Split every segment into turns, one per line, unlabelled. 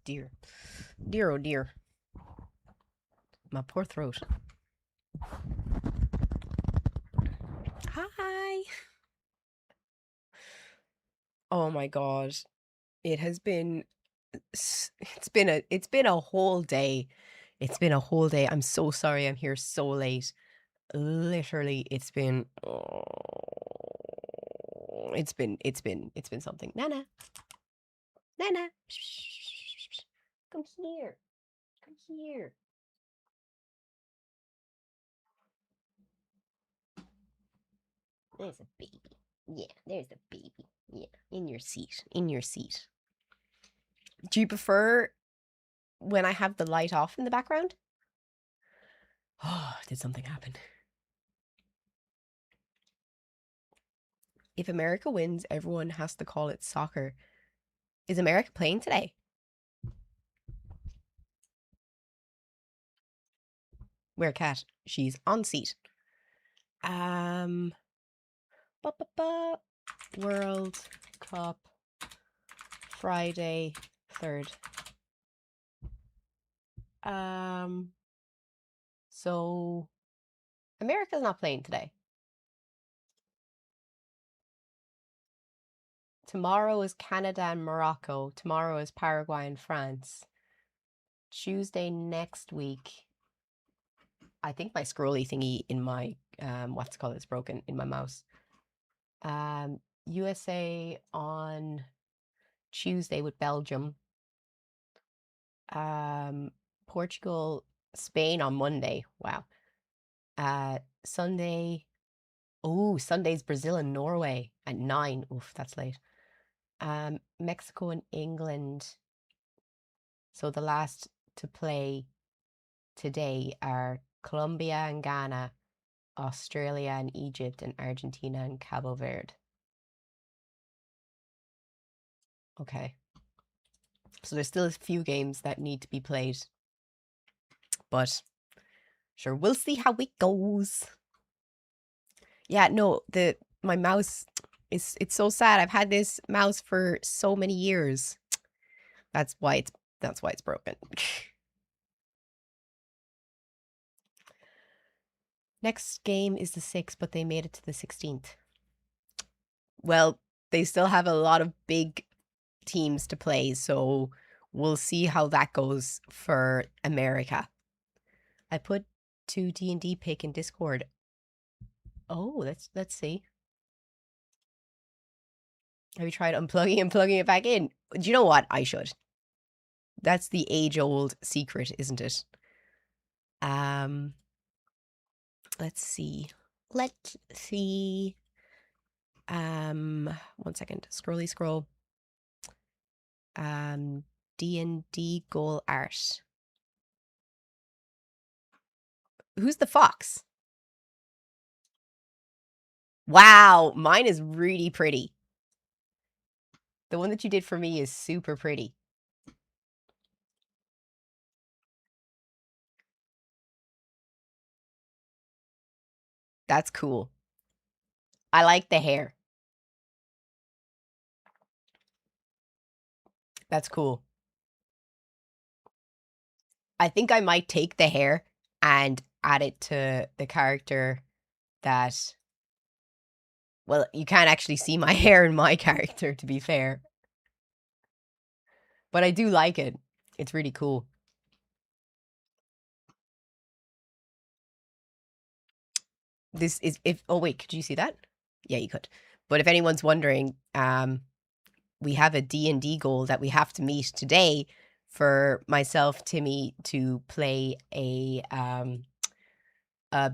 Dear. Dear, oh dear. My poor throat. Hi. Oh my god. It has been it's been a whole day. It's been a whole day. I'm so sorry I'm here so late. Literally, it's been something. Nana. Nana. Come here. Come here. There's a baby. Yeah, there's a baby. Yeah, in your seat. In your seat. Do you prefer when I have the light off in the background? Oh, did something happen? If America wins, everyone has to call it soccer. Is America playing today? Where cat? She's on seat. Um, World Cup Friday 3rd. So America's not playing today. Tomorrow is Canada and Morocco. Tomorrow is Paraguay and France. Tuesday next week. I think my scrolly thingy in my what's it called is broken in my mouse. USA on Tuesday with Belgium. Portugal, Spain on Monday. Wow. Sunday. Oh, Sunday's Brazil and Norway at 9. Oof, that's late. Mexico and England. So the last to play today are Colombia and Ghana, Australia and Egypt, and Argentina and Cabo Verde. Okay. So there's still a few games that need to be played. But sure, we'll see how it goes. Yeah, no, my mouse it's so sad. I've had this mouse for so many years. That's why it's broken. Next game is the 6th, but they made it to the 16th. Well, they still have a lot of big teams to play, so we'll see how that goes for America. I put 2 D&D pick in Discord. Oh, let's see. Have you tried unplugging and plugging it back in? Do you know what? I should. That's the age-old secret, isn't it? Let's see. Let's see. 1 second. Scrolly scroll. D&D goal art. Who's the fox? Wow, mine is really pretty. The one that you did for me is super pretty. That's cool. I like the hair. That's cool. I think I might take the hair and add it to the character that... Well, you can't actually see my hair in my character, to be fair. But I do like it. It's really cool. This is if... Oh, wait, could you see that? Yeah, you could. But if anyone's wondering, we have a D&D goal that we have to meet today for myself, Timmy, to play a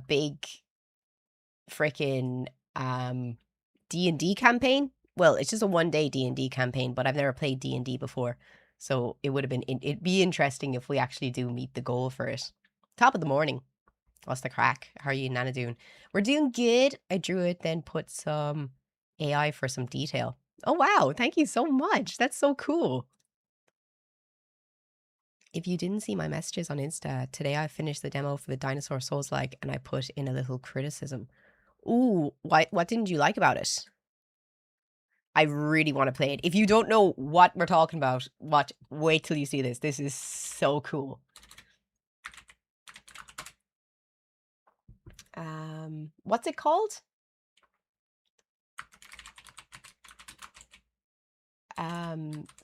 big freaking D&D campaign. Well, it's just a 1-day D&D campaign, but I've never played D&D before. So it'd be interesting if we actually do meet the goal for it. Top of the morning. What's the crack? How are you, Nana, doing? We're doing good. I drew it, then put some AI for some detail. Oh, wow. Thank you so much. That's so cool. If you didn't see my messages on Insta, today I finished the demo for the Dinosaur Souls-like, and I put in a little criticism. Ooh, what didn't you like about it? I really want to play it. If you don't know what we're talking about, wait till you see this. This is so cool. What's it called?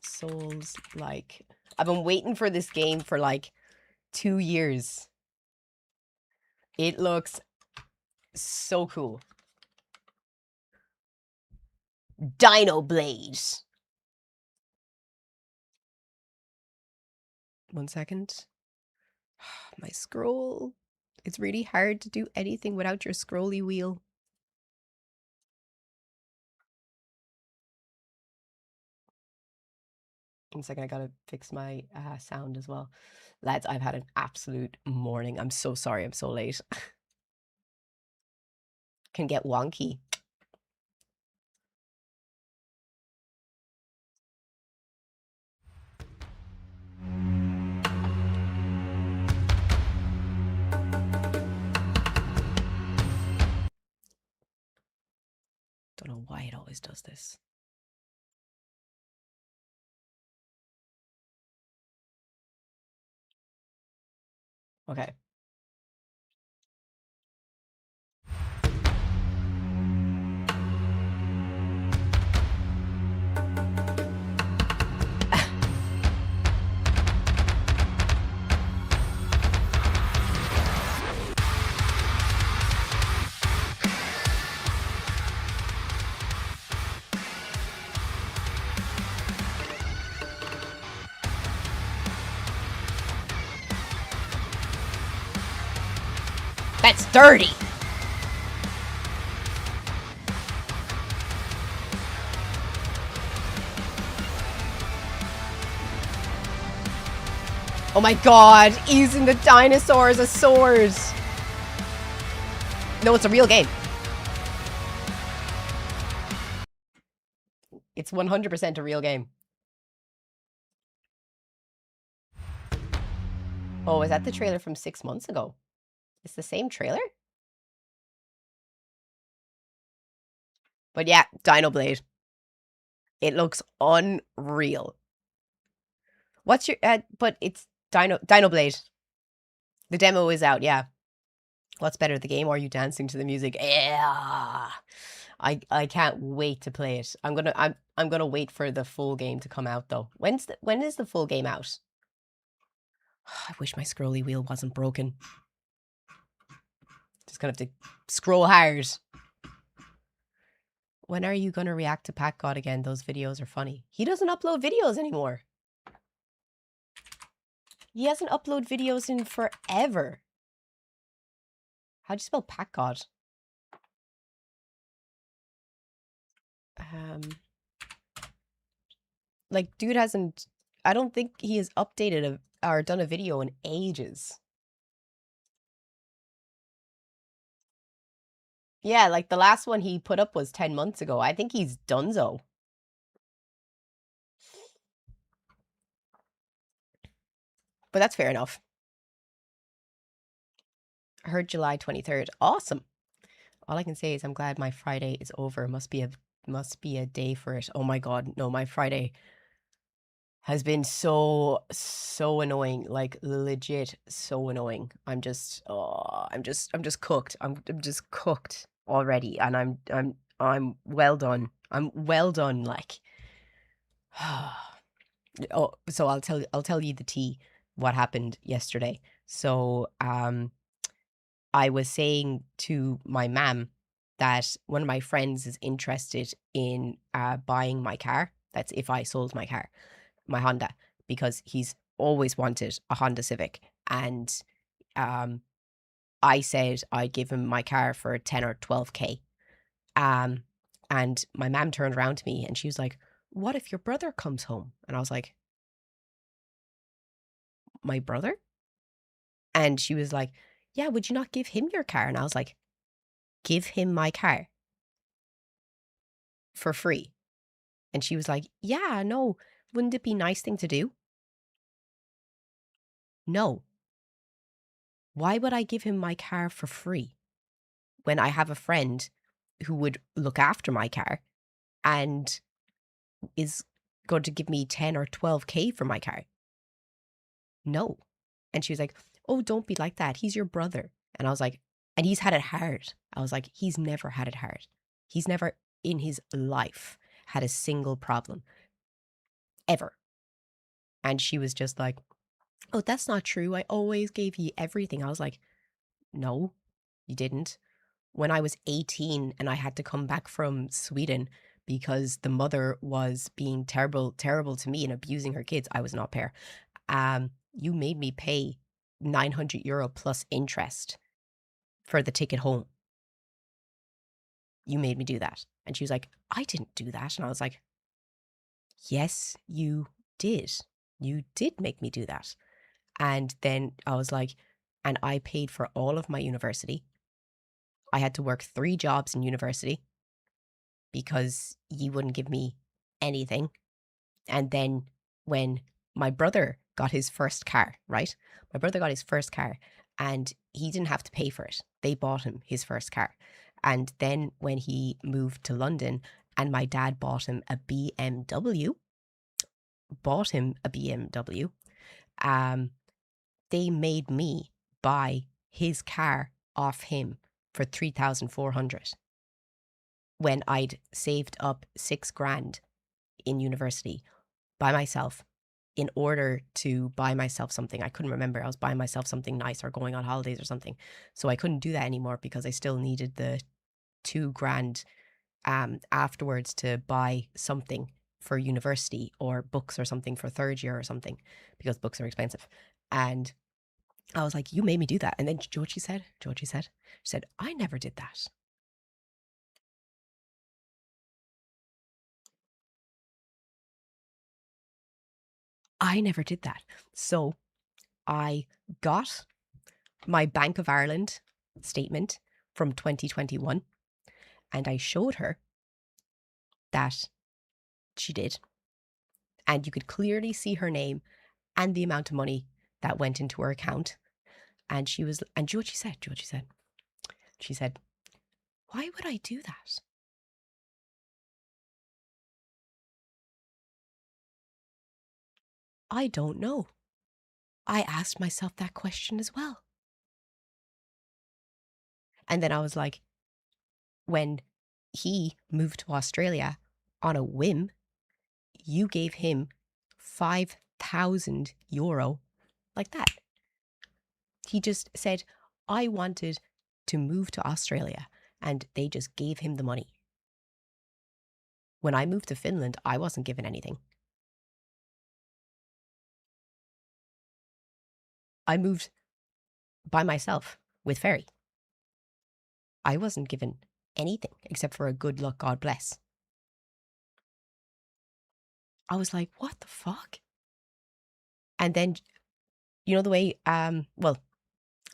Souls like. I've been waiting for this game for like 2 years. It looks so cool. Dino Blade. 1 second. My scroll. It's really hard to do anything without your scrolly wheel. 1 second, I gotta fix my sound as well. Lads, I've had an absolute morning. I'm so sorry I'm so late. Can get wonky. Don't know why it always does this. Okay. That's dirty. Oh my god, using the dinosaurs as swords. No, it's a real game. It's 100% a real game. Oh, is that the trailer from 6 months ago? It's the same trailer? But yeah, Dino Blade. It looks unreal. What's your but it's Dino Blade. The demo is out, yeah. What's better, the game or you dancing to the music? Yeah. I can't wait to play it. I'm gonna wait for the full game to come out though. When is the full game out? I wish my scrolly wheel wasn't broken. Just gonna have to scroll hard. When are you gonna react to Pack God again? Those videos are funny. He doesn't upload videos anymore. He hasn't uploaded videos in forever. How do you spell Pack God? Like, dude hasn't. I don't think he has updated or done a video in ages. Yeah, like the last one he put up was 10 months ago. I think he's donezo. But that's fair enough. I heard July 23rd. Awesome. All I can say is I'm glad my Friday is over. Must be a day for it. Oh my god, no, my Friday has been so annoying, like legit so annoying. I'm just cooked. I'm just cooked already, and I'm well done. I'm well done. Like, oh, so I'll tell you the tea. What happened yesterday? So I was saying to my mum that one of my friends is interested in buying my car. That's if I sold my car, my Honda, because he's always wanted a Honda Civic. And I said I'd give him my car for 10 or 12K. And my mum turned around to me and she was like, "What if your brother comes home?" And I was like, "My brother?" And she was like, "Yeah, would you not give him your car?" And I was like, "Give him my car for free?" And she was like, "Yeah, no, wouldn't it be a nice thing to do?" No. Why would I give him my car for free when I have a friend who would look after my car and is going to give me 10 or 12K for my car. No. And she was like, oh, don't be like that. He's your brother. And I was like, and he's had it hard. I was like, he's never had it hard. He's never in his life had a single problem ever. And she was just like, oh, that's not true. I always gave you everything. I was like, no, you didn't. When I was 18 and I had to come back from Sweden because the mother was being terrible to me and abusing her kids, I was an au pair. You made me pay €900 plus interest for the ticket home. You made me do that. And she was like, I didn't do that. And I was like, yes, you did. You did make me do that. And then I was like, and I paid for all of my university. I had to work 3 jobs in university because you wouldn't give me anything. And then when my brother got his first car, right? My brother got his first car and he didn't have to pay for it. They bought him his first car. And then when he moved to London and my dad bought him a BMW, they made me buy his car off him for 3,400 when I'd saved up 6 grand in university by myself in order to buy myself something. I couldn't remember. I was buying myself something nice or going on holidays or something. So I couldn't do that anymore because I still needed the 2 grand afterwards to buy something for university or books or something for 3rd year or something because books are expensive. And I was like, you made me do that. And then Georgie said, she said, I never did that. I never did that. So I got my Bank of Ireland statement from 2021 and I showed her that she did. And you could clearly see her name and the amount of money that went into her account. And she was, and Georgie said, she said, why would I do that? I don't know. I asked myself that question as well. And then I was like, when he moved to Australia on a whim, you gave him €5,000 like that. He just said, I wanted to move to Australia, and they just gave him the money. When I moved to Finland, I wasn't given anything. I moved by myself with FriYAY. I wasn't given anything except for a good luck, God bless. I was like, what the fuck? And then, you know the way, well,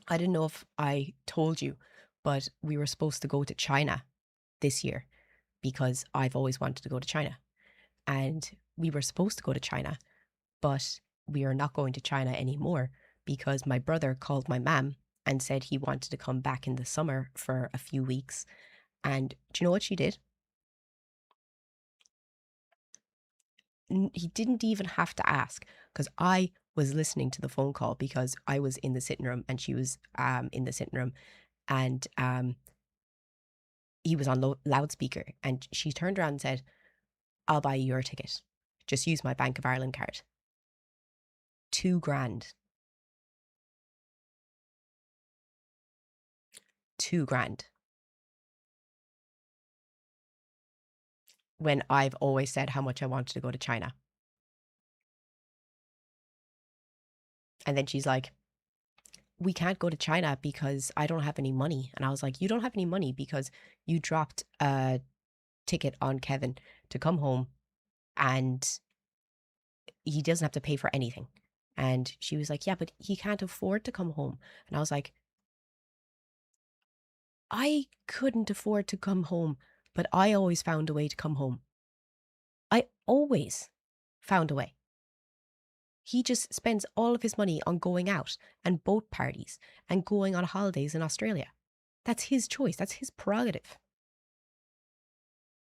I didn't know if I told you, but we were supposed to go to China this year because I've always wanted to go to China. And we were supposed to go to China, but we are not going to China anymore because my brother called my mum and said he wanted to come back in the summer for a few weeks. And do you know what she did? He didn't even have to ask because I was listening to the phone call because I was in the sitting room and she was in the sitting room, and he was on loudspeaker, and she turned around and said, I'll buy you your ticket. Just use my Bank of Ireland card. 2 grand. 2 grand. When I've always said how much I wanted to go to China. And then she's like, we can't go to China because I don't have any money. And I was like, you don't have any money because you dropped a ticket on Kevin to come home and he doesn't have to pay for anything. And she was like, yeah, but he can't afford to come home. And I was like, I couldn't afford to come home, but I always found a way to come home. I always found a way. He just spends all of his money on going out and boat parties and going on holidays in Australia. That's his choice. That's his prerogative.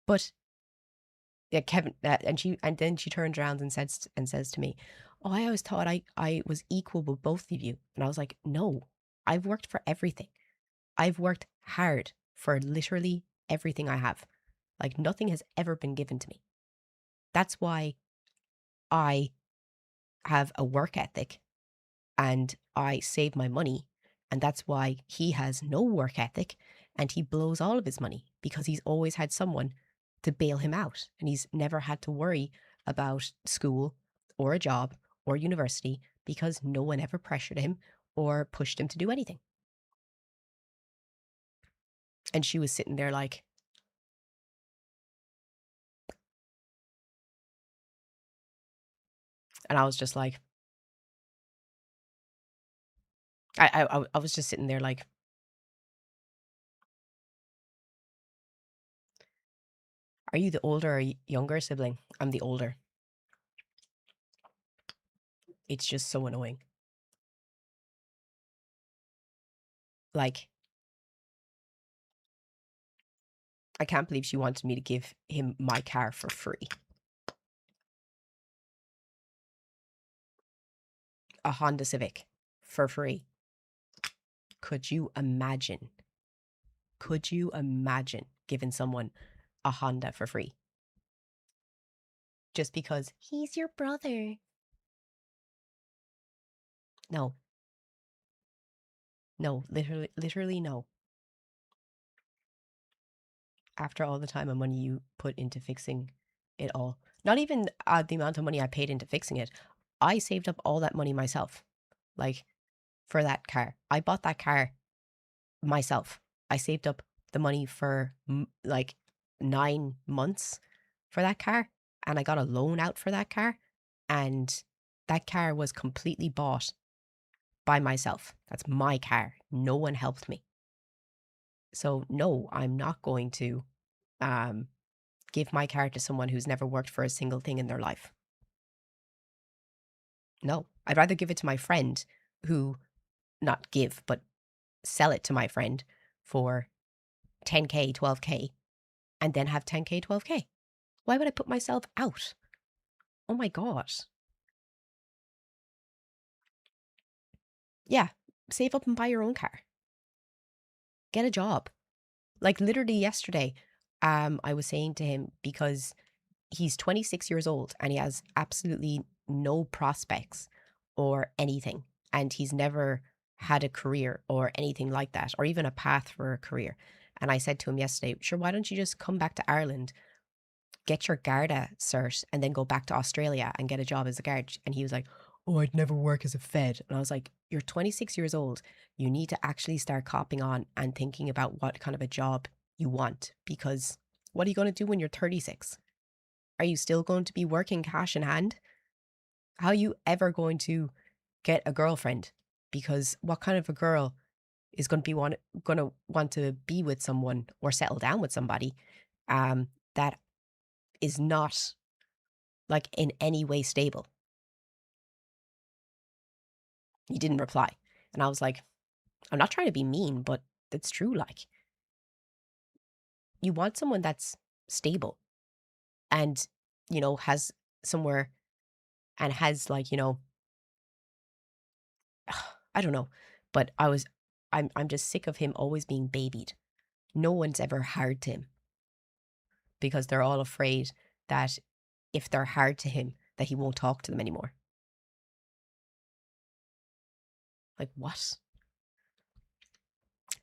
But Yeah, Kevin, and then she turns around and says to me, "Oh, I always thought I was equal with both of you." And I was like, "No, I've worked for everything. I've worked hard for literally everything I have. Like nothing has ever been given to me. That's why I have a work ethic and I save my money. And that's why he has no work ethic and he blows all of his money because he's always had someone to bail him out. And he's never had to worry about school or a job or university because no one ever pressured him or pushed him to do anything." And she was sitting there like, and I was just like, I was just sitting there like, "Are you the older or younger sibling?" "I'm the older." It's just so annoying. Like, I can't believe she wanted me to give him my car for free. A Honda Civic for free. Could you imagine? Could you imagine giving someone a Honda for free? Just because he's your brother. No, no, literally no. After all the time and money you put into fixing it all, not even the amount of money I paid into fixing it, I saved up all that money myself. Like, for that car, I bought that car myself. I saved up the money for like 9 months for that car, and I got a loan out for that car, and that car was completely bought by myself. That's my car. No one helped me. So no, I'm not going to um, give my car to someone who's never worked for a single thing in their life. No, I'd rather give it to my friend who, not give, but sell it to my friend for 10K, 12K, and then have 10K, 12K. Why would I put myself out? Oh my God. Yeah, save up and buy your own car. Get a job. Like literally yesterday, I was saying to him, because he's 26 years old and he has absolutely no prospects or anything, and he's never had a career or anything like that, or even a path for a career. And I said to him yesterday, "Sure, why don't you just come back to Ireland, get your Garda cert, and then go back to Australia and get a job as a guard?" And he was like, "Oh, I'd never work as a Fed." And I was like, "You're 26 years old. You need to actually start copping on and thinking about what kind of a job you want, because what are you going to do when you're 36? Are you still going to be working cash in hand? How are you ever going to get a girlfriend? Because what kind of a girl is going to going to want to be with someone or settle down with somebody that is not like in any way stable?" He didn't reply. And I was like, "I'm not trying to be mean, but it's true. Like, you want someone that's stable and, has somewhere and has like, I don't know. But I'm just sick of him always being babied. No one's ever hard to him because they're all afraid that if they're hard to him, that he won't talk to them anymore. Like, what?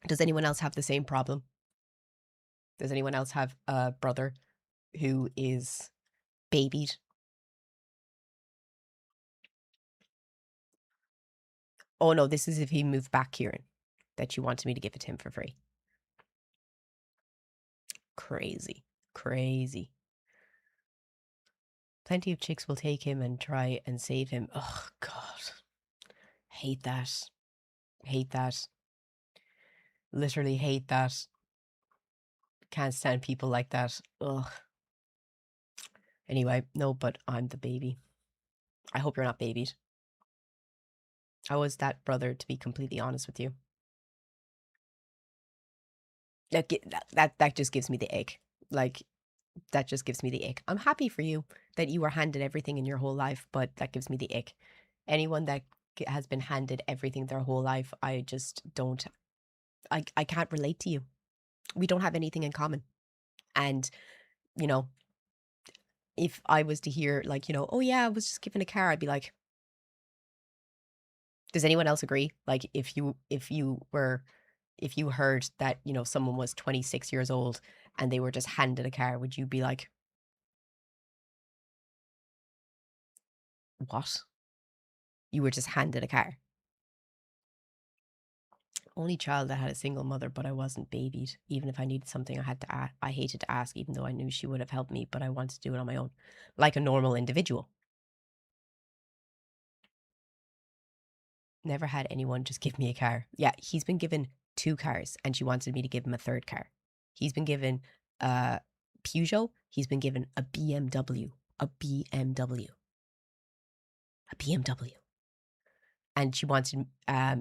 Does anyone else have the same problem? Does anyone else have a brother who is babied? Oh no, this is if he moved back, Kieran, that you wanted me to give it to him for free. Crazy. Crazy. Plenty of chicks will take him and try and save him. Oh, God. Hate that. Hate that. Literally hate that. Can't stand people like that. Ugh. Anyway, no, but I'm the baby. I hope you're not babied. I was that brother, to be completely honest with you. That just gives me the ick. Like, That just gives me the ick. I'm happy for you that you were handed everything in your whole life, but that gives me the ick. Anyone that has been handed everything their whole life, I just don't, I can't relate to you. We don't have anything in common. And, you know, if I was to hear like, oh yeah, I was just given a car, I'd be like, does anyone else agree? Like if you heard that, someone was 26 years old and they were just handed a car, would you be like, what? You were just handed a car? Only child that had a single mother, but I wasn't babied. Even if I needed something, I hated to ask, even though I knew she would have helped me, but I wanted to do it on my own, like a normal individual. Never had anyone just give me a car. Yeah, he's been given 2 cars, and she wanted me to give him a 3rd car. He's been given a Peugeot. He's been given a BMW, a BMW, a BMW, and she wanted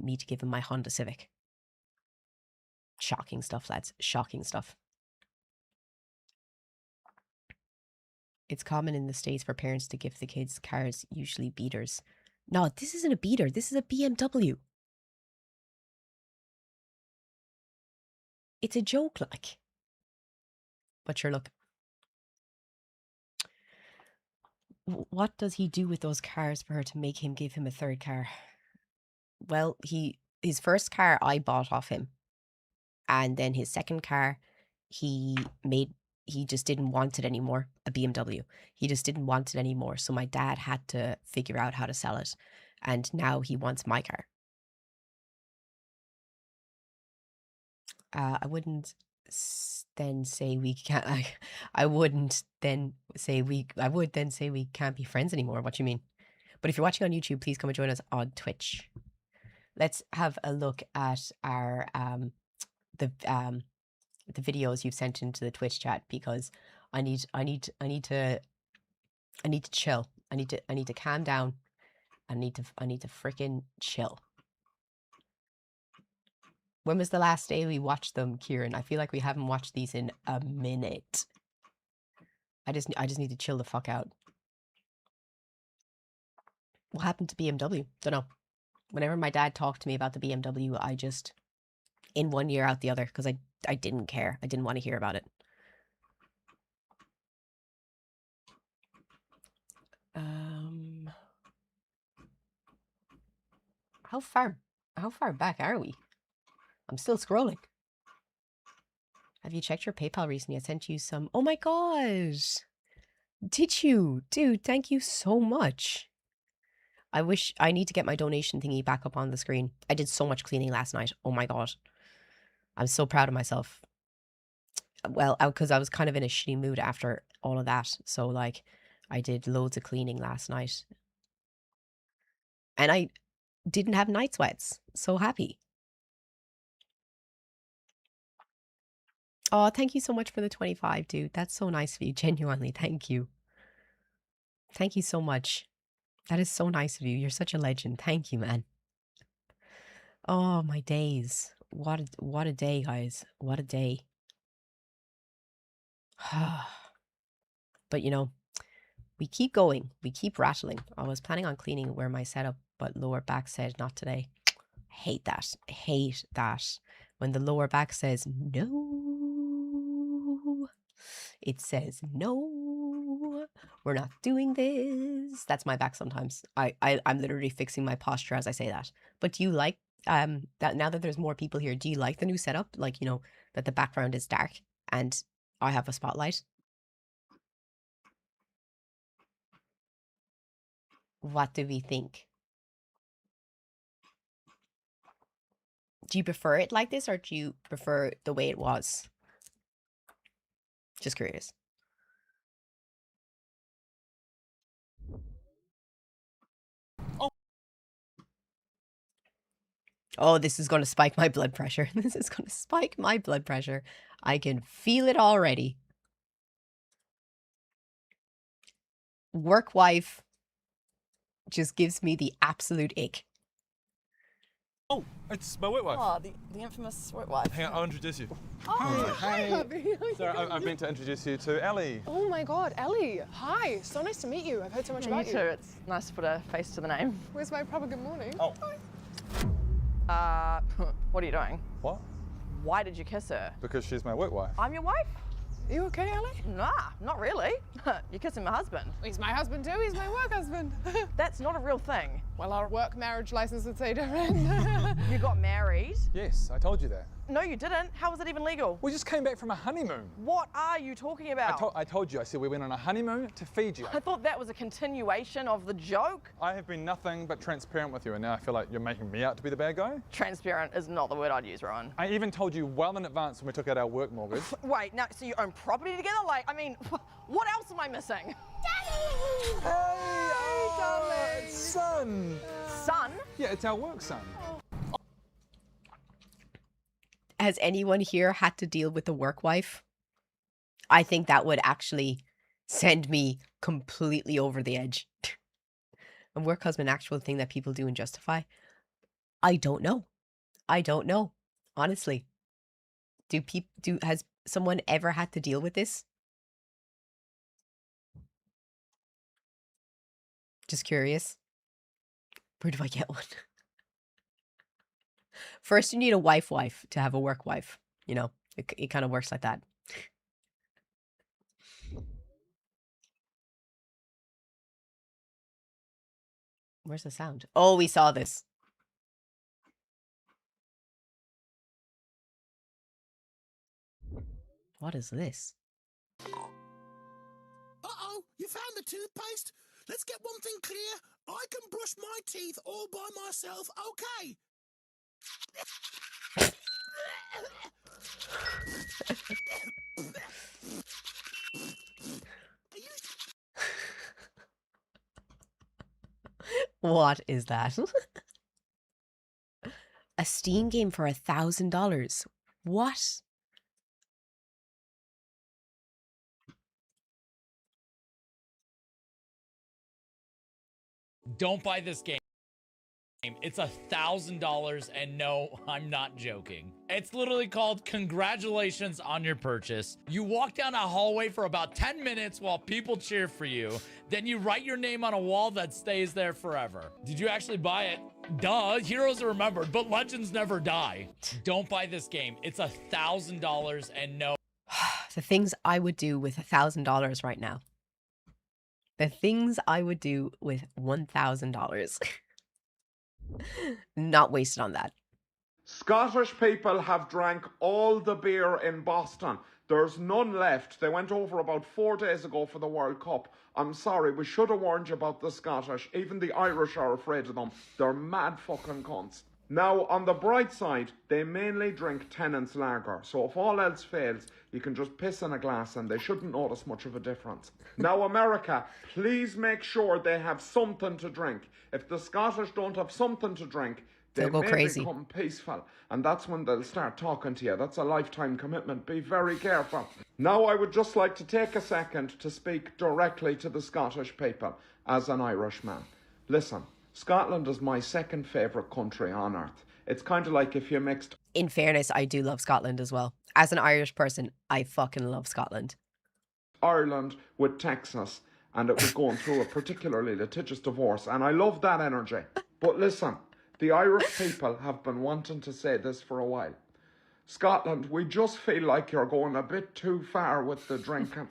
me to give him my Honda Civic. Shocking stuff, lads. Shocking stuff. It's common in the States for parents to give the kids cars, usually beaters. No, this isn't a beater. This is a BMW. It's a joke, like. But sure, look. What does he do with those cars for her to make him give him a 3rd car? Well, his first car I bought off him, and then his second car he made he just didn't want it anymore, a BMW. He just didn't want it anymore, so my dad had to figure out how to sell it, and now he wants my car. I wouldn't then say we can't. I wouldn't then say we. I would then say we can't be friends anymore. What you mean? But if you're watching on YouTube, please come and join us on Twitch. Let's have a look at our the videos you've sent into the Twitch chat, because I need to chill. I need to calm down. I need to freaking chill. When was the last day we watched them, Kieran? I feel like we haven't watched these in a minute. I just need to chill the fuck out. What happened to BMW? Don't know. Whenever my dad talked to me about the BMW, I just in one year out the other, because I didn't care. I didn't want to hear about it. How far back are we? I'm still scrolling. Have you checked your PayPal recently? I sent you some. Oh my gosh. Did you? Dude, thank you so much. I need to get my donation thingy back up on the screen. I did so much cleaning last night. Oh my god. I'm so proud of myself. Well, because I was kind of in a shitty mood after all of that. So like I did loads of cleaning last night. And I didn't have night sweats. So happy. Oh, thank you so much for the 25, dude. That's so nice of you. Genuinely, thank you. Thank you so much. That is so nice of you. You're such a legend. Thank you, man. Oh, my days. What a day, guys. What a day. But we keep going. We keep rattling. I was planning on cleaning where my setup, but lower back said not today. I hate that. I hate that. When the lower back says no, it says no, we're not doing this. That's my back sometimes. I'm literally fixing my posture as I say that. But do you like that now that there's more people here, do you like the new setup? Like, that the background is dark and I have a spotlight? What do we think? Do you prefer it like this, or do you prefer the way it was? Just curious. Oh, this is going to spike my blood pressure. This is going to spike my blood pressure. I can feel it already. Work wife just gives me the absolute ick.
Oh, it's my wet wife.
Oh, the infamous wet wife.
Hang on, I'll introduce you.
Oh, hi, hubby.
Sorry, I've meant to introduce you to Ellie.
Oh my God, Ellie. Hi, so nice to meet you. I've heard so much about
You too. It's nice to put a face to the name.
Where's my proper good morning?
Oh.
What are you doing?
What?
Why did you kiss her?
Because she's my wet wife.
I'm your wife?
You okay, Ellie?
Nah, not really. You're kissing my husband.
He's my husband too. He's my work husband.
That's not a real thing.
Well, our work marriage license would say different.
You got married?
Yes, I told you that.
No, you didn't. How was it even legal?
We just came back from a honeymoon.
What are you talking about?
I told you, I said we went on a honeymoon to Fiji.
I thought that was a continuation of the joke.
I have been nothing but transparent with you, and now I feel like you're making me out to be the bad guy.
Transparent is not the word I'd use, Rowan.
I even told you well in advance when we took out our work mortgage.
Wait, now, so you own property together? Like, I mean, what else am I missing?
Hey,
darling.
son.
Son?
Yeah, it's our work son.
Has anyone here had to deal with a work wife? I think that would actually send me completely over the edge. A work husband, actual thing that people do and justify? I don't know. I don't know. Honestly. Has someone ever had to deal with this? Just curious. Where do I get one? First, you need a wife to have a work wife. You know, it kind of works like that. Where's the sound? Oh, we saw this. What is this?
Uh-oh, you found the toothpaste? Let's get one thing clear. I can brush my teeth all by myself, okay?
What is that? A Steam game for $1,000. What?
Don't buy this game. It's $1,000, and no, I'm not joking. It's literally called Congratulations on Your Purchase. You walk down a hallway for about 10 minutes while people cheer for you. Then you write your name on a wall that stays there forever. Did you actually buy it? Duh, heroes are remembered, but legends never die. Don't buy this game. It's $1,000, and no.
The things I would do with $1,000 right now. The things I would do with $1,000. Not wasted on that.
Scottish people have drank all the beer in Boston. There's none left. They went over about 4 days ago for the World Cup. I'm sorry, we should have warned you about the Scottish. Even the Irish are afraid of them. They're mad fucking cunts. Now, on the bright side, they mainly drink Tennent's lager. So if all else fails, you can just piss in a glass and they shouldn't notice much of a difference. Now, America, please make sure they have something to drink. If the Scottish don't have something to drink, they
They'll go
may
crazy.
become peaceful. And that's when they'll start talking to you. That's a lifetime commitment. Be very careful. Now, I would just like to take a second to speak directly to the Scottish people as an Irishman. Listen, Scotland is my second favourite country on earth. It's kind of like if you mixed...
In fairness, I do love Scotland as well. As an Irish person, I fucking love Scotland.
Ireland with Texas, and it was going through a particularly litigious divorce, and I love that energy. But listen, the Irish people have been wanting to say this for a while. Scotland, we just feel like you're going a bit too far with the drinking.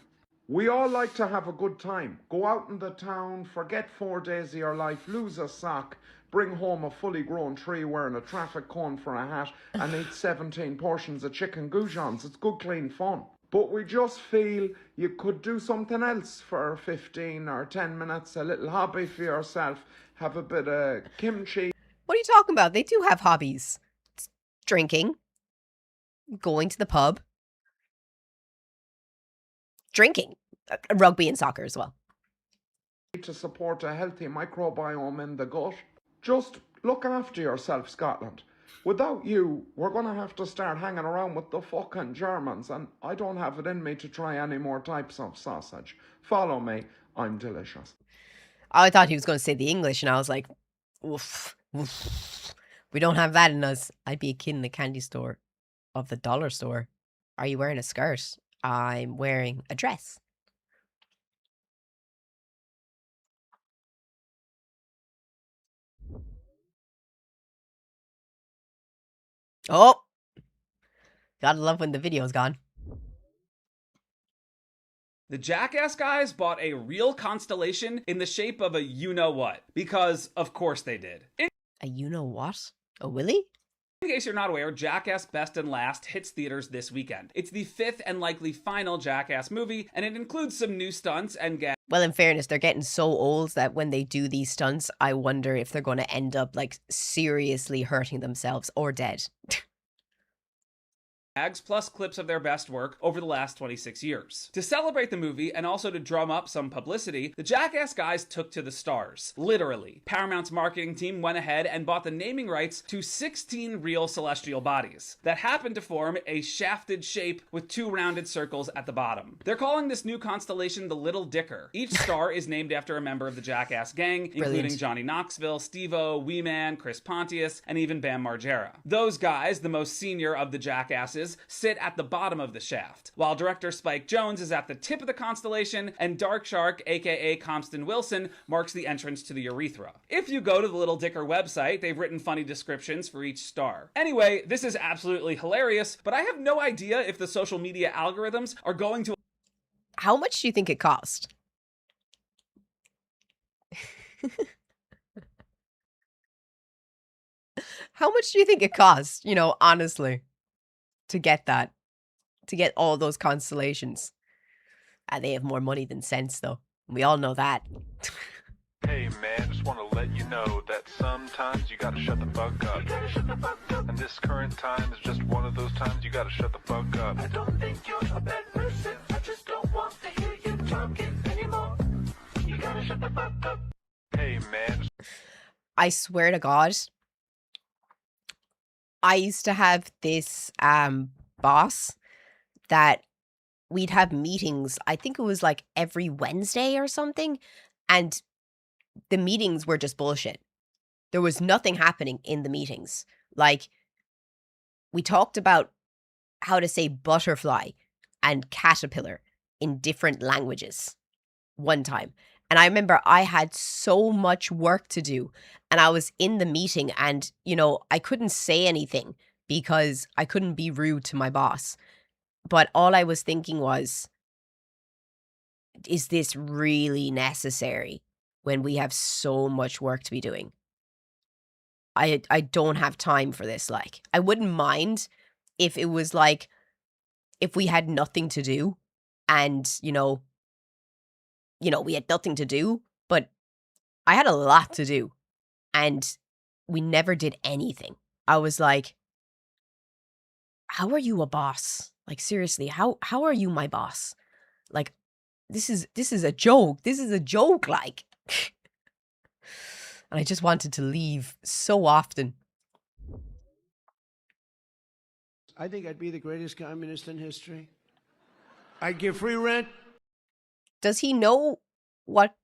We all like to have a good time. Go out in the town, forget 4 days of your life, lose a sock, bring home a fully grown tree wearing a traffic cone for a hat, and eat 17 portions of chicken goujons. It's good, clean fun. But we just feel you could do something else for 15 or 10 minutes, a little hobby for yourself, have a bit of kimchi.
What are you talking about? They do have hobbies. It's drinking, going to the pub, drinking, rugby and soccer as well.
To support a healthy microbiome in the gut. Just look after yourself, Scotland. Without you, we're going to have to start hanging around with the fucking Germans, and I don't have it in me to try any more types of sausage. Follow me, I'm delicious.
I thought he was going to say the English, and I was like, oof, oof. We don't have that in us. I'd be a kid in the candy store of the dollar store. Are you wearing a skirt? I'm wearing a dress. Oh, gotta love when the video's gone.
The Jackass guys bought a real constellation in the shape of a you-know-what, because of course they did.
A you-know-what? A willy?
In case you're not aware, Jackass Best and Last hits theaters this weekend. It's the 5th and likely final Jackass movie, and it includes some new stunts and
Well, in fairness, they're getting so old that when they do these stunts, I wonder if they're going to end up, like, seriously hurting themselves or dead.
gags plus clips of their best work over the last 26 years. To celebrate the movie and also to drum up some publicity, the Jackass guys took to the stars. Literally. Paramount's marketing team went ahead and bought the naming rights to 16 real celestial bodies that happen to form a shafted shape with 2 rounded circles at the bottom. They're calling this new constellation the Little Dicker. Each star is named after a member of the Jackass gang, including Johnny Knoxville, Steve-O, Wee Man, Chris Pontius, and even Bam Margera. Those guys, the most senior of the Jackasses, sit at the bottom of the shaft, while director Spike Jonze is at the tip of the constellation, and Dark Shark, aka Compton Wilson, marks the entrance to the urethra. If you go to the Little Dicker website, they've written funny descriptions for each star. Anyway, this is absolutely hilarious, but I have no idea if the social media algorithms are going to...
How much do you think it cost? How much do you think it cost, you know, honestly, to get that? To get all those constellations? They have more money than sense, though. We all know that.
Hey man, just want to let you know that sometimes you gotta shut the fuck up. And this current time is just one of those times you gotta shut the fuck up. I don't think you're a bad person, I just don't want to hear you talking anymore. You gotta shut the fuck up. Hey man.
I swear to God, I used to have this boss that we'd have meetings. I think it was like every Wednesday or something. And the meetings were just bullshit. There was nothing happening in the meetings. Like, we talked about how to say butterfly and caterpillar in different languages one time. And I remember I had so much work to do. And I was in the meeting and, you know, I couldn't say anything because I couldn't be rude to my boss. But all I was thinking was, is this really necessary when we have so much work to be doing? I don't have time for this. Like, I wouldn't mind if it was like, if we had nothing to do and, you know, we had nothing to do, but I had a lot to do and we never did anything. I was like, how are you a boss? Like, seriously, how are you my boss? Like, this is a joke. This is a joke, like. And I just wanted to leave so often.
I think I'd be the greatest communist in history. I'd give free rent.
Does he know what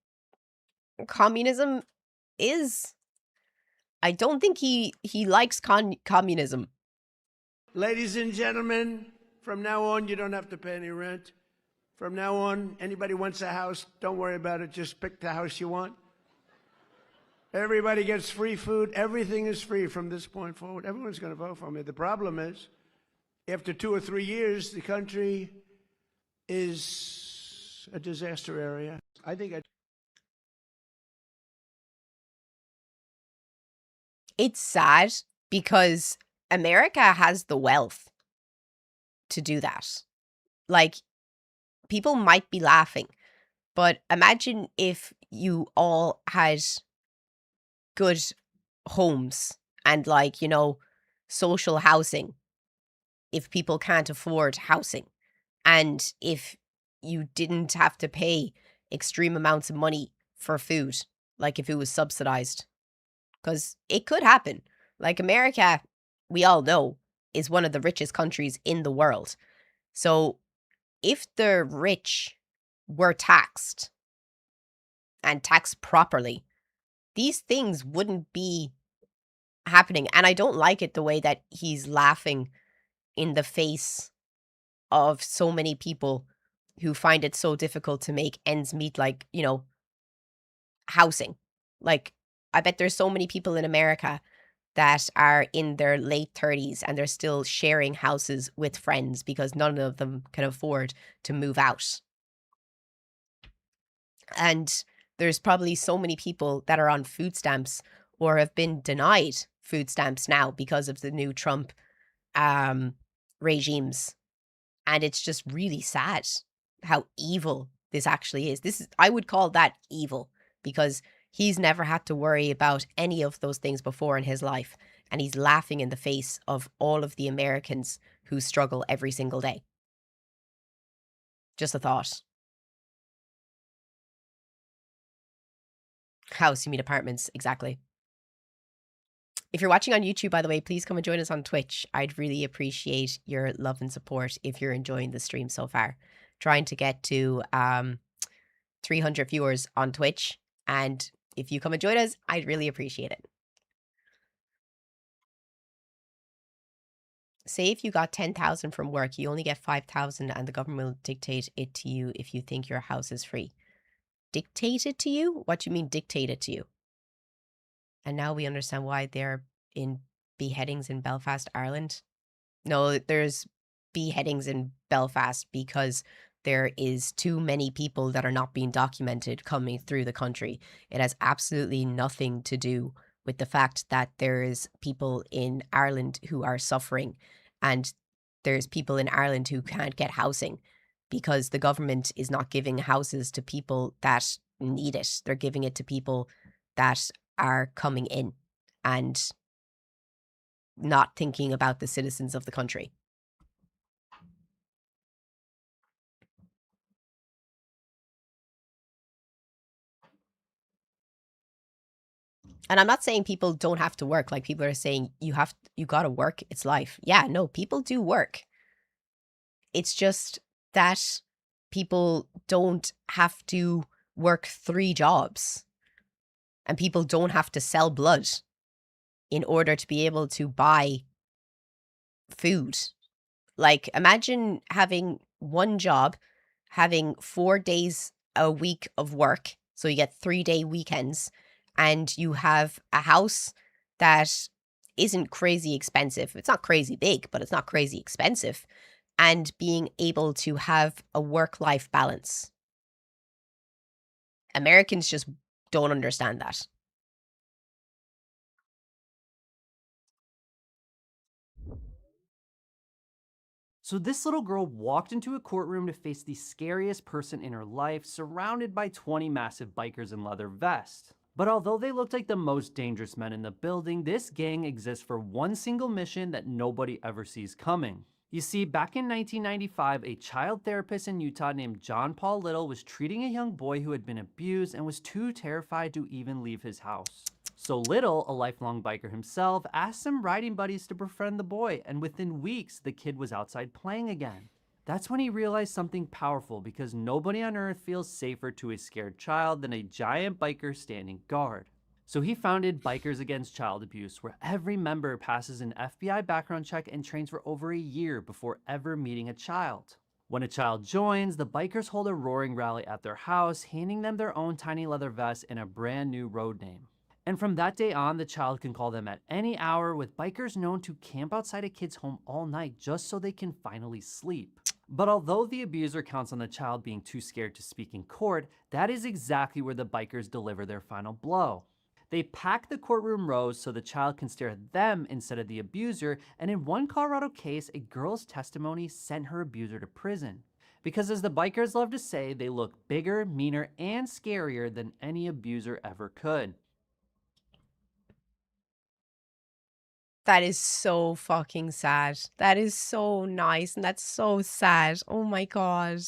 communism is? I don't think he likes communism.
Ladies and gentlemen, from now on, you don't have to pay any rent. From now on, anybody wants a house, don't worry about it. Just pick the house you want. Everybody gets free food. Everything is free from this point forward. Everyone's going to vote for me. The problem is, after 2 or 3 years, the country is a disaster area. I think
it's sad because America has the wealth to do that. Like, people might be laughing, but imagine if you all had good homes and, like, you know, social housing if people can't afford housing, and if you didn't have to pay extreme amounts of money for food, like if it was subsidized, because it could happen. Like, America, we all know, is one of the richest countries in the world. So if the rich were taxed and taxed properly, these things wouldn't be happening. And I don't like it the way that he's laughing in the face of so many people who find it so difficult to make ends meet, like, housing. Like, I bet there's so many people in America that are in their late 30s and they're still sharing houses with friends because none of them can afford to move out. And there's probably so many people that are on food stamps or have been denied food stamps now because of the new Trump regimes. And it's just really sad how evil this actually is. I would call that evil because he's never had to worry about any of those things before in his life. And he's laughing in the face of all of the Americans who struggle every single day. Just a thought. House, you mean apartments, exactly. If you're watching on YouTube, by the way, please come and join us on Twitch. I'd really appreciate your love and support if you're enjoying the stream so far. Trying to get to 300 viewers on Twitch. And if you come and join us, I'd really appreciate it. Say if you got 10,000 from work, you only get 5,000 and the government will dictate it to you if you think your house is free. Dictate it to you? What do you mean dictate it to you? And now we understand why they're in beheadings in Belfast, Ireland. No, there's beheadings in Belfast because there is too many people that are not being documented coming through the country. It has absolutely nothing to do with the fact that there is people in Ireland who are suffering and there's people in Ireland who can't get housing because the government is not giving houses to people that need it. They're giving it to people that are coming in and not thinking about the citizens of the country. And I'm not saying people don't have to work. Like people are saying you got to work. It's life. Yeah, no, people do work. It's just that people don't have to work 3 jobs. And people don't have to sell blood in order to be able to buy food. Like imagine having one job, having 4 days a week of work. So you get 3-day weekends and you have a house that isn't crazy expensive. It's not crazy big, but it's not crazy expensive. And being able to have a work-life balance. Americans just don't understand that.
So this little girl walked into a courtroom to face the scariest person in her life, surrounded by 20 massive bikers in leather vests. But although they looked like the most dangerous men in the building, this gang exists for one single mission that nobody ever sees coming. You see, back in 1995, a child therapist in Utah named John Paul Little was treating a young boy who had been abused and was too terrified to even leave his house. So Little, a lifelong biker himself, asked some riding buddies to befriend the boy, and within weeks, the kid was outside playing again. That's when he realized something powerful, because nobody on earth feels safer to a scared child than a giant biker standing guard. So he founded Bikers Against Child Abuse, where every member passes an FBI background check and trains for over a year before ever meeting a child. When a child joins, the bikers hold a roaring rally at their house, handing them their own tiny leather vests and a brand new road name. And from that day on, the child can call them at any hour, with bikers known to camp outside a kid's home all night just so they can finally sleep. But although the abuser counts on the child being too scared to speak in court, that is exactly where the bikers deliver their final blow. They pack the courtroom rows so the child can stare at them instead of the abuser, and in one Colorado case, a girl's testimony sent her abuser to prison. Because as the bikers love to say, they look bigger, meaner, and scarier than any abuser ever could.
That is so fucking sad. That is so nice and that's so sad. Oh my god.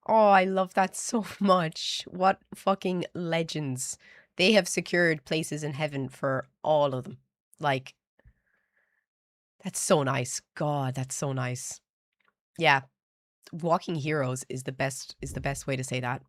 Oh, I love that so much. What fucking legends. They have secured places in heaven for all of them. Like, that's so nice. God, that's so nice. Yeah. Walking heroes is the best way to say that.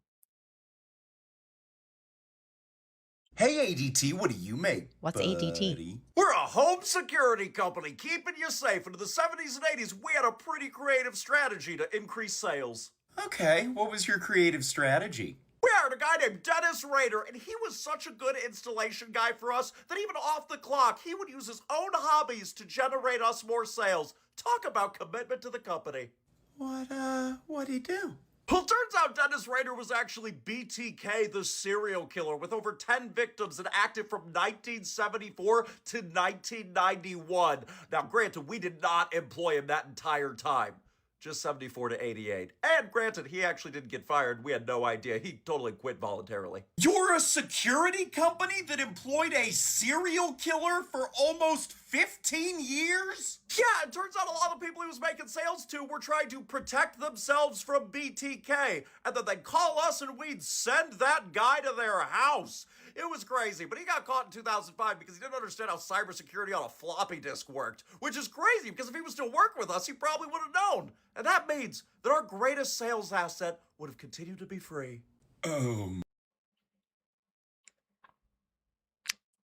Hey, ADT, what do you make?
What's
buddy?
ADT?
We're a home security company, keeping you safe. And in the 70s and 80s, we had a pretty creative strategy to increase sales.
Okay, what was your creative strategy?
We hired a guy named Dennis Rader, and he was such a good installation guy for us that even off the clock, he would use his own hobbies to generate us more sales. Talk about commitment to the company.
What'd he do?
Well, turns out Dennis Rader was actually BTK, the serial killer, with over 10 victims and active from 1974 to 1991. Now, granted, we did not employ him that entire time. Just 74 to 88. And granted, he actually didn't get fired. We had no idea. He totally quit voluntarily.
You're a security company that employed a serial killer for almost 15 years?
Yeah, it turns out a lot of people he was making sales to were trying to protect themselves from BTK. And then they'd call us and we'd send that guy to their house. It was crazy, but he got caught in 2005 because he didn't understand how cybersecurity on a floppy disk worked, which is crazy because if he was still working with us, he probably would have known. And that means that our greatest sales asset would have continued to be free.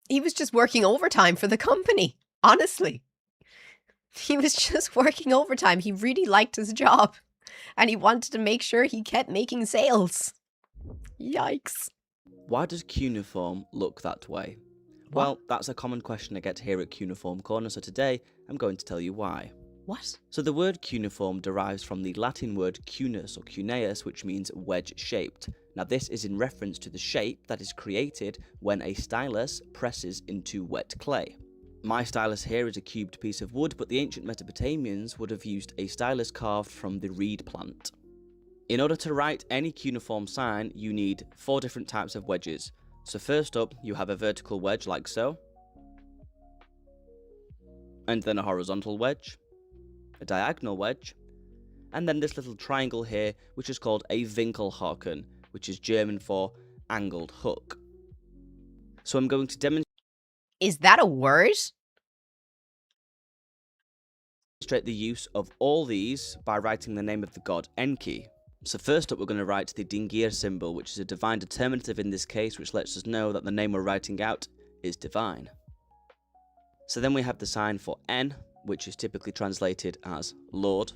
He was just working overtime for the company, honestly. He was just working overtime. He really liked his job, and he wanted to make sure he kept making sales. Yikes.
Why does cuneiform look that way? Well, that's a common question I get here at Cuneiform Corner, so today I'm going to tell you why.
What?
So the word cuneiform derives from the Latin word cunus or cuneus, which means wedge-shaped. Now this is in reference to the shape that is created when a stylus presses into wet clay. My stylus here is a cubed piece of wood, but the ancient Mesopotamians would have used a stylus carved from the reed plant. In order to write any cuneiform sign, you need 4 different types of wedges. So first up, you have a vertical wedge like so, and then a horizontal wedge, a diagonal wedge, and then this little triangle here, which is called a Winkelhaken, which is German for angled hook. So I'm going to demonstrate.
Is that a word?
The use of all these by writing the name of the god Enki. So first up we're going to write the Dingir symbol, which is a divine determinative in this case, which lets us know that the name we're writing out is divine. So then we have the sign for N, which is typically translated as Lord.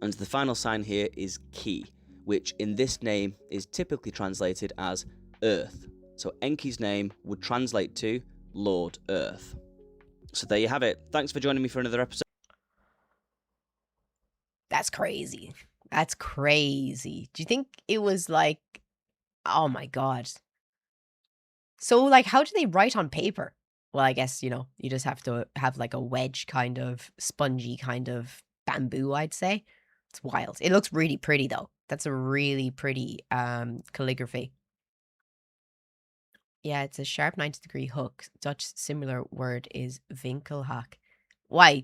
And the final sign here is Ki, which in this name is typically translated as Earth. So Enki's name would translate to Lord Earth. So there you have it. Thanks for joining me for another episode.
That's crazy. That's crazy. Do you think it was like, oh my God. So like, how do they write on paper? Well, I guess, you just have to have like a wedge kind of spongy kind of bamboo, I'd say. It's wild. It looks really pretty though. That's a really pretty calligraphy. Yeah, it's a sharp 90-degree hook. Dutch similar word is Winkelhack. Why?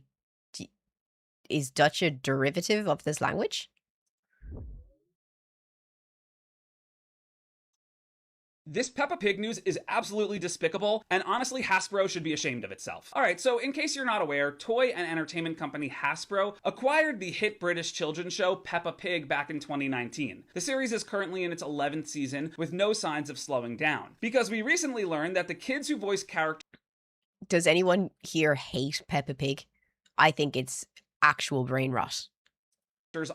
Is Dutch a derivative of this language?
This Peppa Pig news is absolutely despicable, and honestly, Hasbro should be ashamed of itself. Alright, so in case you're not aware, toy and entertainment company Hasbro acquired the hit British children's show Peppa Pig back in 2019. The series is currently in its 11th season, with no signs of slowing down. Because we recently learned that the kids who voice characters...
Does anyone here hate Peppa Pig? I think it's actual brain rot.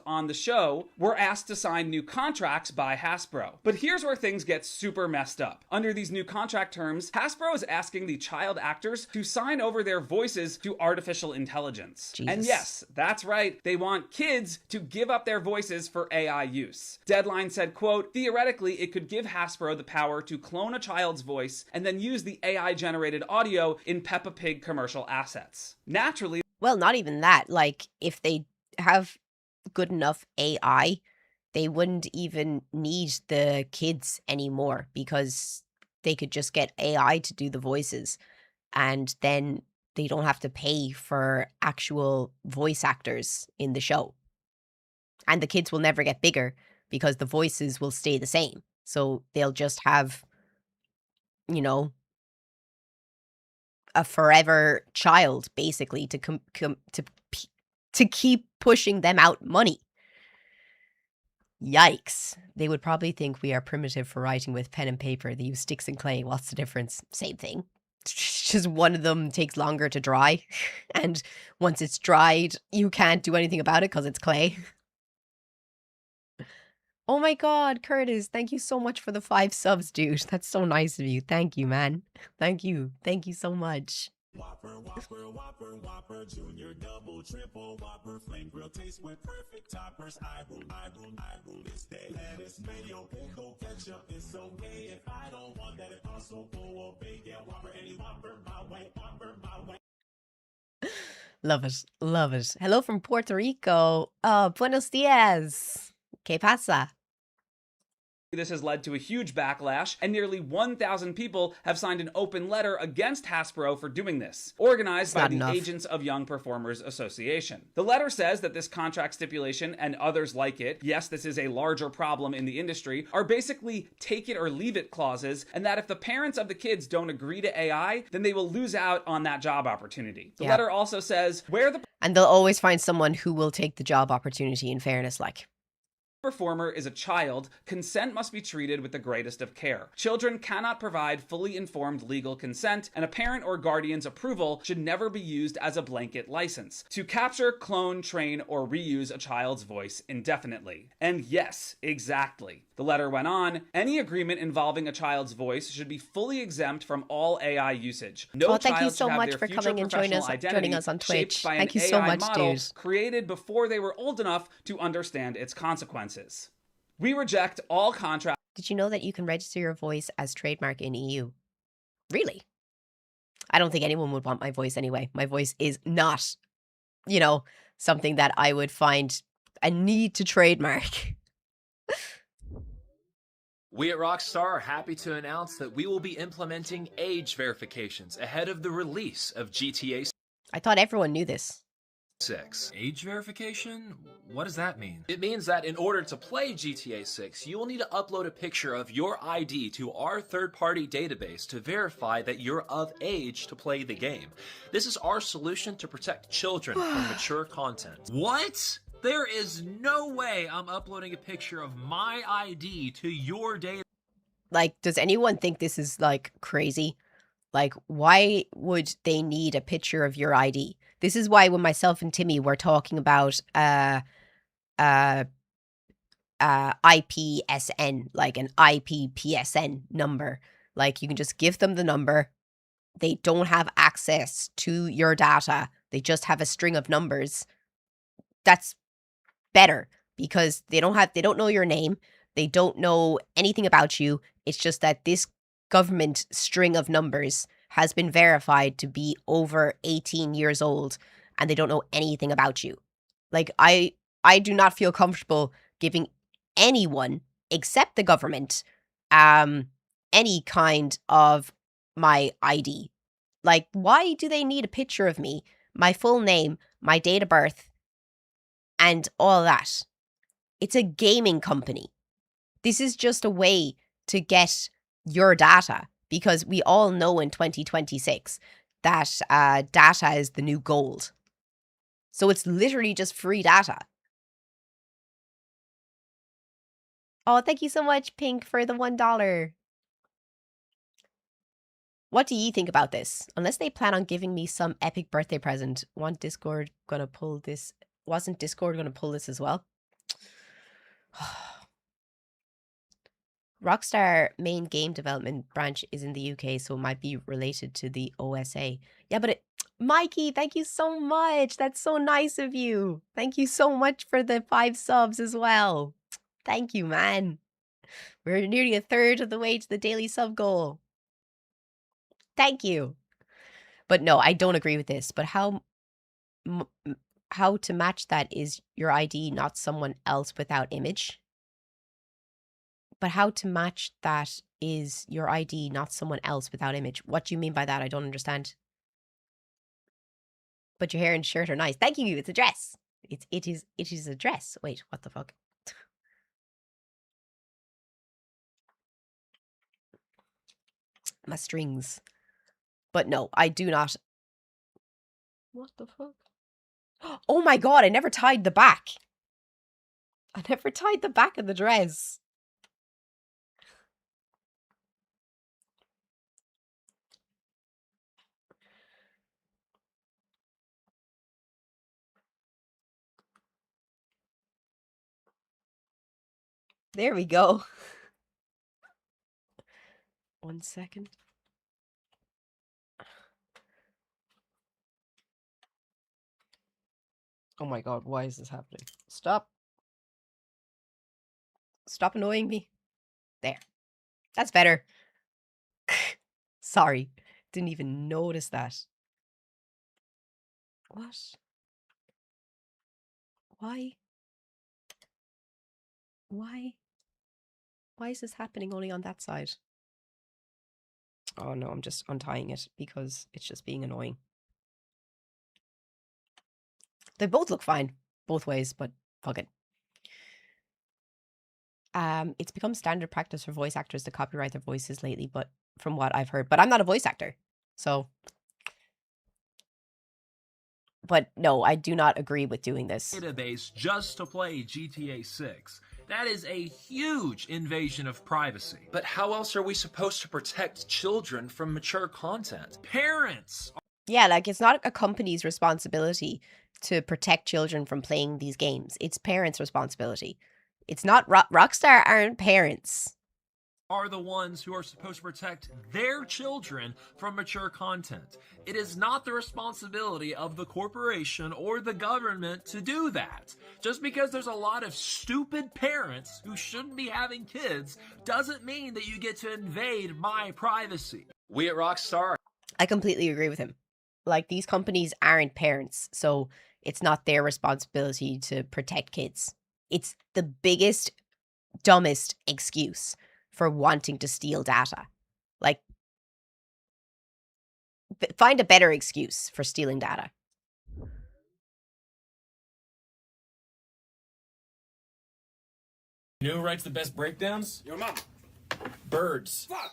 On the show were asked to sign new contracts by Hasbro. But here's where things get super messed up. Under these new contract terms, Hasbro is asking the child actors to sign over their voices to artificial intelligence.
Jesus.
And yes, that's right, they want kids to give up their voices for AI use. Deadline said, quote, theoretically, it could give Hasbro the power to clone a child's voice and then use the AI-generated audio in Peppa Pig commercial assets. Naturally...
Well, not even that. Like, if they have good enough AI, they wouldn't even need the kids anymore because they could just get AI to do the voices, and then they don't have to pay for actual voice actors in the show. And the kids will never get bigger because the voices will stay the same. So they'll just have, a forever child basically to to keep pushing them out money. Yikes. They would probably think we are primitive for writing with pen and paper. They use sticks and clay. What's the difference? Same thing. Just one of them takes longer to dry. And once it's dried, you can't do anything about it because it's clay. Oh my god, Curtis, thank you so much for the 5 subs, dude. That's so nice of you. Thank you, man. Thank you. Thank you so much.
Whopper, Whopper, Whopper, Whopper, Junior, Double, Triple, Whopper, Flame Grill, taste with perfect toppers. I rule this day. Lettuce, mayo, pickle, ketchup, it's okay if I don't want that. It also go obey. Yeah, Whopper, any Whopper, my way, Whopper, my way.
Love it. Love it. Hello from Puerto Rico. Buenos dias. ¿Qué pasa?
This has led to a huge backlash, and nearly 1,000 people have signed an open letter against Hasbro for doing this, organized by the Agents of Young Performers Association. The letter says that this contract stipulation and others like it, yes, this is a larger problem in the industry, are basically take it or leave it clauses, and that if the parents of the kids don't agree to AI, then they will lose out on that job opportunity. The letter also says where the
and they'll always find someone who will take the job opportunity, in fairness, like.
Performer is a child, consent must be treated with the greatest of care. Children cannot provide fully informed legal consent, and a parent or guardian's approval should never be used as a blanket license to capture, clone, train, or reuse a child's voice indefinitely. And yes, exactly. The letter went on, any agreement involving a child's voice should be fully exempt from all AI usage. No
thank you
child
so
should have
much
their
for
future
coming and joining
professional
us on
identity
Twitch.
shaped by
Thank
an
you so
AI
much,
model
dude.
created before they were old enough to understand its consequences. We reject all contracts.
Did you know that you can register your voice as trademark in EU? Really? I don't think anyone would want my voice anyway. My voice is not, you know, something that I would find a need to trademark.
We at Rockstar are happy to announce that we will be implementing age verifications ahead of the release of GTA
I thought everyone knew this.
6. Age verification? What does that mean? It means that in order to play GTA 6, you will need to upload a picture of your ID to our third-party database to verify that you're of age to play the game. This is our solution to protect children from mature content. What? There is no way I'm uploading a picture of my ID to your database.
Like, does anyone think this is, like, crazy? Like, why would they need a picture of your ID? This is why when myself and Timmy were talking about IPSN, like an IPPSN number. Like, you can just give them the number. They don't have access to your data. They just have a string of numbers. That's better because they don't know your name. They don't know anything about you. It's just that this government string of numbers has been verified to be over 18 years old and they don't know anything about you. Like, I do not feel comfortable giving anyone except the government any kind of my ID. Like, why do they need a picture of me, my full name, my date of birth, and all that? It's a gaming company. This is just a way to get your data because we all know in 2026 that data is the new gold. So it's literally just free data. Oh, thank you so much, Pink, for the $1. What do you think about this? Unless they plan on giving me some epic birthday present, wasn't Discord gonna pull this as well? Rockstar main game development branch is in the UK, so it might be related to the OSA. Yeah, but Mikey, thank you so much. That's so nice of you. Thank you so much for the 5 subs as well. Thank you, man. We're nearly a third of the way to the daily sub goal. Thank you. But no, I don't agree with this. But how to match that is your ID, not someone else without image. But how to match that is your ID, not someone else without image. What do you mean by that? I don't understand. But your hair and shirt are nice. Thank you. It's a dress. It is a dress. Wait, what the fuck? My strings. But no, I do not. What the fuck? Oh my god, I never tied the back. I never tied the back of the dress. There we go. 1 second. Oh my god, why is this happening? Stop. Stop annoying me. There. That's better. Sorry. Didn't even notice that. What? Why? Why? Why is this happening only on that side? Oh no, I'm just untying it because it's just being annoying. They both look fine, both ways, but fuck it. It's become standard practice for voice actors to copyright their voices lately, but from what I've heard, but I'm not a voice actor, so. But no, I do not agree with doing this.
Database just to play GTA 6. That is a huge invasion of privacy. But how else are we supposed to protect children from mature content? Parents!
Yeah, like it's not a company's responsibility to protect children from playing these games. It's parents' responsibility. It's not Rockstar aren't parents.
Are the ones who are supposed to protect their children from mature content. It is not the responsibility of the corporation or the government to do that. Just because there's a lot of stupid parents who shouldn't be having kids doesn't mean that you get to invade my privacy. We at Rockstar.
I completely agree with him. Like, these companies aren't parents, so it's not their responsibility to protect kids. It's the biggest, dumbest excuse for wanting to steal data. Like, find a better excuse for stealing data.
You know who writes the best breakdowns? Your mom. Birds. Fuck.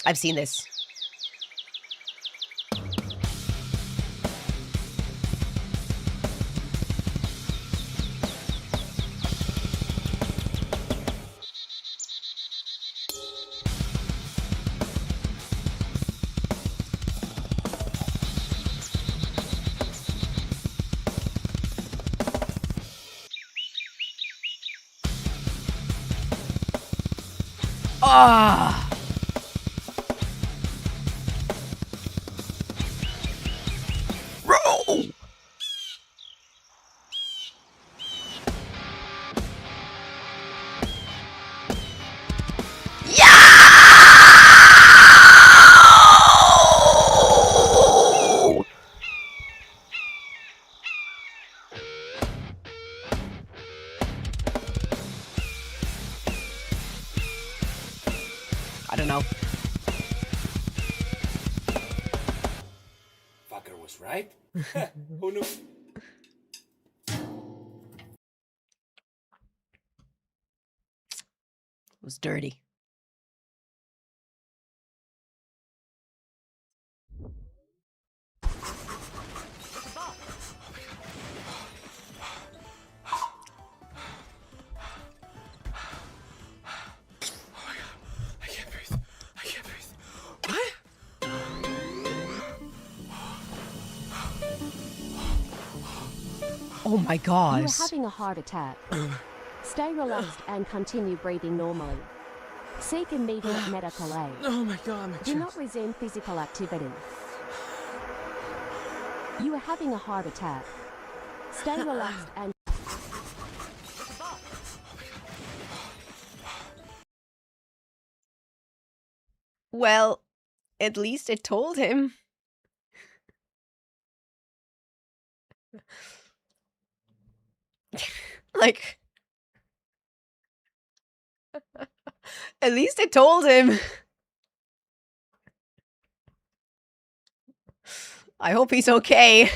I've seen this. Ah! Roll! I don't know.
Fucker was right. Who knew?
It was dirty.
I can't breathe. I can't breathe. What?
Oh my gosh.
You are having a heart attack. Stay relaxed and continue breathing normally. Seek immediate medical aid.
Oh my god, my
Do not resume physical activity. You are having a heart attack. Stay relaxed and...
Well, at least it told him. Like, at least it told him. I hope he's okay.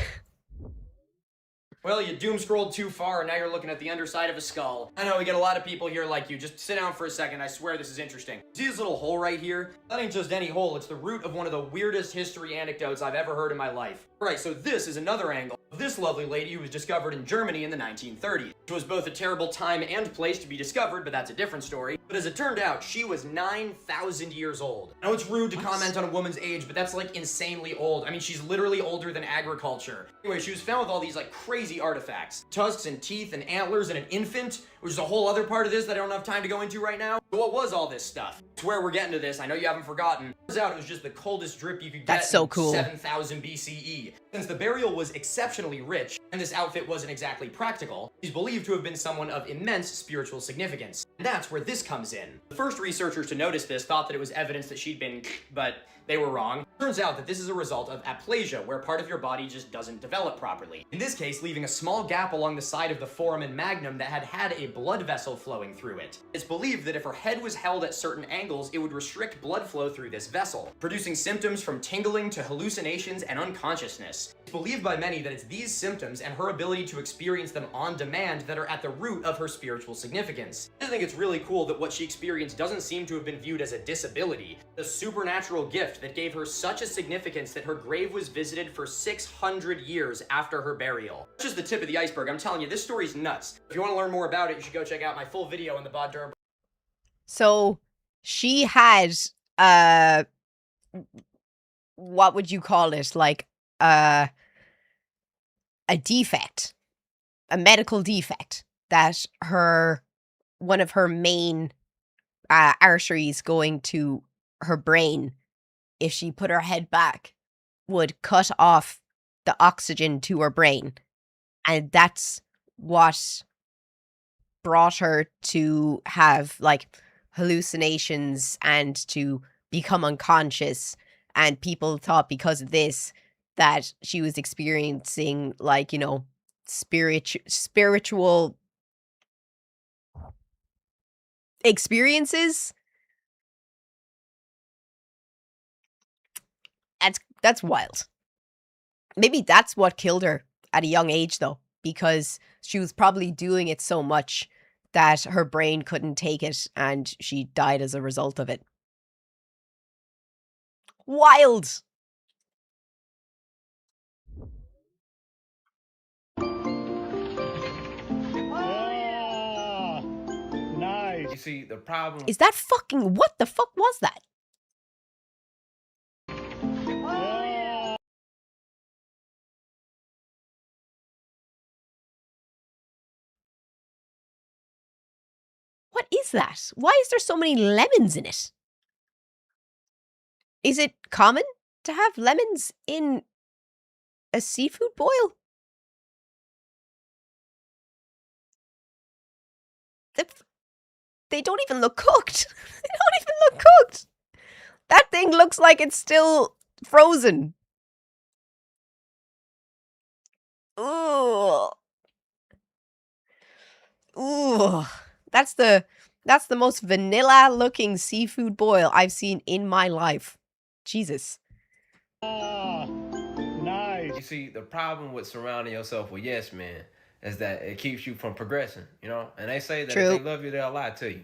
Well, you doom scrolled too far and now you're looking at the underside of a skull. I know we get a lot of people here like you. Just sit down for a second. I swear this is interesting. See this little hole right here? That ain't just any hole. It's the root of one of the weirdest history anecdotes I've ever heard in my life. Alright, so this is another angle of this lovely lady who was discovered in Germany in the 1930s. It was both a terrible time and place to be discovered, but that's a different story. But as it turned out, she was 9,000 years old. I know it's rude to comment on a woman's age, but that's like insanely old. I mean, she's literally older than agriculture. Anyway, she was found with all these like crazy artifacts. Tusks and teeth and antlers and an infant, which is a whole other part of this that I don't have time to go into right now. So what was all this stuff? It's where we're getting to this. I know you haven't forgotten. Turns out it was just the coldest drip you could get.
That's so
in
cool.
7,000 BCE. Since the burial was exceptionally rich, and this outfit wasn't exactly practical, she's believed to have been someone of immense spiritual significance. And that's where this comes in. The first researchers to notice this thought that it was evidence that she'd been, but they were wrong. Turns out that this is a result of aplasia, where part of your body just doesn't develop properly. In this case, leaving a small gap along the side of the foramen magnum that had a blood vessel flowing through it. It's believed that if her head was held at certain angles, it would restrict blood flow through this vessel, producing symptoms from tingling to hallucinations and unconsciousness. It's believed by many that it's these symptoms and her ability to experience them on demand that are at the root of her spiritual significance. I think it's really cool that what she experienced doesn't seem to have been viewed as a disability, a supernatural gift that gave her such a significance that her grave was visited for 600 years after her burial. That's just the tip of the iceberg. I'm telling you, this story's nuts. If you want to learn more about it, you should go check out my full video in the Bod Durham.
So she had what would you call it? Like a defect, a medical defect that one of her main arteries going to her brain, if she put her head back, would cut off the oxygen to her brain. And that's what brought her to have like hallucinations and to become unconscious. And people thought because of this that she was experiencing like, you know, spiritual experiences. That's wild. Maybe that's what killed her at a young age, though, because she was probably doing it so much that her brain couldn't take it and she died as a result of it. Wild.
Nice. You see, the problem
Is that fucking, what the fuck was that? What is that? Why is there so many lemons in it? Is it common to have lemons in a seafood boil? They don't even look cooked. They don't even look cooked. That thing looks like it's still frozen. Ooh. Ooh. That's the most vanilla looking seafood boil I've seen in my life. Jesus.
Nice. You see, the problem with surrounding yourself with yes men is that it keeps you from progressing, you know? And they say that
True.
if they love you, they'll lie to you.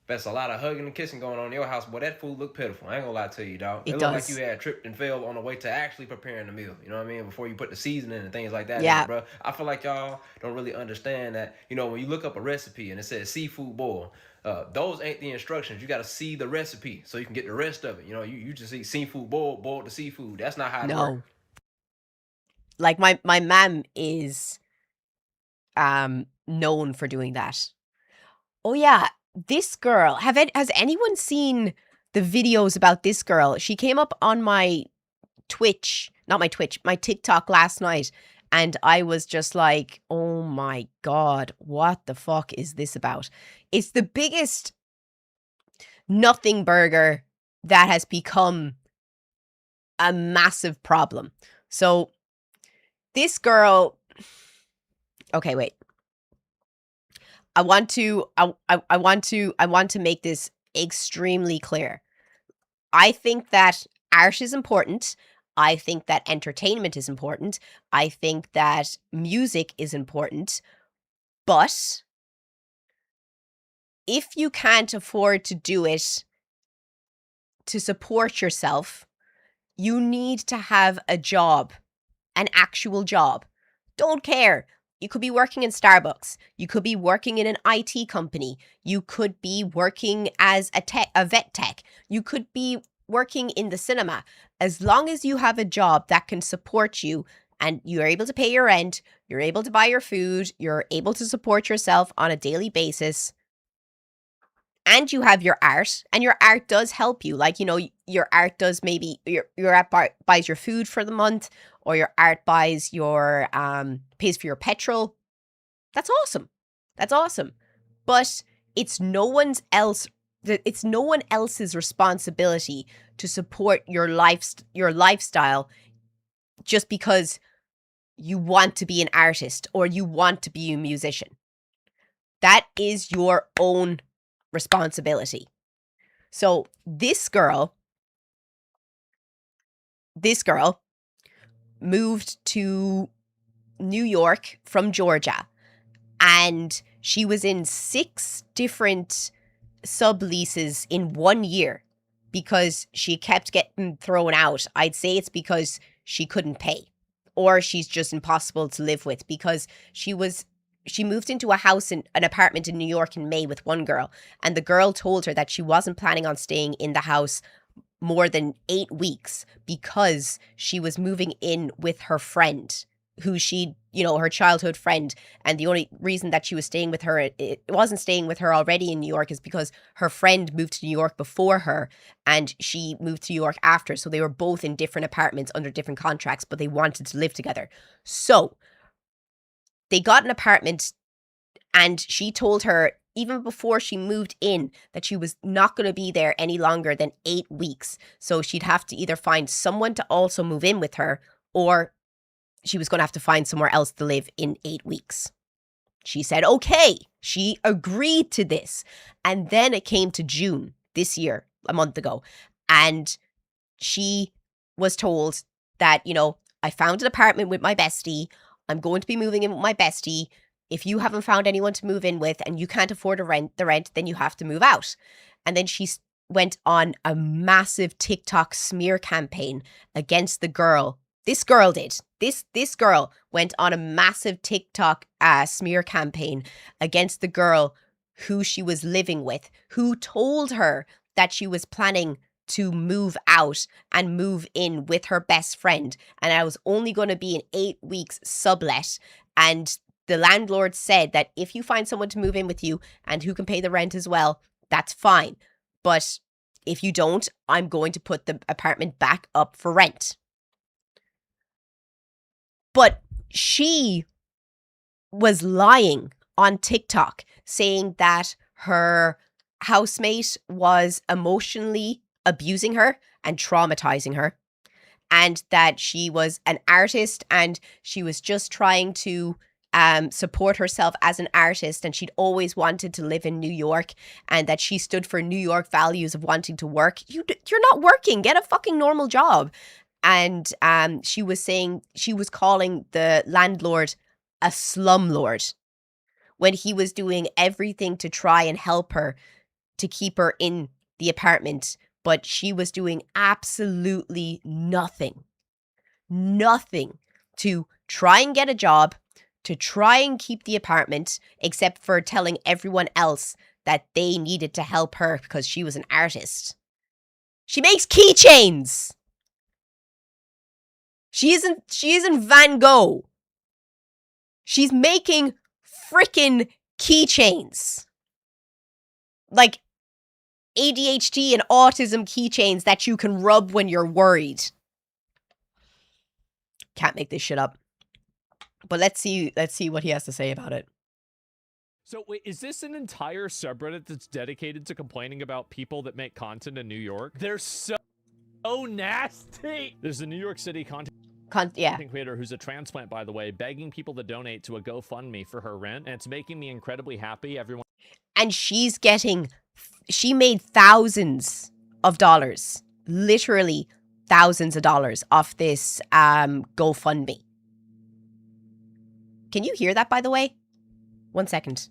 That's a lot of hugging and kissing going on in your house, but that food look pitiful. I ain't gonna lie to you, dog.
It
look
does.
like you had tripped and failed on the way to actually preparing the meal. You know what I mean? Before you put the seasoning and things like that
Yeah.
in it, bro. I feel like y'all don't really understand that, you know, when you look up a recipe and it says seafood boil, those ain't the instructions. You gotta see the recipe so you can get the rest of it. You know, you just see seafood boiled the seafood. That's not how it
No.
works.
Like my mom is known for doing that. Oh yeah, this girl. Has anyone seen the videos about this girl? She came up on my Twitch, not my Twitch, my TikTok last night, and I was just like, "Oh my god, what the fuck is this about?" It's the biggest nothing burger that has become a massive problem. So this girl, okay, wait. I want to make this extremely clear. I think that art is important. I think that entertainment is important. I think that music is important. But if you can't afford to do it to support yourself, you need to have a job, an actual job, Don't care. You could be working in Starbucks. You could be working in an IT company. You could be working as a vet tech. You could be working in the cinema. As long as you have a job that can support you and you're able to pay your rent, you're able to buy your food, you're able to support yourself on a daily basis, and you have your art, and your art does help you. Like, you know, your art does maybe, your art buys your food for the month, or your art buys your, pays for your petrol. That's awesome. That's awesome. But it's no one else's responsibility to support your lifestyle just because you want to be an artist or you want to be a musician. That is your own responsibility. So this girl moved to New York from Georgia, and she was in 6 different subleases in 1 year because she kept getting thrown out. I'd say it's because she couldn't pay, or she's just impossible to live with, because she moved into a house in an apartment in New York in May with one girl, and the girl told her that she wasn't planning on staying in the house more than 8 weeks because she was moving in with her friend, who her childhood friend. And the only reason that she was staying with her, it wasn't staying with her already in New York, is because her friend moved to New York before her and she moved to New York after. So they were both in different apartments under different contracts, but they wanted to live together. So they got an apartment, and she told her, even before she moved in, that she was not going to be there any longer than 8 weeks. So she'd have to either find someone to also move in with her, or she was going to have to find somewhere else to live in 8 weeks. She said, okay. She agreed to this. And then it came to June this year, a month ago, and she was told that, I found an apartment with my bestie. I'm going to be moving in with my bestie. If you haven't found anyone to move in with and you can't afford the rent, then you have to move out. And then she went on a massive TikTok smear campaign against the girl. This girl did. This girl went on a massive TikTok smear campaign against the girl who she was living with, who told her that she was planning to move out and move in with her best friend. And I was only going to be an 8 weeks sublet. And the landlord said that if you find someone to move in with you and who can pay the rent as well, that's fine. But if you don't, I'm going to put the apartment back up for rent. But she was lying on TikTok, saying that her housemate was emotionally abusing her and traumatizing her, and that she was an artist and she was just trying to support herself as an artist, and she'd always wanted to live in New York, and that she stood for New York values of wanting to work. You're not working. Get a fucking normal job. And she was calling the landlord a slumlord when he was doing everything to try and help her to keep her in the apartment. But she was doing absolutely nothing to try and get a job, to try and keep the apartment, except for telling everyone else that they needed to help her because she was an artist. She makes keychains. She isn't Van Gogh. She's making frickin' keychains. Like ADHD and autism keychains that you can rub when you're worried. Can't make this shit up. But let's see what he has to say about it.
So wait, is this an entire subreddit that's dedicated to complaining about people that make content in New York? They're so nasty. There's a New York City content creator who's a transplant, by the way, begging people to donate to a GoFundMe for her rent, and it's making me incredibly happy.
And she made thousands of dollars, literally thousands of dollars off this GoFundMe. Can you hear that, by the way? 1 second.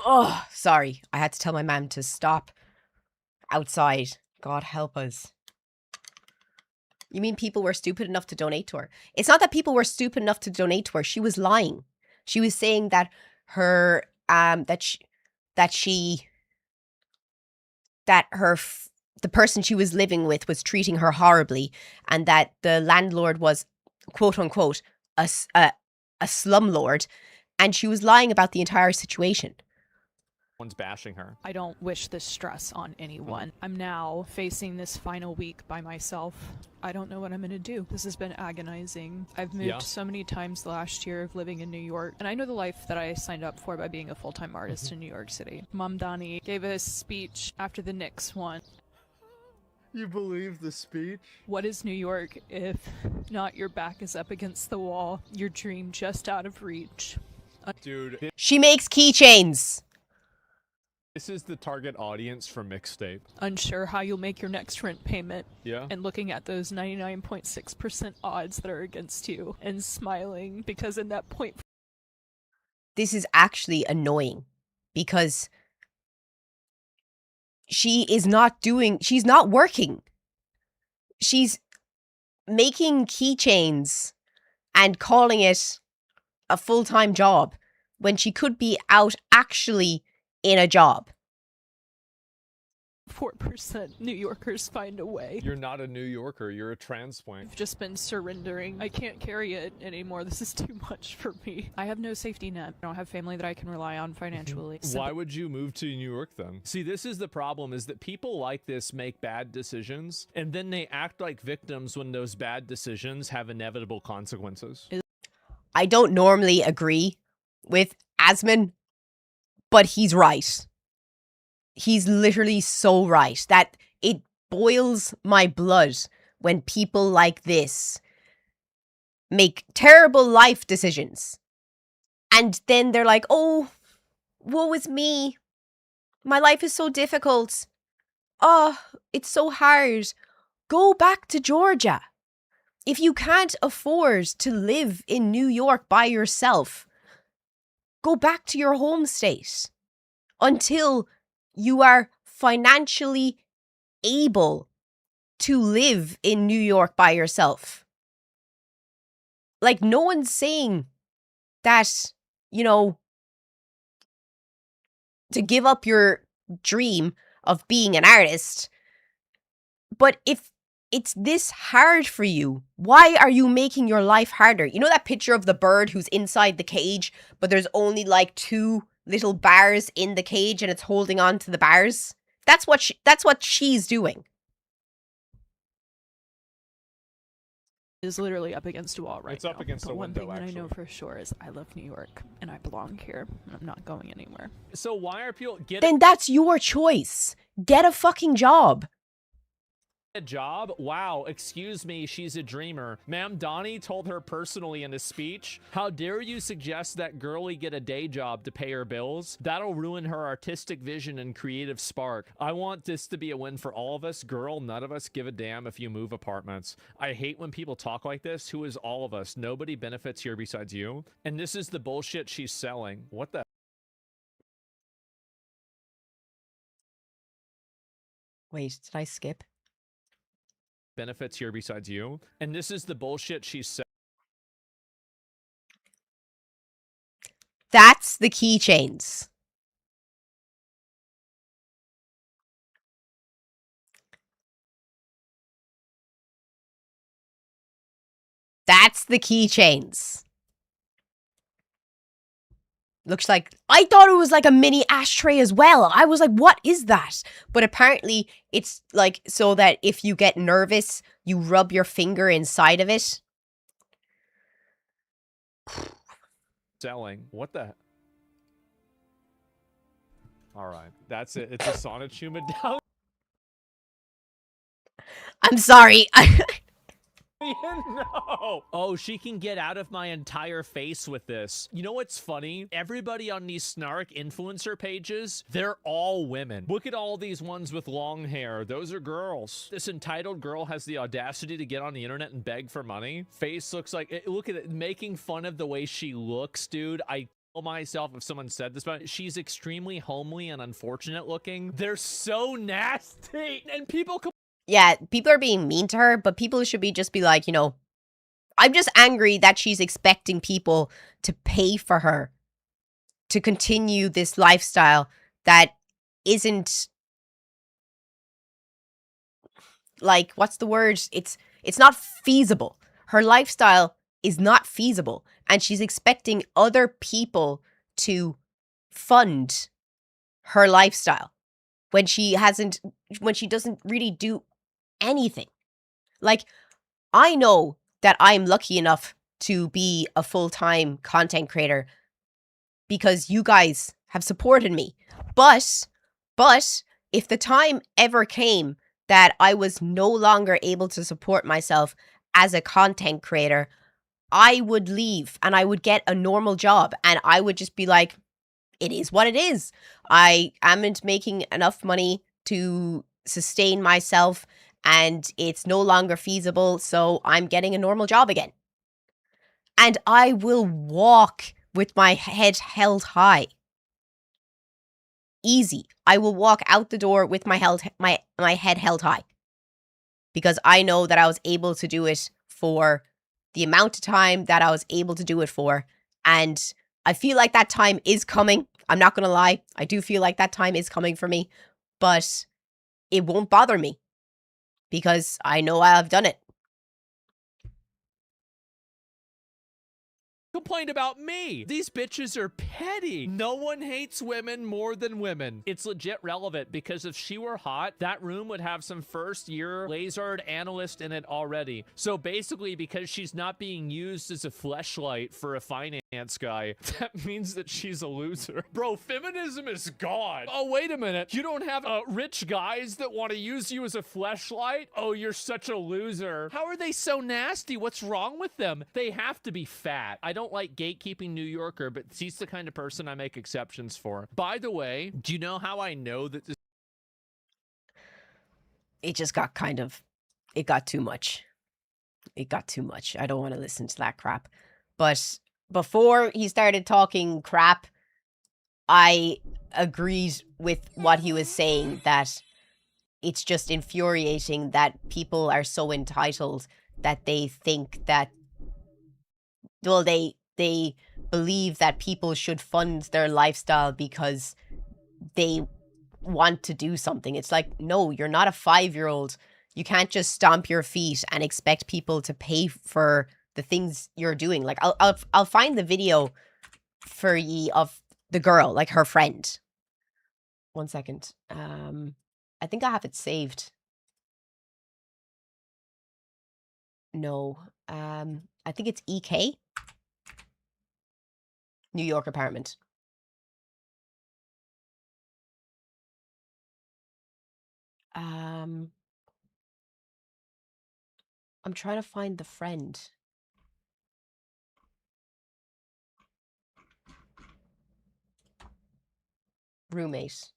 Oh, sorry. I had to tell my mum to stop outside. God help us. You mean people were stupid enough to donate to her? It's not that people were stupid enough to donate to her. She was lying. She was saying that her the person she was living with was treating her horribly, and that the landlord was, quote unquote, a slumlord, and she was lying about the entire situation.
One's bashing her.
I don't wish this stress on anyone. I'm now facing this final week by myself. I don't know what I'm gonna do. This has been agonizing. I've moved so many times last year of living in New York, and I know the life that I signed up for by being a full-time artist in New York City. Mom Donnie gave a speech after the Knicks won.
You believe the speech?
What is New York if not your back is up against the wall, your dream just out of reach?
Dude.
She makes keychains.
This is the target audience for Mixtape.
Unsure how you'll make your next rent payment.
Yeah.
And looking at those 99.6% odds that are against you and smiling because in that point.
This is actually annoying because she's not working. She's making keychains and calling it a full-time job when she could be out actually in a job.
4% New Yorkers find a way.
You're not a New Yorker, you're a transplant.
I've just been surrendering. I can't carry it anymore. This is too much for me. I have no safety net. I don't have family that I can rely on financially.
Why would you move to New York then? See, this is the problem, is that people like this make bad decisions, and then they act like victims when those bad decisions have inevitable consequences.
I don't normally agree with Asman, but he's right. He's literally so right that it boils my blood when people like this make terrible life decisions. And then they're like, oh, woe is me. My life is so difficult. Oh, it's so hard. Go back to Georgia. If you can't afford to live in New York by yourself, go back to your home state until you are financially able to live in New York by yourself. Like, no one's saying that, you know, to give up your dream of being an artist. But if it's this hard for you, why are you making your life harder? You know that picture of the bird who's inside the cage, but there's only like 2 little bars in the cage and it's holding on to the bars? That's what she's doing.
Is literally up against a wall right now.
It's up against a
one
window,
thing that I know
actually.
for sure is I love New York and I belong here and I'm not going anywhere.
So why are people
Then that's your choice. Get a fucking job.
a job? Wow, excuse me, she's a dreamer. Ma'am Donnie told her personally in a speech, how dare you suggest that girlie get a day job to pay her bills? That'll ruin her artistic vision and creative spark. I want this to be a win for all of us. Girl, none of us give a damn if you move apartments. I hate when people talk like this. Who is all of us? Nobody benefits here besides you. And this is the bullshit she's selling. What the?
Wait, did I skip?
Benefits here besides you. And this is the bullshit she's selling.
That's the keychains. That's the keychains. Looks like, I thought it was like a mini ashtray as well. I was like, what is that? But apparently it's like so that if you get nervous, you rub your finger inside of it.
Selling. What the? All right, that's it. It's a Sonachuma down.
I'm sorry.
No. Oh, she can get out of my entire face with this. You know what's funny? Everybody on these snark influencer pages, they're all women. Look at all these ones with long hair. Those are girls. This entitled girl has the audacity to get on the internet and beg for money. Face looks like, look at it, making fun of the way she looks, dude. I myself if someone said this, but she's extremely homely and unfortunate looking. They're so nasty, and people
Yeah, people are being mean to her, but people should be just be like, you know, I'm just angry that she's expecting people to pay for her to continue this lifestyle that isn't, like, what's the word? It's not feasible. Her lifestyle is not feasible, and she's expecting other people to fund her lifestyle when she doesn't really do anything. Like, I know that I'm lucky enough to be a full-time content creator because you guys have supported me. But if the time ever came that I was no longer able to support myself as a content creator, I would leave and I would get a normal job and I would just be like, it is what it is. I amn't making enough money to sustain myself and it's no longer feasible, so I'm getting a normal job again. And I will walk with my head held high. Easy. I will walk out the door with my head held high. Because I know that I was able to do it for the amount of time that I was able to do it for. And I feel like that time is coming. I'm not going to lie. I do feel like that time is coming for me. But it won't bother me. Because I know I've done it.
complained about me. These bitches are petty. No one hates women more than women. It's legit relevant because if she were hot, that room would have some first-year lasered analyst in it already. So basically, because she's not being used as a fleshlight for a finance guy, that means that she's a loser. Bro, feminism is gone. Oh, wait a minute. You don't have rich guys that want to use you as a fleshlight? Oh, you're such a loser. How are they so nasty? What's wrong with them? They have to be fat. I don't like gatekeeping New Yorker, but she's the kind of person I make exceptions for. By the way, do you know how I know that this...
It just got kind of... It got too much. It got too much. I don't want to listen to that crap. But before he started talking crap, I agreed with what he was saying, that it's just infuriating that people are so entitled that they think that, well, they believe that people should fund their lifestyle because they want to do something. It's like, no, you're not a 5-year-old. You can't just stomp your feet and expect people to pay for the things you're doing. Like, I'll find the video for ye of the girl, like her friend. 1 second. I think I have it saved. No. I think it's EK. New York apartment. I'm trying to find the friend. Roommate.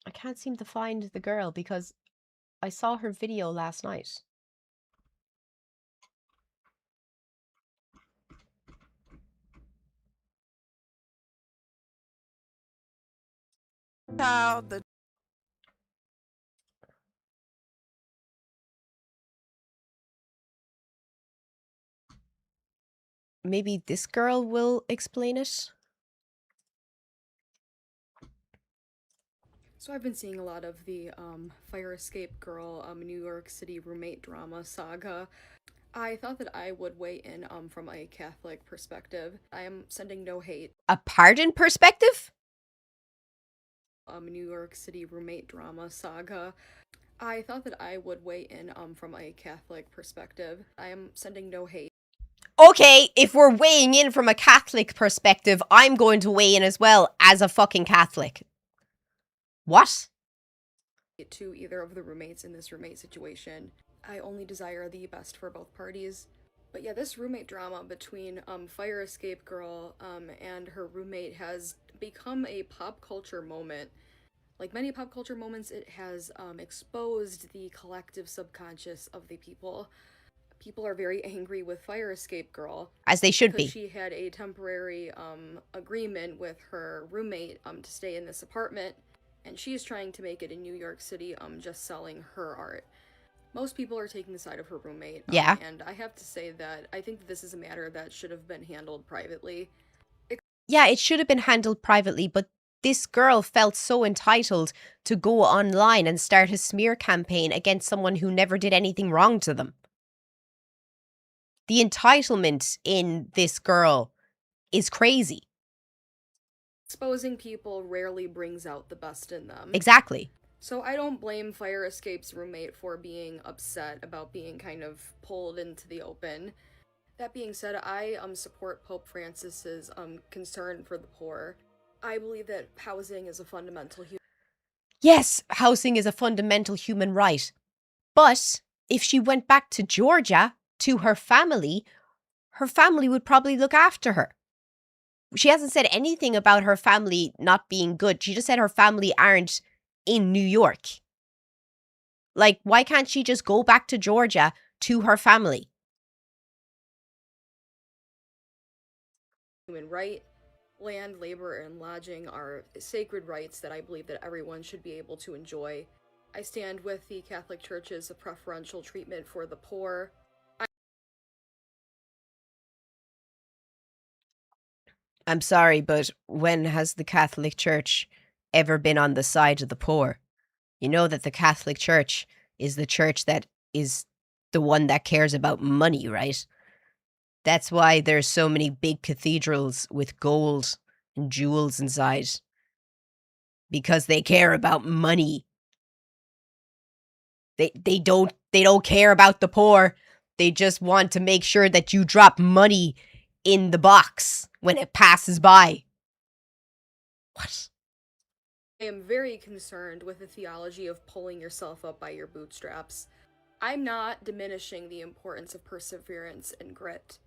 I can't seem to find the girl because I saw her video last night.
How the
Maybe this girl will explain it?
So I've been seeing a lot of the fire escape girl New York City roommate drama saga. I thought that I would weigh in from a Catholic perspective. I am sending no hate.
A pardon perspective?
New York City roommate drama saga. I thought that I would weigh in from a Catholic perspective. I am sending no hate.
Okay, if we're weighing in from a Catholic perspective, I'm going to weigh in as well as a fucking Catholic. What?
To either of the roommates in this roommate situation. I only desire the best for both parties. But yeah, this roommate drama between fire escape girl and her roommate has become a pop culture moment. Like many pop culture moments, it has exposed the collective subconscious of the people. People are very angry with Fire Escape Girl.
As they should
because
be.
she had a temporary agreement with her roommate to stay in this apartment, and she's trying to make it in New York City just selling her art. Most people are taking the side of her roommate.
Yeah.
And I have to say that I think that this is a matter that should have been handled privately.
Yeah, it should have been handled privately, but this girl felt so entitled to go online and start a smear campaign against someone who never did anything wrong to them. The entitlement in this girl is crazy.
Exposing people rarely brings out the best in them.
Exactly.
So I don't blame Fire Escape's roommate for being upset about being kind of pulled into the open. That being said, I support Pope Francis's concern for the poor. I believe that housing is a fundamental human.
Yes, housing is a fundamental human right. But if she went back to Georgia, to her family would probably look after her. She hasn't said anything about her family not being good. She just said her family aren't in New York. Like, why can't she just go back to Georgia to her family?
Human right. Land, labor, and lodging are sacred rights that I believe that everyone should be able to enjoy. I stand with the Catholic Church's preferential treatment for the poor.
I'm sorry, but when has the Catholic Church ever been on the side of the poor? You know that the Catholic Church is the church that is the one that cares about money, right? That's why there's so many big cathedrals with gold and jewels inside. Because they care about money. They don't care about the poor. They just want to make sure that you drop money in the box when it passes by. What?
I am very concerned with the theology of pulling yourself up by your bootstraps. I'm not diminishing the importance of perseverance and grit.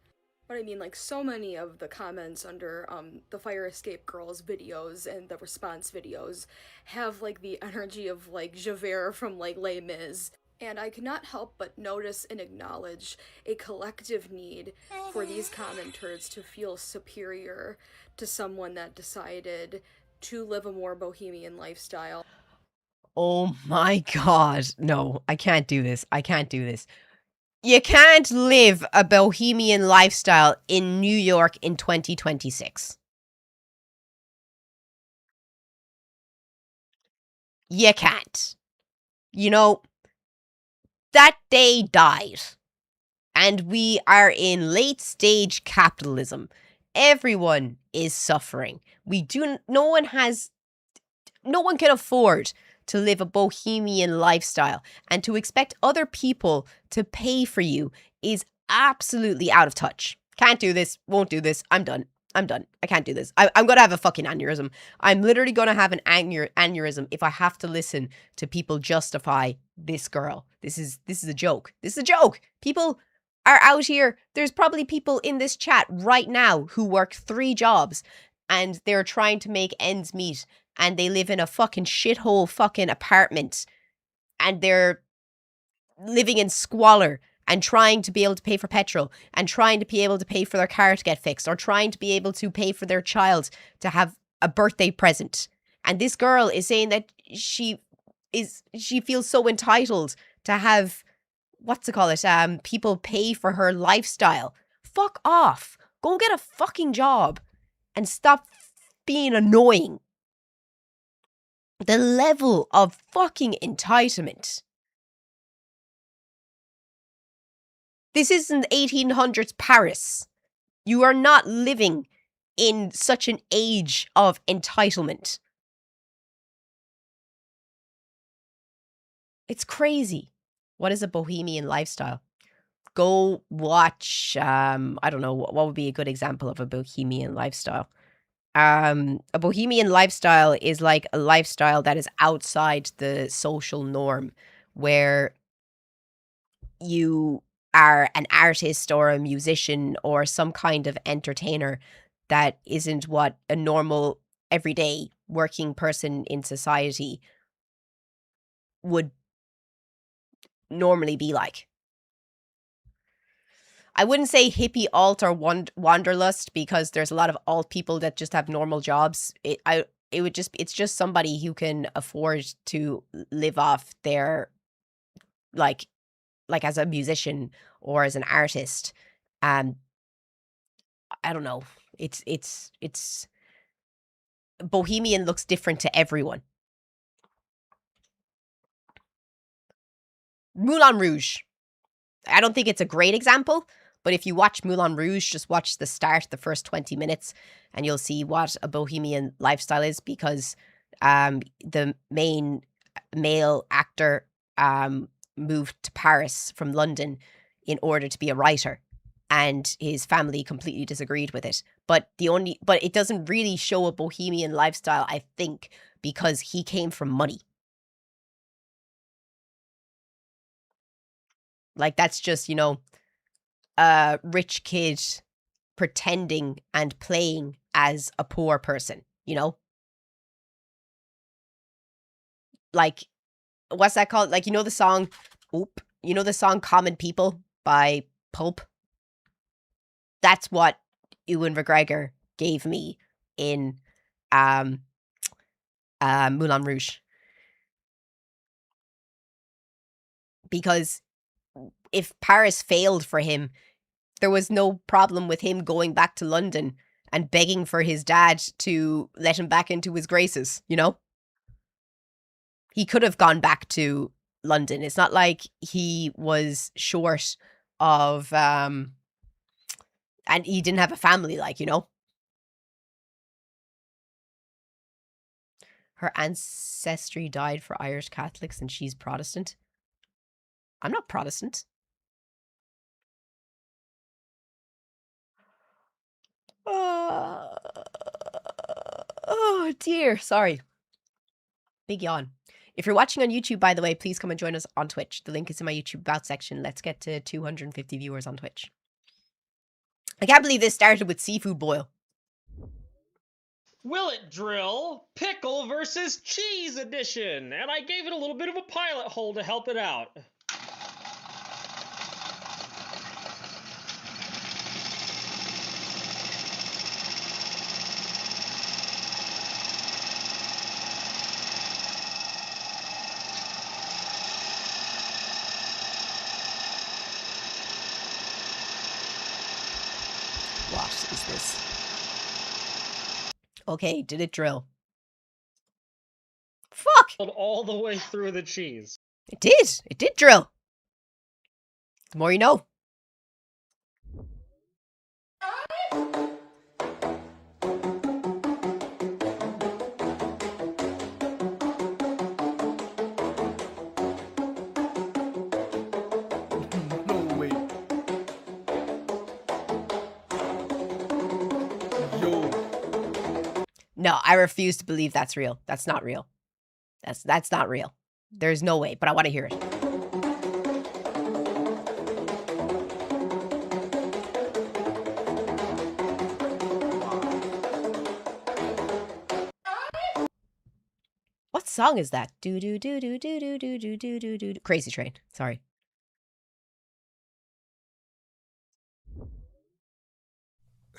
But I mean, like, so many of the comments under the Fire Escape Girls videos and the response videos have, like, the energy of, like, Javert from, like, Les Mis. And I cannot help but notice and acknowledge a collective need for these commenters to feel superior to someone that decided to live a more bohemian lifestyle.
Oh my god. No, I can't do this. I can't do this. You can't live a bohemian lifestyle in New York in 2026. You can't. You know, that day died. And we are in late stage capitalism. Everyone is suffering. No one can afford to live a bohemian lifestyle, and to expect other people to pay for you is absolutely out of touch. Can't do this, won't do this, I'm done. I can't do this. I'm gonna have a fucking aneurysm. I'm literally gonna have an aneurysm if I have to listen to people justify this girl. This is a joke. This is a joke. People are out here. There's probably people in this chat right now who work 3 jobs and they're trying to make ends meet, and they live in a fucking shithole fucking apartment, and they're living in squalor and trying to be able to pay for petrol, and trying to be able to pay for their car to get fixed, or trying to be able to pay for their child to have a birthday present. And this girl is saying that she feels so entitled to have, people pay for her lifestyle. Fuck off. Go get a fucking job and stop being annoying. The level of fucking entitlement. This isn't 1800s Paris. You are not living in such an age of entitlement. It's crazy. What is a bohemian lifestyle? Go watch, I don't know, what would be a good example of a bohemian lifestyle? A bohemian lifestyle is like a lifestyle that is outside the social norm, where you are an artist or a musician or some kind of entertainer that isn't what a normal, everyday working person in society would normally be like. I wouldn't say hippie alt or wanderlust, because there's a lot of alt people that just have normal jobs. It's just somebody who can afford to live off their, like as a musician or as an artist. I don't know. It's bohemian looks different to everyone. Moulin Rouge. I don't think it's a great example, but if you watch Moulin Rouge, just watch the start, the first 20 minutes, and you'll see what a bohemian lifestyle is, because the main male actor moved to Paris from London in order to be a writer, and his family completely disagreed with it. But it doesn't really show a bohemian lifestyle, I think, because he came from money. Like, that's just, a rich kid pretending and playing as a poor person, Like, what's that called? Like, the song, Common People by Pulp? That's what Ewan McGregor gave me in Moulin Rouge. Because if Paris failed for him, there was no problem with him going back to London and begging for his dad to let him back into his graces, He could have gone back to London. It's not like he was short of, and he didn't have a family, Her ancestry died for Irish Catholics and she's Protestant. I'm not Protestant. Oh dear, sorry. Big yawn. If you're watching on YouTube, by the way, please come and join us on Twitch. The link is in my YouTube About section. Let's get to 250 viewers on Twitch. I can't believe this started with seafood boil.
Will it drill? Pickle versus cheese edition. And I gave it a little bit of a pilot hole to help it out.
What is this? Okay, did it drill? Fuck!
All the way through the cheese.
It did. It did drill. The more you know. No, I refuse to believe that's real. That's not real. That's not real. There's no way, but I want to hear it. What song is that? Do do do do do do do do do do do. Crazy Train. Sorry.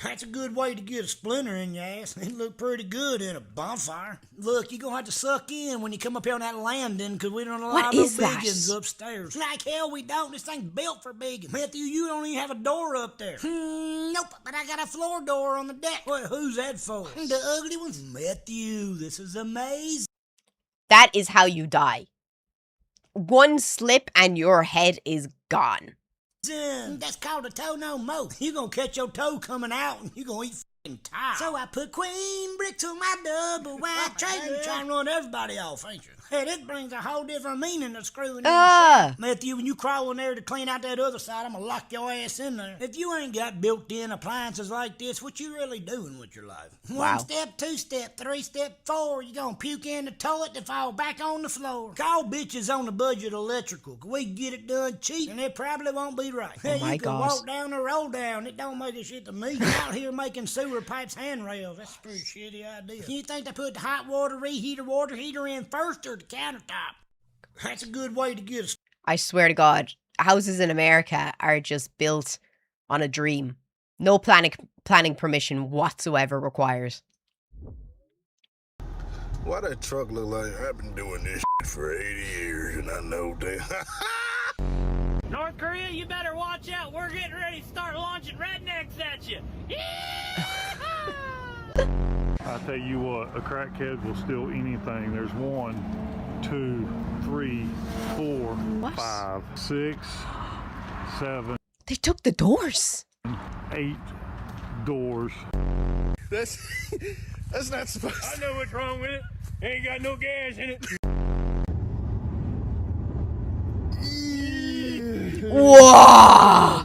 That's a good way to get a splinter in your ass. It look pretty good in a bonfire. Look, you're going to have to suck in when you come up here on that landing, because we don't allow no biggins upstairs. Like hell we don't. This thing's built for biggins. Matthew, you don't even have a door up there. Nope, but I got a floor door on the deck. What, who's that for? The ugly ones? Matthew, this is amazing.
That is how you die. One slip and your head is gone.
That's called a toe no mo. You gonna catch your toe coming out and you gonna eat f***ing tile. So I put queen bricks on my double wide tray. You trying to run everybody off, ain't you? Hey, this brings a whole different meaning to screwing in the side. Matthew, when you crawl in there to clean out that other side, I'm gonna lock your ass in there. If you ain't got built-in appliances like this, what you really doing with your life?
Wow.
1 step, 2 step, 3 step, 4. You gonna puke in the toilet to fall back on the floor. Call bitches on the budget electrical. We can get it done cheap, and it probably won't be right.
Oh my
you can
gosh.
walk down or roll down. It don't make a shit to me. Out here making sewer pipes handrails. That's a pretty shitty idea. You think they put the hot water reheater water heater in first or the countertop? That's a good way to get a...
I swear to God, houses in America are just built on a dream. No planning permission whatsoever required.
Why that truck look like I've been doing this for 80 years and I know that.
North Korea, you better watch out. We're getting ready to start launching rednecks at you.
I tell you what, a crackhead will steal anything. There's 1, 2, 3, 4, 5, 6, 7.
They took the doors.
8 doors.
That's not supposed to.
I know what's wrong with it. Ain't got no gas in it.
Whoa!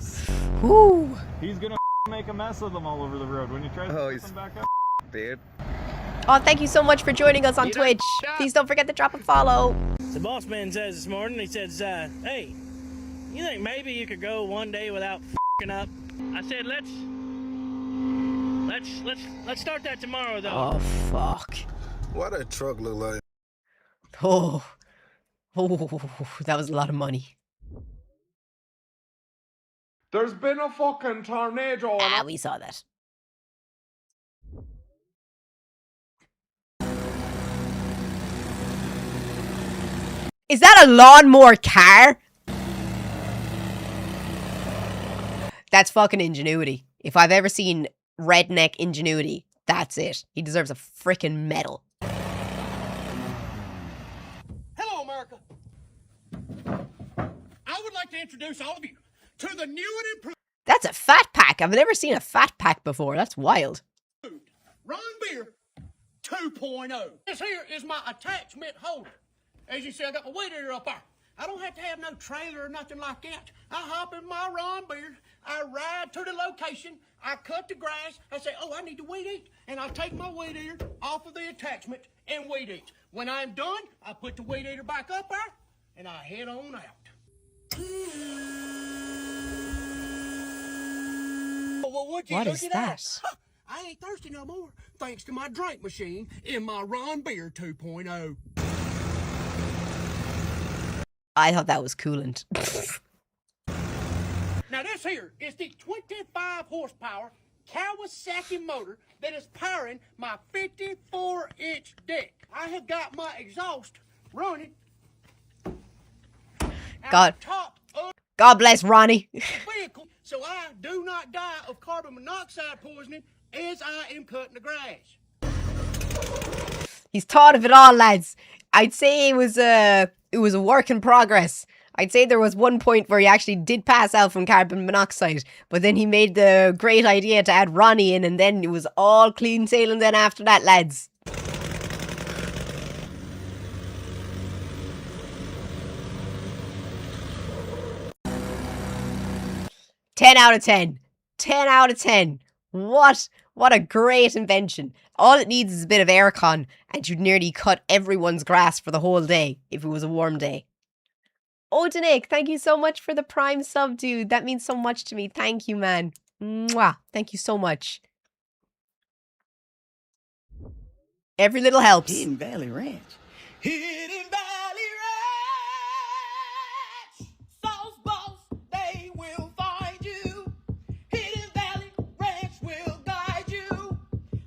Woo!
He's gonna make a mess of them all over the road when he tries to come back up.
Dude.
Oh, thank you so much for joining us on Twitch. Please don't forget to drop a follow.
The boss man says this morning, he says, hey, you think maybe you could go one day without f***ing up? I said, let's start that tomorrow, though.
Oh, fuck.
Why that truck look like?
Oh, that was a lot of money.
There's been a fucking tornado.
Ah, we saw that. Is that a lawnmower car? That's fucking ingenuity. If I've ever seen redneck ingenuity, that's it. He deserves a freaking medal.
Hello, America. I would like to introduce all of you to the new and improved
That's a fat pack. I've never seen a fat pack before. That's wild.
Ron Beer 2.0. This here is my attachment holder. As you see, I got my weed eater up there. I don't have to have no trailer or nothing like that. I hop in my Ron Beer, I ride to the location, I cut the grass, I say, oh, I need to weed eat. And I take my weed eater off of the attachment and weed eat. When I'm done, I put the weed eater back up there, and I head on out. Well, would you
What
look
is
at
that?
Huh, I ain't thirsty no more, thanks to my drink machine in my Ron Beer 2.0.
I thought that was coolant.
Now this here is the 25 horsepower Kawasaki motor that is powering my 54-inch deck. I have got my exhaust running.
God.
Top of
God bless Ronnie.
the vehicle, so I do not die of carbon monoxide poisoning as I am cutting the grass.
He's thought of it all, lads. I'd say it was a work in progress. I'd say there was one point where he actually did pass out from carbon monoxide, but then he made the great idea to add Ronnie in, and then it was all clean sailing then after that, lads. Ten out of 10. 10 out of 10. What a great invention. All it needs is a bit of aircon, and you'd nearly cut everyone's grass for the whole day if it was a warm day. Odinic, thank you so much for the Prime sub, dude. That means so much to me. Thank you, man. Mwah. Thank you so much. Every little helps.
Hidden Valley Ranch.
Hidden Valley Ranch, Sauce Boss, they will find you. Hidden Valley Ranch will guide you.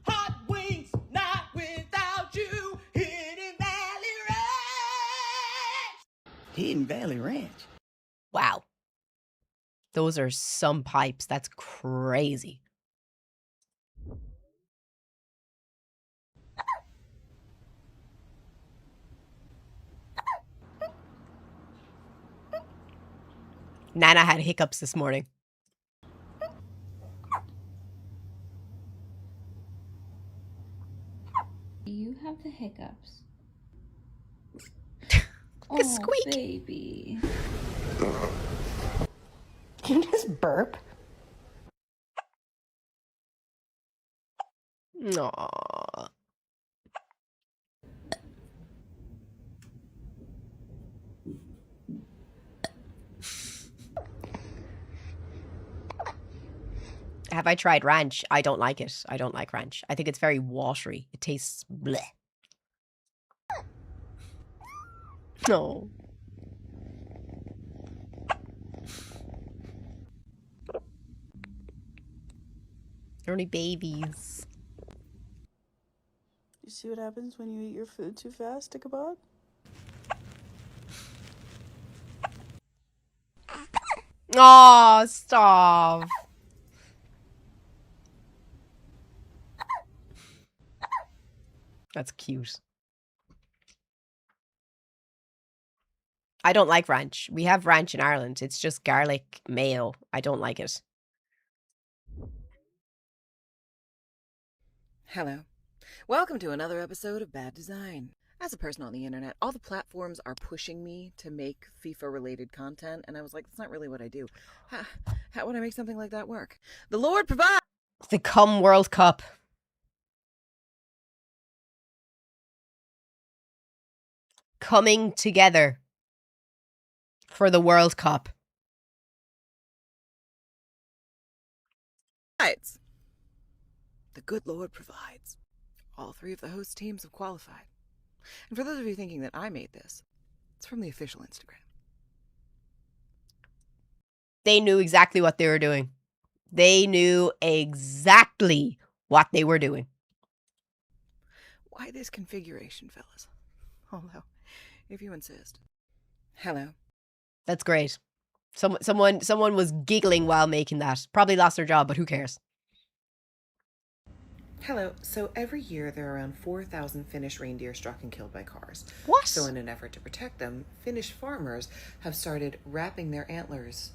Hot wings, not without you. Hidden Valley Ranch.
Hidden Valley Ranch.
Wow. Those are some pipes. That's crazy. Nana had hiccups this morning.
You have the hiccups.
Look at Squeak.
Baby.
Can you just burp? Aww. Have I tried ranch? I don't like it. I don't like ranch. I think it's very watery. It tastes bleh. No. They're only babies.
You see what happens when you eat your food too fast, Ichabod?
Oh, stop. That's cute. I don't like ranch. We have ranch in Ireland. It's just garlic mayo. I don't like it.
Hello. Welcome to another episode of Bad Design. As a person on the internet, all the platforms are pushing me to make FIFA-related content, and I was like, that's not really what I do. How would I make something like that work? The Lord provides!
The Cum World Cup. Coming together for the World Cup.
The good Lord provides. All 3 of the host teams have qualified. And for those of you thinking that I made this, it's from the official Instagram.
They knew exactly what they were doing. They knew exactly what they were doing.
Why this configuration, fellas? Although, if you insist. Hello.
That's great. Someone was giggling while making that. Probably lost their job, but who cares?
Hello. So every year there are around 4,000 Finnish reindeer struck and killed by cars.
What?
So in an effort to protect them, Finnish farmers have started wrapping their antlers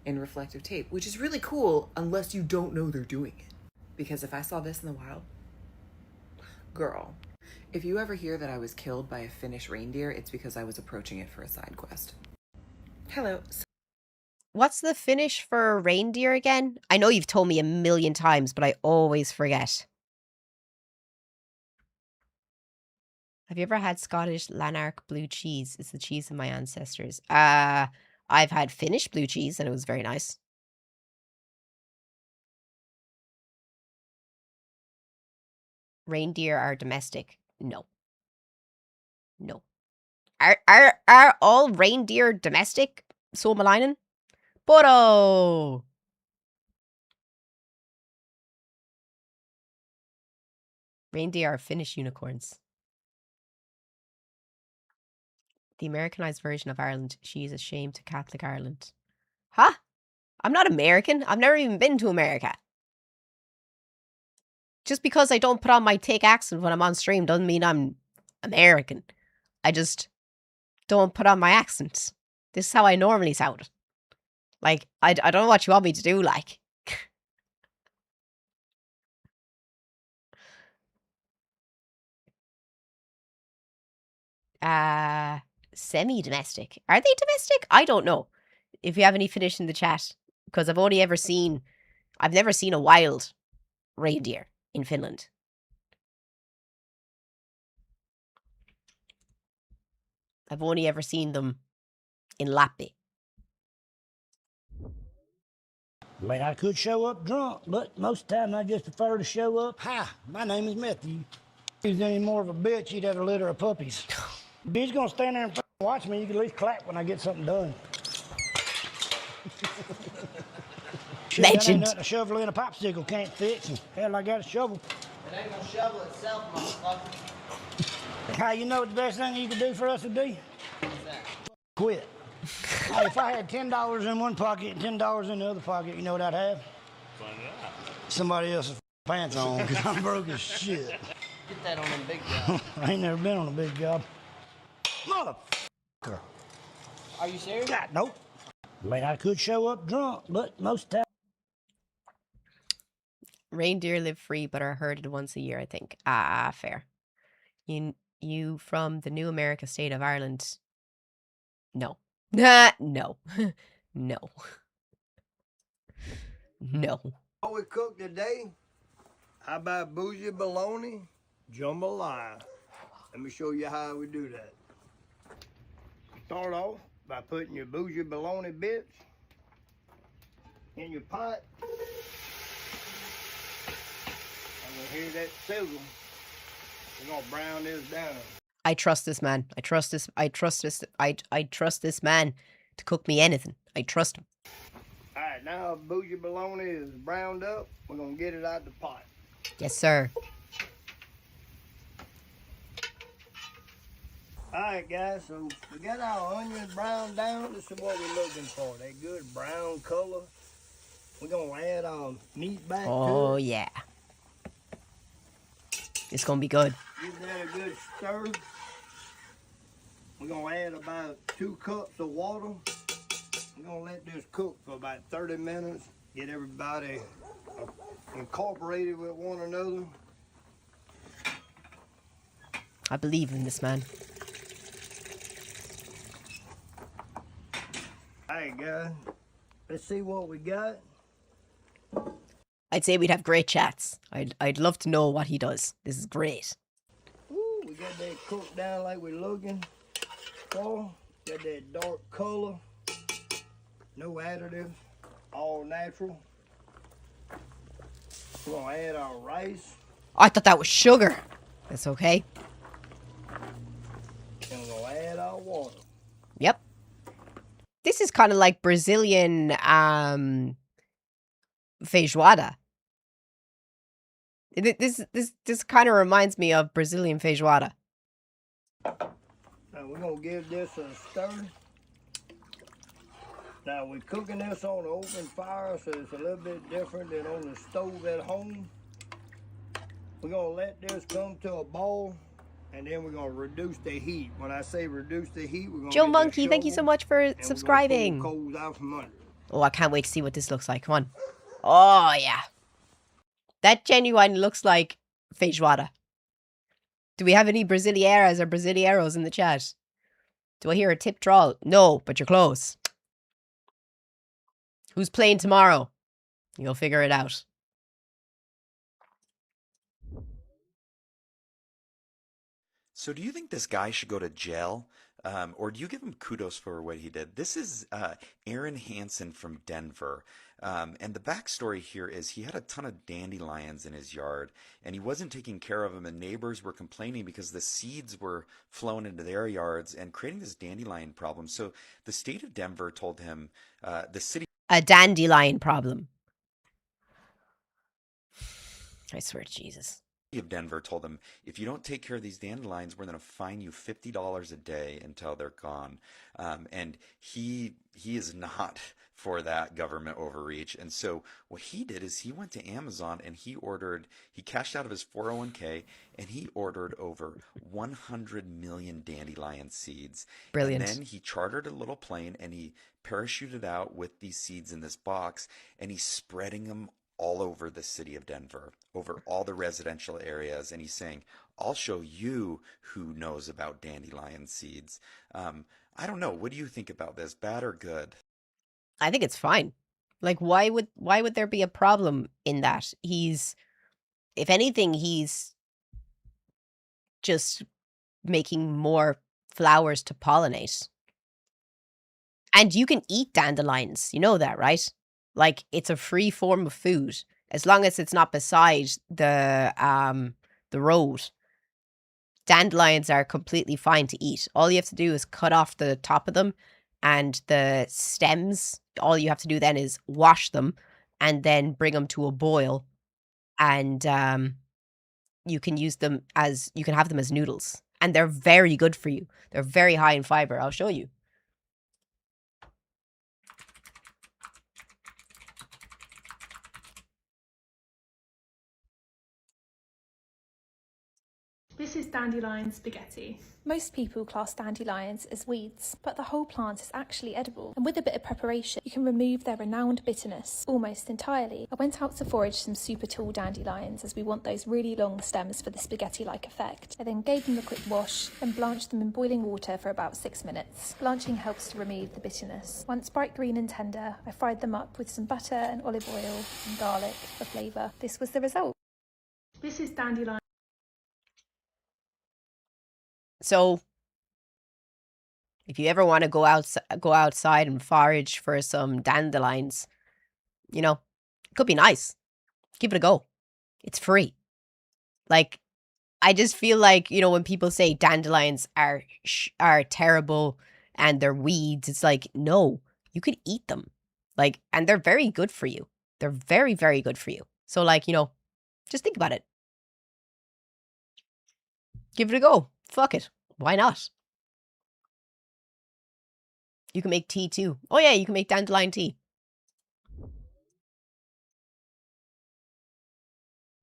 in reflective tape, which is really cool unless you don't know they're doing it. Because if I saw this in the wild, girl, if you ever hear that I was killed by a Finnish reindeer, it's because I was approaching it for a side quest. Hello.
What's the Finnish for reindeer again? I know you've told me a million times, but I always forget. Have you ever had Scottish Lanark blue cheese? It's the cheese of my ancestors. I've had Finnish blue cheese and it was very nice. Reindeer are domestic. No. No. Are all reindeer domestic? So Malinen? Poro! Reindeer are Finnish unicorns. The Americanized version of Ireland. She is a shame to Catholic Ireland. Huh? I'm not American. I've never even been to America. Just because I don't put on my thick accent when I'm on stream doesn't mean I'm American. I just don't put on my accent. This is how I normally sound. Like, I don't know what you want me to do, like. Semi-domestic. Are they domestic? I don't know. If you have any Finnish in the chat. Because I've never seen a wild reindeer in Finland. I've only ever seen them in Lappi.
I mean, I could show up drunk, but most of the time I just prefer to show up. Hi, my name is Matthew. If he was any more of a bitch, he'd have a litter of puppies. If he's gonna stand there and watch me, you can at least clap when I get something done. Shit, that ain't nothing a shovel and a popsicle can't fix, and hell, I got a shovel.
It ain't gonna shovel itself, motherfucker.
How you know what the best thing you could do for us would be?
What's that?
Quit. Hey, if I had $10 in one pocket and $10 in the other pocket, you know what I'd have? Somebody else's pants on, because I'm broke as shit.
Get that on them big jobs.
I ain't never been on a big job. Motherfucker.
Are you serious?
God, nope. I mean, I could show up drunk, but most of the time.
Reindeer live free, but are herded once a year, I think. Ah, fair. You from the new America state of Ireland? No. No. No. No.
What we cooked today, how about bougie bologna, jambalaya? Let me show you how we do that. Start off by putting your bougie bologna bits in your pot. And we'll hear that sizzle. We're gonna brown this down.
I trust this man. I trust this man to cook me anything. I trust him.
All right, right, now bougie bologna is browned up. We're gonna get it out the pot.
Yes, sir.
Alright guys, so we got our onions browned down. This is what we're looking for. That good brown color. We're gonna add our meat back to it.
Oh, yeah. It's gonna be good.
Give that a good stir. We're gonna add about 2 cups of water. We're gonna let this cook for about 30 minutes. Get everybody incorporated with one another.
I believe in this man.
Alright guys, let's see what we got.
I'd say we'd have great chats. I'd love to know what he does. This is great.
Ooh, we got that cooked down like we're looking for. Got that dark color. No additives. All natural. We're gonna add our rice.
I thought that was sugar. That's okay.
And we're gonna add our water.
Yep. This is kind of like Brazilian feijoada. This kind of reminds me of Brazilian feijoada.
Now we're gonna give this a stir. Now we're cooking this on an open fire, so it's a little bit different than on the stove at home. We're gonna let this come to a boil, and then we're gonna reduce the heat. When I say reduce the heat, we're gonna
Joe Monkey, thank you so much for subscribing.
Coals out from under.
Oh, I can't wait to see what this looks like. Come on. Oh, yeah. That genuinely looks like feijoada. Do we have any Brasileiras or Brasileiros in the chat? Do I hear a tip drawl? No, but you're close. Who's playing tomorrow? You'll figure it out.
So do you think this guy should go to jail? Or do you give him kudos for what he did? This is Aaron Hansen from Denver. And the backstory here is he had a ton of dandelions in his yard, and he wasn't taking care of them, and neighbors were complaining because the seeds were flowing into their yards and creating this dandelion problem. So the state of Denver told him, the city...
A dandelion problem. I swear to Jesus.
Of Denver told him, if you don't take care of these dandelions, we're going to fine you $50 a day until they're gone. And he is not for that government overreach. And so what he did is he went to Amazon and he cashed out of his 401k and he ordered over 100 million dandelion seeds.
Brilliant.
And then he chartered a little plane and he parachuted out with these seeds in this box, and he's spreading them all over the city of Denver, over all the residential areas, and he's saying, I'll show you who knows about dandelion seeds. I don't know. What do you think about this? Bad or good?
I think it's fine. Like, why would there be a problem in that? If anything, he's just making more flowers to pollinate. And you can eat dandelions. You know that, right? Like, it's a free form of food as long as it's not beside the road. Dandelions are completely fine to eat. All you have to do is cut off the top of them and the stems. All you have to do then is wash them and then bring them to a boil, and you can have them as noodles, and they're very good for you. They're very high in fiber. I'll show you.
This is dandelion spaghetti. Most people class dandelions as weeds, but the whole plant is actually edible, and with a bit of preparation, you can remove their renowned bitterness almost entirely. I went out to forage some super tall dandelions as we want those really long stems for the spaghetti-like effect. I then gave them a quick wash and blanched them in boiling water for about 6 minutes. Blanching helps to remove the bitterness. Once bright green and tender, I fried them up with some butter and olive oil and garlic for flavour. This was the result. This is dandelion.
So, if you ever want to go outside and forage for some dandelions, it could be nice. Give it a go. It's free. Like, I just feel like, when people say dandelions are terrible and they're weeds, it's like, no, you could eat them. Like, and they're very good for you. They're very, very good for you. So like, you know, just think about it. Give it a go. Fuck it. Why not? You can make tea too. Oh yeah, you can make dandelion tea.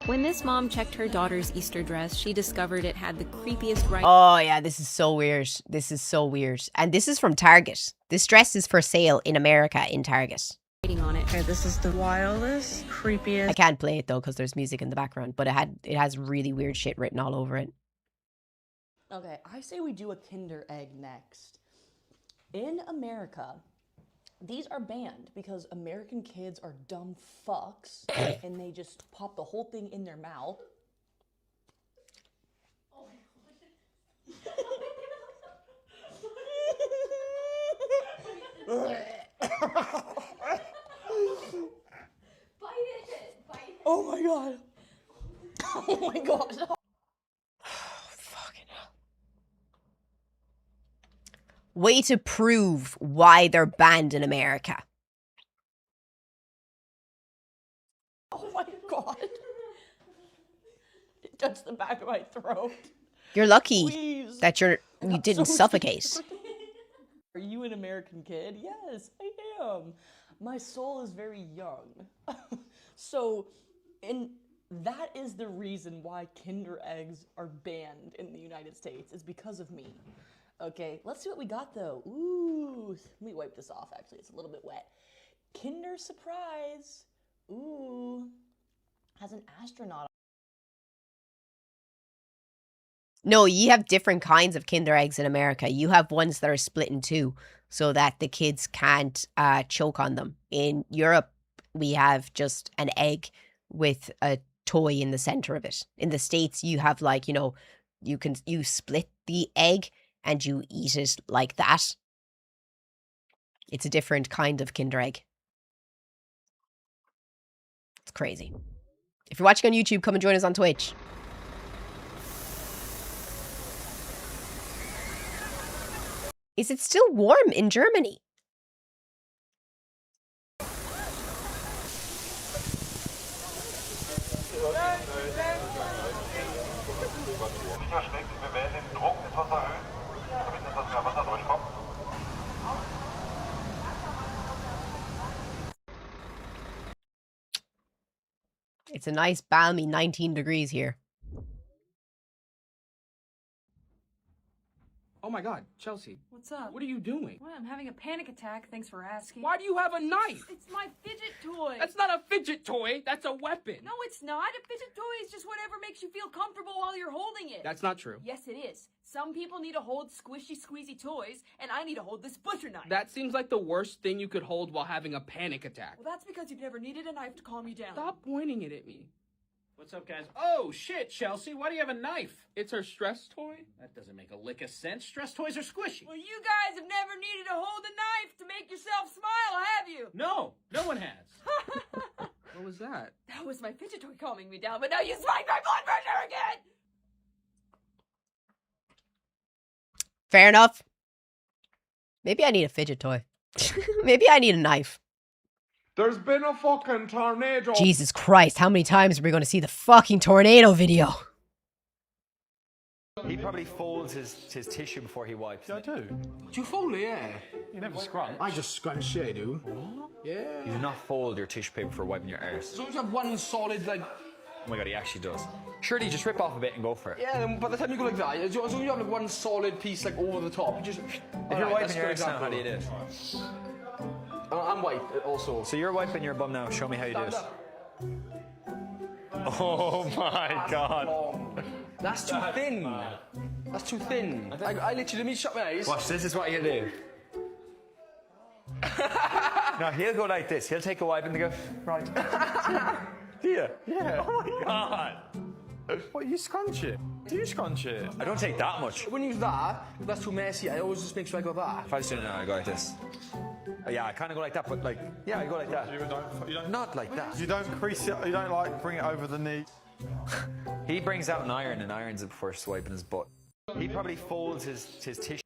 When this mom checked her daughter's Easter dress, she discovered it had the creepiest writing.
Oh yeah, this is so weird. This is so weird. And this is from Target. This dress is for sale in America in Target.
On it.
Okay, this is the wildest, creepiest.
I can't play it though because there's music in the background, but it has really weird shit written all over it.
Okay, I say we do a Kinder Egg next. In America, these are banned because American kids are dumb fucks and they just pop the whole thing in their mouth. Oh my god. Oh my god.
Way to prove why they're banned in America.
Oh my god. It touched the back of my throat.
You're lucky
Please.
that you didn't suffocate.
Are you an American kid? Yes, I am. My soul is very young. And that is the reason why Kinder Eggs are banned in the United States, is because of me. Okay, let's see what we got though. Ooh, let me wipe this off actually, it's a little bit wet. Kinder Surprise. Ooh, has an astronaut.
No, you have different kinds of Kinder Eggs in America. You have ones that are split in two so that the kids can't choke on them. In Europe, we have just an egg with a toy in the center of it. In the States, you have like, you know, you split the egg and you eat it like that. It's a different kind of Kinder Egg. It's crazy. If you're watching on YouTube, come and join us on Twitch. Is it still warm in Germany? It's a nice balmy 19 degrees here.
Oh my god, Chelsea.
What's up?
What are you doing?
Well, I'm having a panic attack, thanks for asking.
Why do you have a knife?
It's my fidget toy.
That's not a fidget toy, that's a weapon.
No, it's not. A fidget toy is just whatever makes you feel comfortable while you're holding it.
That's not true.
Yes, it is. Some people need to hold squishy, squeezy toys, and I need to hold this butcher knife.
That seems like the worst thing you could hold while having a panic attack.
Well, that's because you've never needed a knife to calm you down.
Stop pointing it at me.
What's up, guys? Oh, shit, Chelsea. Why do you have a knife?
It's her stress toy?
That doesn't make a lick of sense. Stress toys are squishy.
Well, you guys have never needed to hold a knife to make yourself smile, have you?
No, no one has.
What was that?
That was my fidget toy calming me down, but now you spiked my blood pressure again!
Fair enough. Maybe I need a fidget toy. Maybe I need a knife.
There's been a fucking tornado.
Jesus Christ, how many times are we going to see the fucking tornado video?
He probably folds his tissue before he wipes.
Yeah, I do.
Do you fold it, yeah?
You never scrunch.
I just scrunch it, I do. What? Yeah.
You do not fold your tissue paper for wiping your arse.
As long as you have one solid, like...
Oh my god, he actually does. Surely just rip off a bit and go for it.
Yeah, then by the time you go like that, as long as you have like one solid piece like over the top, you just...
If you're wiping your arse now, how do you do it?
I'm white also.
So you're wiping your bum now, show me how you do it. Oh my god.
That's too thin. That's too thin. I literally, let me shut my eyes.
Watch, this is what he'll do. No, he'll go like this. He'll take a wipe and go, right. Do you?
Yeah.
Oh my god.
What, you scrunch it? Do you scrunch it?
I don't take that much.
I wouldn't use that. That's too messy. I always just make sure I go that.
If I was doing it now, I go like this. Yeah, I kind of go like that, but like, yeah, I go like that.
You don't
Not like that.
You don't crease it. You don't like bring it over the knee.
He brings out an iron and irons it before swiping his butt. He probably folds his tissue.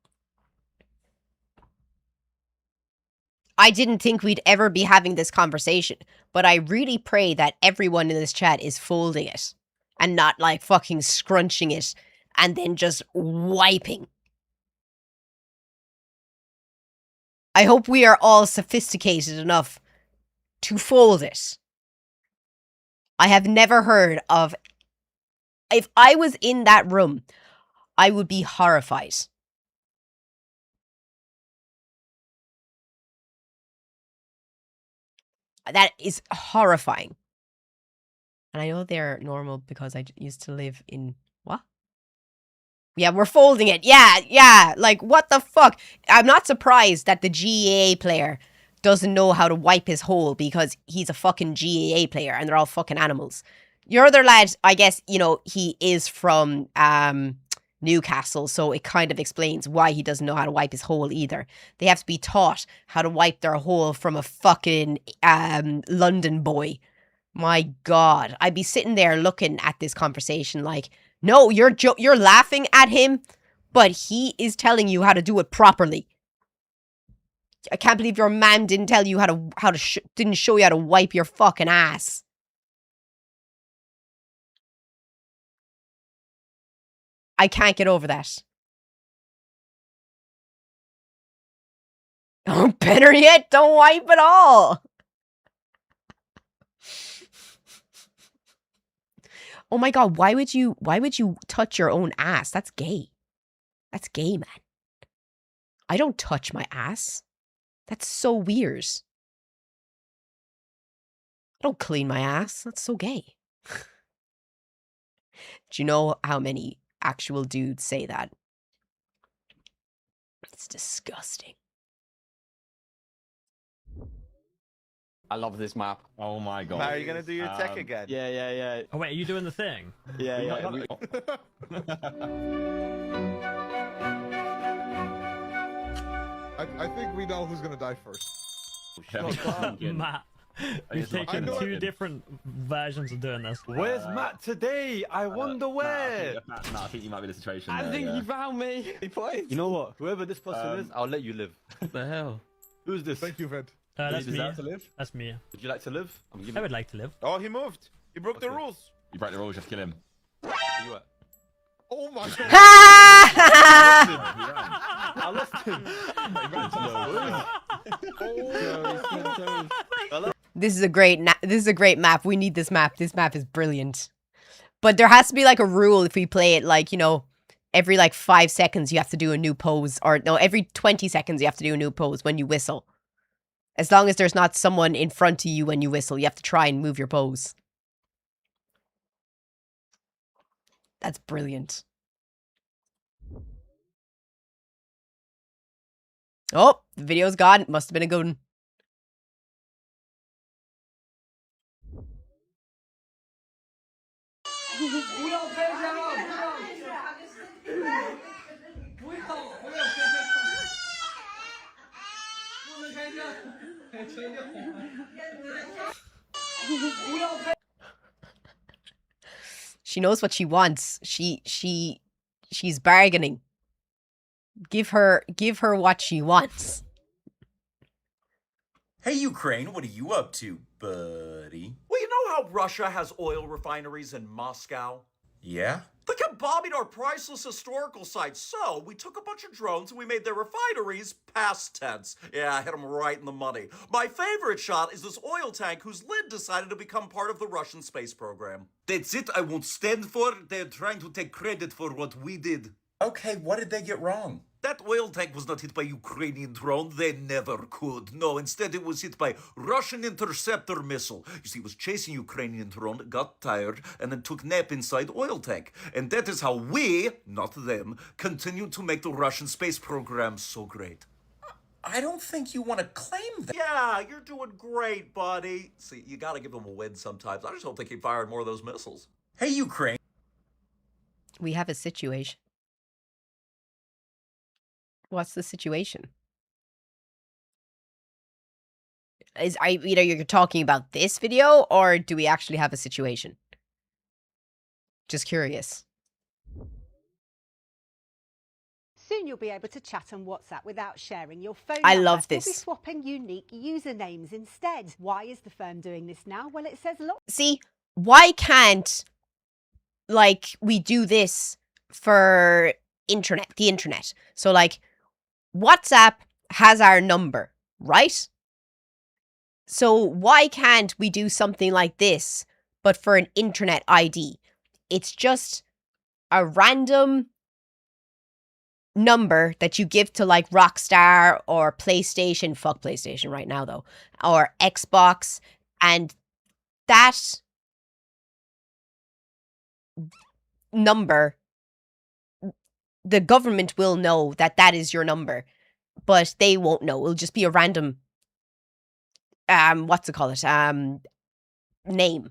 I didn't think we'd ever be having this conversation, but I really pray that everyone in this chat is folding it and not like fucking scrunching it and then just wiping. I hope we are all sophisticated enough to fold it. I have never heard of... If I was in that room, I would be horrified. That is horrifying. And I know they're normal because I used to live in... What? Yeah, we're folding it. Yeah. Like, what the fuck? I'm not surprised that the GAA player doesn't know how to wipe his hole because he's a fucking GAA player and they're all fucking animals. Your other lad, I guess, you know, he is from Newcastle, so it kind of explains why he doesn't know how to wipe his hole either. They have to be taught how to wipe their hole from a fucking London boy. My God, I'd be sitting there looking at this conversation like, no, you're laughing at him, but he is telling you how to do it properly. I can't believe your man didn't tell you didn't show you how to wipe your fucking ass. I can't get over that. Oh, better yet, don't wipe at all. Oh my God, why would you touch your own ass? That's gay. That's gay, man. I don't touch my ass. That's so weird. I don't clean my ass. That's so gay. Do you know how many actual dudes say that? It's disgusting.
I love this map. Oh my god.
Now are you gonna do your tech again?
Yeah.
Oh wait, are you doing the thing?
Yeah.
I think we know who's gonna die first.
Matt, we've taken two different versions of doing this.
Where's Matt today? I wonder where.
I think you might be the situation.
I think he found me. You know what? Whoever this person is, I'll let you live.
What the hell?
Who's this?
Thank you, Ved.
That's me.
To live?
That's me.
Would you like to live?
I would like to live.
Oh, he moved. He broke the rules.
You broke the rules. You have to kill him. You what?
Oh my God.
I lost him.
This is a great map. We need this map. This map is brilliant. But there has to be like a rule if we play it, like, you know, every like 5 seconds you have to do a new pose, or no, every 20 seconds you have to do a new pose when you whistle. As long as there's not someone in front of you when you whistle, you have to try and move your pose. That's brilliant. Oh, the video's gone. Must have been a good one. She knows what she wants. She's bargaining. Give her what she wants.
Hey, Ukraine, what are you up to, buddy? Well, you know how Russia has oil refineries in Moscow? Yeah? They kept bombing our priceless historical sites, so we took a bunch of drones and we made their refineries past tense. Yeah, I hit them right in the money. My favorite shot is this oil tank whose lid decided to become part of the Russian space program. That's it I won't stand for. They're trying to take credit for what we did. Okay, what did they get wrong? That oil tank was not hit by Ukrainian drone. They never could. No, instead it was hit by Russian interceptor missile. You see, it was chasing Ukrainian drone, got tired, and then took nap inside oil tank. And that is how we, not them, continue to make the Russian space program so great. I don't think you want to claim that. Yeah, you're doing great, buddy. See, you gotta give them a win sometimes. I just hope they keep firing more of those missiles. Hey, Ukraine.
We have a situation. What's the situation? Either you're talking about this video, or do we actually have a situation? Just curious.
Soon you'll be able to chat on WhatsApp without sharing your phone
I
number.
love this.
You'll be swapping unique usernames instead. Why is the firm doing this now? Well, it says
See, why can't, like, we do this for the internet? So, like, WhatsApp has our number, right? So why can't we do something like this, but for an internet ID? It's just a random number that you give to like Rockstar or PlayStation, fuck PlayStation right now though, or Xbox, and that number, the government will know that that is your number, but they won't know. It'll just be a random, what's it called it? Name.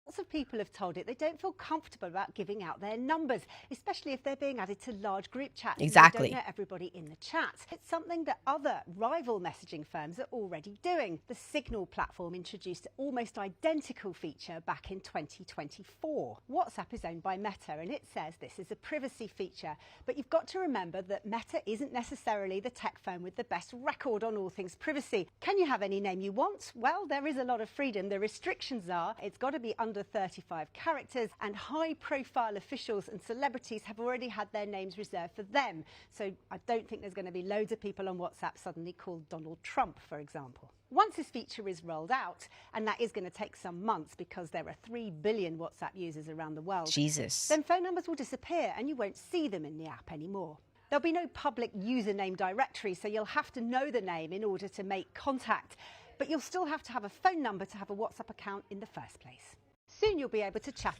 Lots of people have told it they don't feel comfortable about giving out their numbers, especially if they're being added to large group chats.
Exactly.
And they don't know everybody in the chat. It's something that other rival messaging firms are already doing. The Signal platform introduced an almost identical feature back in 2024. WhatsApp is owned by Meta, and it says this is a privacy feature. But you've got to remember that Meta isn't necessarily the tech firm with the best record on all things privacy. Can you have any name you want? Well, there is a lot of freedom. The restrictions are it's got to be under 35 characters, and high-profile officials and celebrities have already had their names reserved for them. So I don't think there's going to be loads of people on WhatsApp suddenly called Donald Trump, for example. Once this feature is rolled out, and that is going to take some months because there are 3 billion WhatsApp users around the world,
Jesus.
then phone numbers will disappear and you won't see them in the app anymore. There'll be no public username directory, so you'll have to know the name in order to make contact. But you'll still have to have a phone number to have a WhatsApp account in the first place. Soon you'll be able to chat.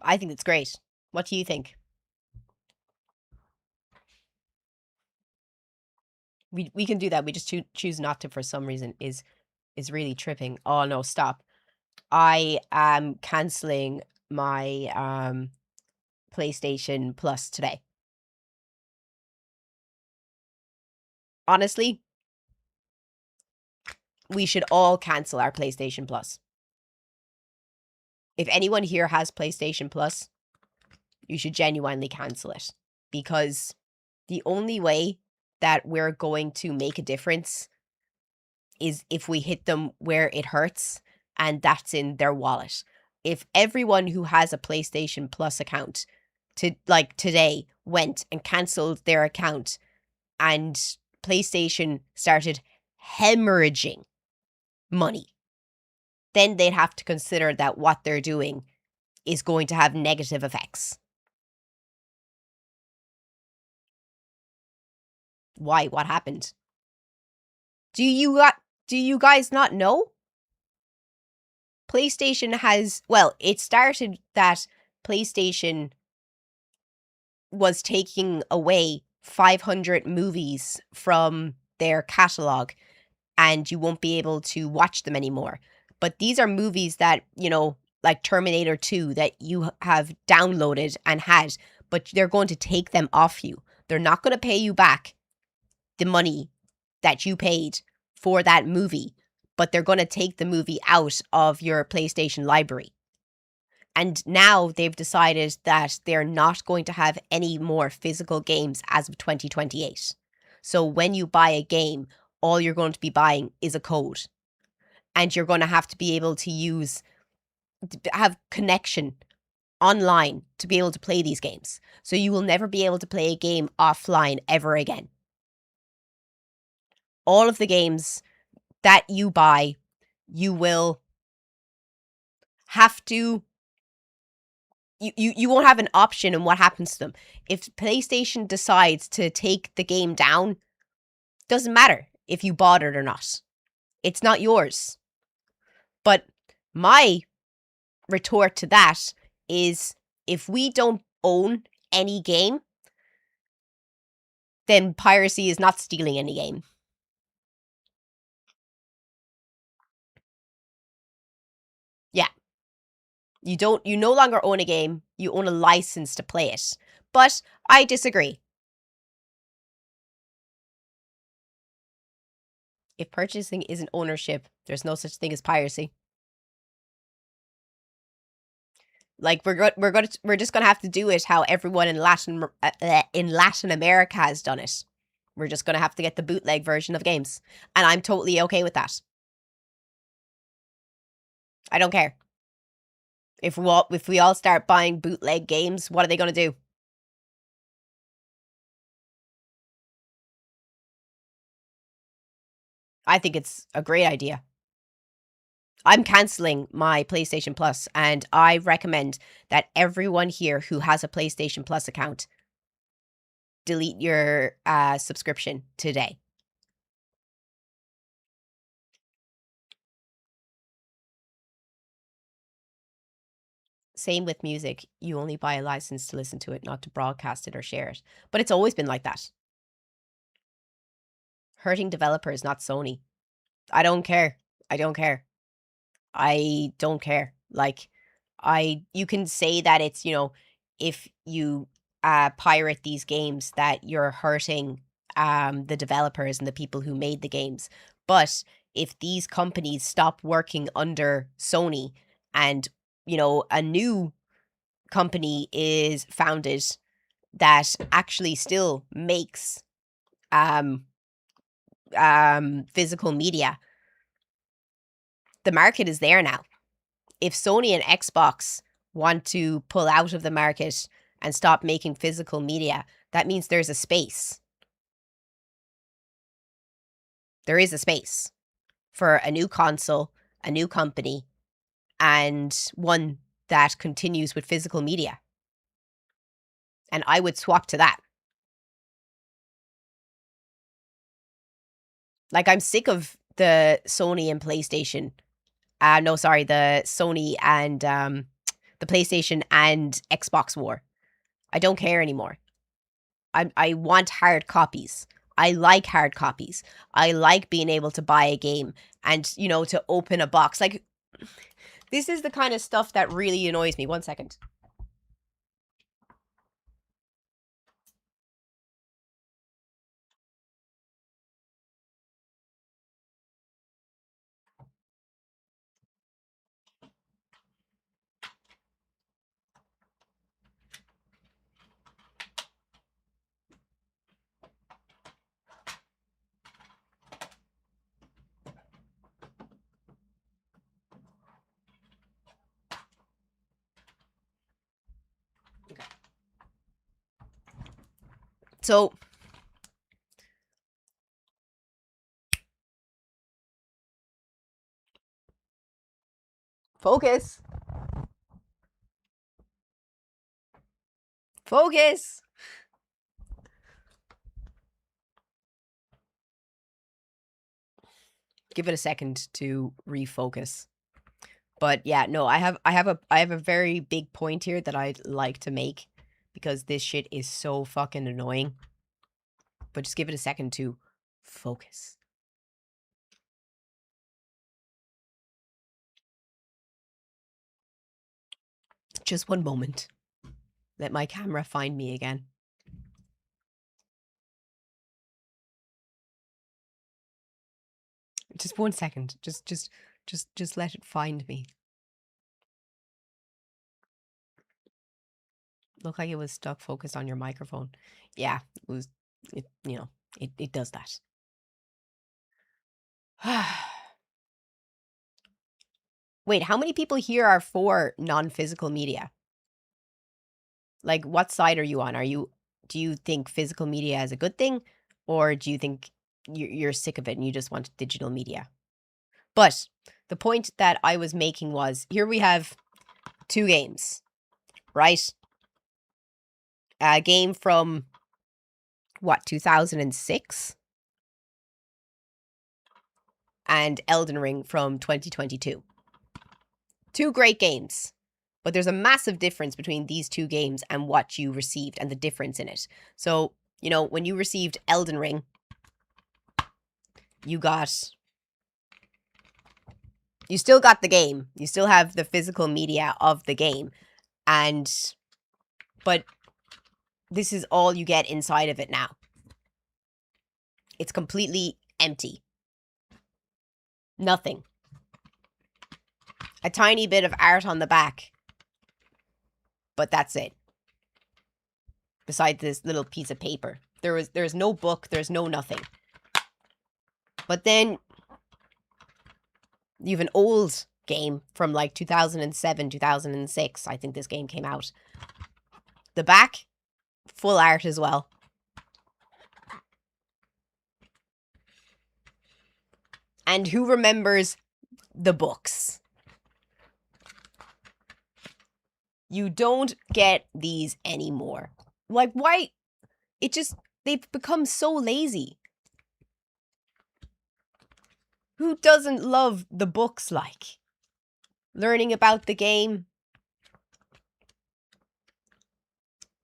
I think it's great. What do you think? We can do that. We just choose not to for some reason is really tripping. Oh no, stop. I am canceling my PlayStation Plus today. Honestly, we should all cancel our PlayStation Plus. If anyone here has PlayStation Plus, you should genuinely cancel it, because the only way that we're going to make a difference is if we hit them where it hurts, and that's in their wallet. If everyone who has a PlayStation Plus account today went and canceled their account and PlayStation started hemorrhaging money, then they'd have to consider that what they're doing is going to have negative effects. Why? What happened? Do you guys not know? PlayStation has, well, it started that PlayStation was taking away 500 movies from their catalog, and you won't be able to watch them anymore. But these are movies that, you know, like Terminator 2 that you have downloaded and had, but they're going to take them off you. They're not going to pay you back the money that you paid for that movie, but they're going to take the movie out of your PlayStation library. And now they've decided that they're not going to have any more physical games as of 2028. So when you buy a game, all you're going to be buying is a code. And you're going to have to be able to have connection online to be able to play these games. So you will never be able to play a game offline ever again. All of the games that you buy, you will have to, you won't have an option in what happens to them. If PlayStation decides to take the game down, doesn't matter if you bought it or not. It's not yours. But my retort to that is, if we don't own any game, then piracy is not stealing any game. Yeah. You no longer own a game, you own a license to play it. But I disagree. If purchasing isn't ownership, there's no such thing as piracy. Like we're just gonna have to do it how everyone in Latin America has done it. We're just gonna have to get the bootleg version of games, and I'm totally okay with that. I don't care. If we all start buying bootleg games, what are they gonna do? I think it's a great idea. I'm cancelling my PlayStation Plus, and I recommend that everyone here who has a PlayStation Plus account delete your subscription today. Same with music. You only buy a license to listen to it, not to broadcast it or share it. But it's always been like that. Hurting developers, not Sony. I don't care. I don't care. I don't care. Like, you can say that it's, if you pirate these games that you're hurting the developers and the people who made the games. But if these companies stop working under Sony and, a new company is founded that actually still makes physical media, the market is there now. If Sony and Xbox want to pull out of the market and stop making physical media, that means there's a space. There is a space for a new console, a new company, and one that continues with physical media. And I would swap to that. Like, I'm sick of the Sony and PlayStation. The Sony and the PlayStation and Xbox war. I don't care anymore. I want hard copies. I like hard copies. I like being able to buy a game and, to open a box. Like, this is the kind of stuff that really annoys me. 1 second. So, focus. Focus. Give it a second to refocus. But yeah, no, I have a very big point here that I'd like to make because this shit is so fucking annoying. But just give it a second to focus. Just one moment. Let my camera find me again. Just 1 second. Just let it find me. Looked like it was stuck focused on your microphone. Yeah, it does that. Wait, how many people here are for non-physical media? Like, what side are you on? Do you think physical media is a good thing? Or do you think you're sick of it and you just want digital media? But the point that I was making was, here we have 2 games, right? A game from, 2006? And Elden Ring from 2022. 2 great games. But there's a massive difference between these 2 games and what you received and the difference in it. So, when you received Elden Ring, you still got the game. You still have the physical media of the game. But this is all you get inside of it now. It's completely empty. Nothing. A tiny bit of art on the back. But that's it. Besides this little piece of paper. There's no book, there's no nothing. But then you have an old game from like 2007, 2006. I think this game came out. The back, full art as well. And who remembers the books? You don't get these anymore. Like, why? They've become so lazy. Who doesn't love the books, like? Learning about the game.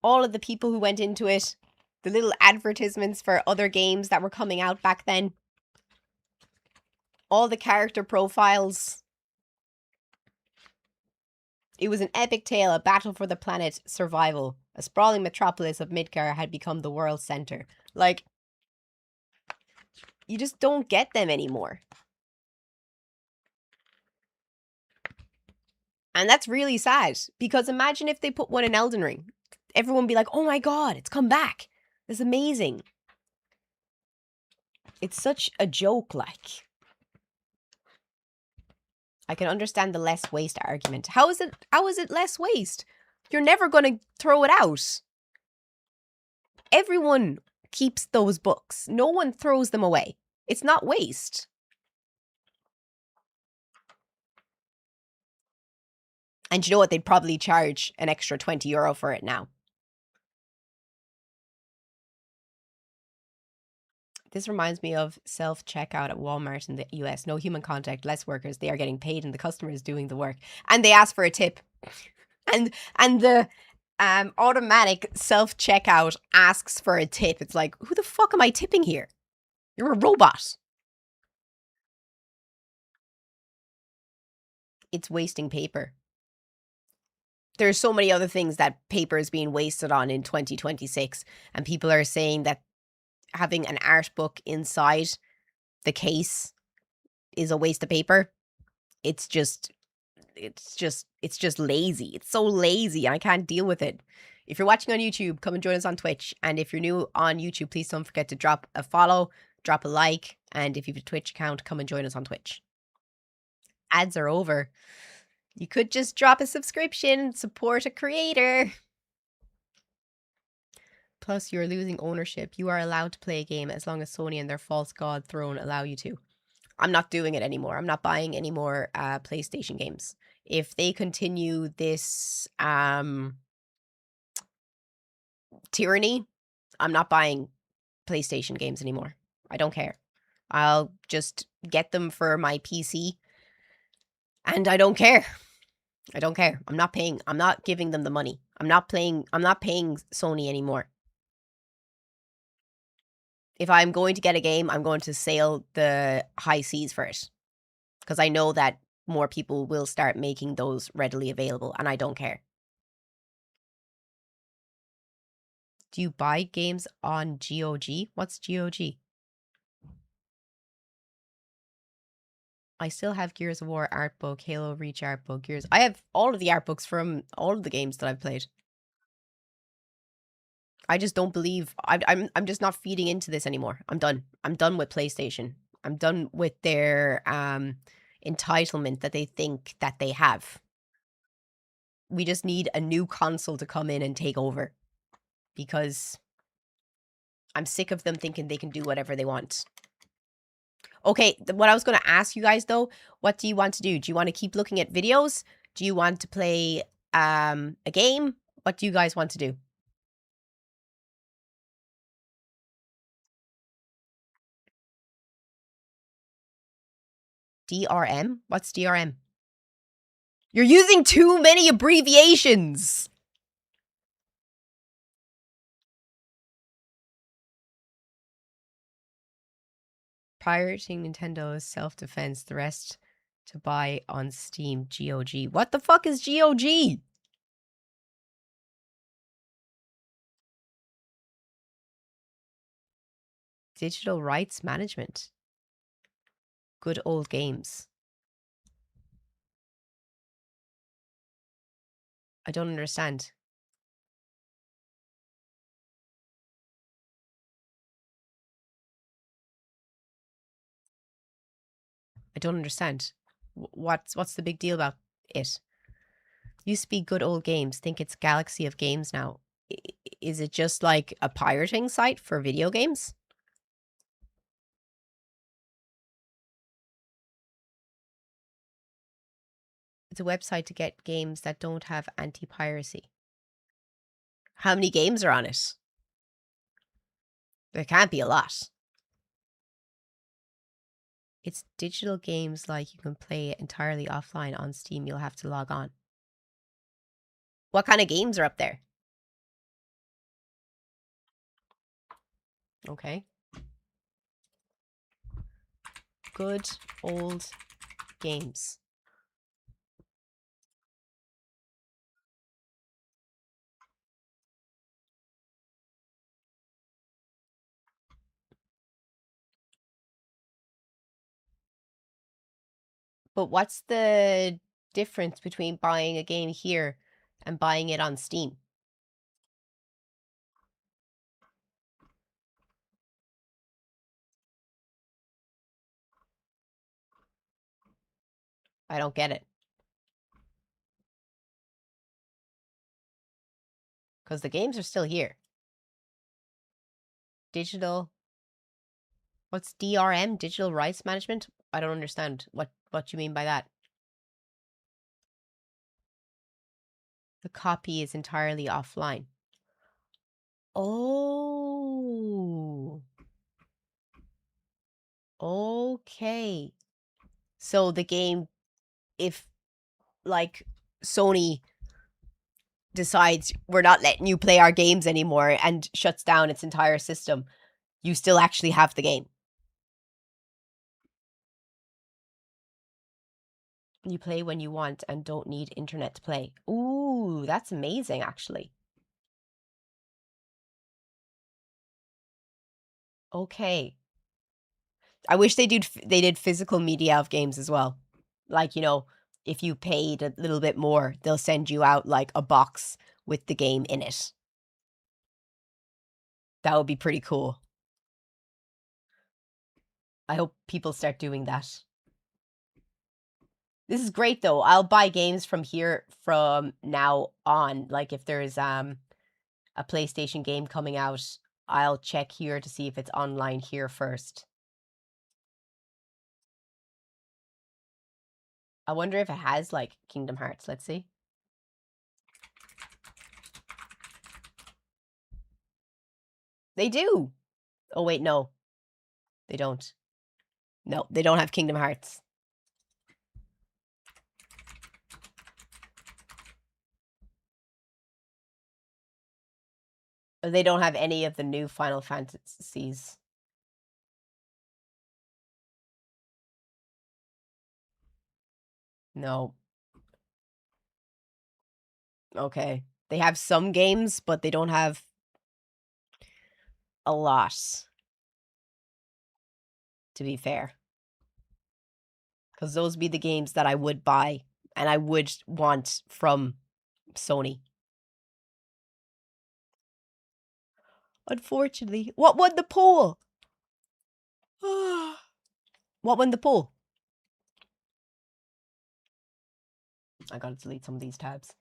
All of the people who went into it. The little advertisements for other games that were coming out back then. All the character profiles. It was an epic tale, a battle for the planet, survival. A sprawling metropolis of Midgar had become the world's center. Like, you just don't get them anymore. And that's really sad. Because imagine if they put one in Elden Ring. Everyone would be like, oh my god, it's come back. It's amazing. It's such a joke, like. I can understand the less waste argument. How is it less waste? You're never going to throw it out. Everyone keeps those books. No one throws them away. It's not waste. And you know what? They'd probably charge an extra €20 for it now. This reminds me of self-checkout at Walmart in the US. No human contact, less workers. They are getting paid and the customer is doing the work. And they ask for a tip. And the automatic self-checkout asks for a tip. It's like, who the fuck am I tipping here? You're a robot. It's wasting paper. There's so many other things that paper is being wasted on in 2026. And people are saying that having an art book inside the case is a waste of paper. It's just lazy. It's so lazy. I can't deal with it. If you're watching on YouTube, come and join us on Twitch. And if you're new on YouTube, please don't forget to drop a follow, drop a like. And if you have a Twitch account, come and join us on Twitch. Ads are over. You could just drop a subscription and support a creator. Plus, you're losing ownership. You are allowed to play a game as long as Sony and their false god throne allow you to. I'm not doing it anymore. I'm not buying any more PlayStation games. If they continue this tyranny, I'm not buying PlayStation games anymore. I don't care. I'll just get them for my PC. And I don't care. I don't care. I'm not giving them the money. I'm not paying Sony anymore. If I'm going to get a game, I'm going to sail the high seas for it. Because I know that more people will start making those readily available, and I don't care. Do you buy games on GOG? What's GOG? I still have Gears of War art book, Halo Reach art book, Gears. I have all of the art books from all of the games that I've played. I just don't believe I'm just not feeding into this anymore. I'm done. I'm done with PlayStation. I'm done with their entitlement that they think that they have. We just need a new console to come in and take over. Because I'm sick of them thinking they can do whatever they want. Okay, what I was going to ask you guys though, what do you want to do? Do you want to keep looking at videos? Do you want to play a game? What do you guys want to do? DRM? What's DRM? You're using too many abbreviations! Pirating Nintendo is self-defense. The rest to buy on Steam. GOG. What the fuck is GOG? Digital rights management. Good old games. I don't understand. don't understand. What's the big deal about it? Used to be good old games. Think it's galaxy of games now. Is it just like a pirating site for video games? It's a website to get games that don't have anti-piracy. How many games are on it? There can't be a lot. It's digital games like you can play it entirely offline on Steam. You'll have to log on. What kind of games are up there? Okay. Good old games. But what's the difference between buying a game here and buying it on Steam? I don't get it. Because the games are still here. Digital. What's DRM? Digital rights management? I don't understand what you mean by that. The copy is entirely offline. Oh. Okay. So the game, if like Sony decides we're not letting you play our games anymore and shuts down its entire system, you still actually have the game. You play when you want and don't need internet to play. Ooh, that's amazing, actually. Okay. I wish they did physical media of games as well. Like, you know, if you paid a little bit more, they'll send you out like a box with the game in it. That would be pretty cool. I hope people start doing that. This is great though. I'll buy games from here from now on. Like if there's a PlayStation game coming out, I'll check here to see if it's online here first. I wonder if it has like Kingdom Hearts. Let's see. They do. Oh wait, no. They don't. No, they don't have Kingdom Hearts. They don't have any of the new Final Fantasies. No. Okay. They have some games, but they don't have a lot. To be fair. Because those would be the games that I would buy and I would want from Sony. Unfortunately. What won the poll? What won the poll? I gotta delete some of these tabs.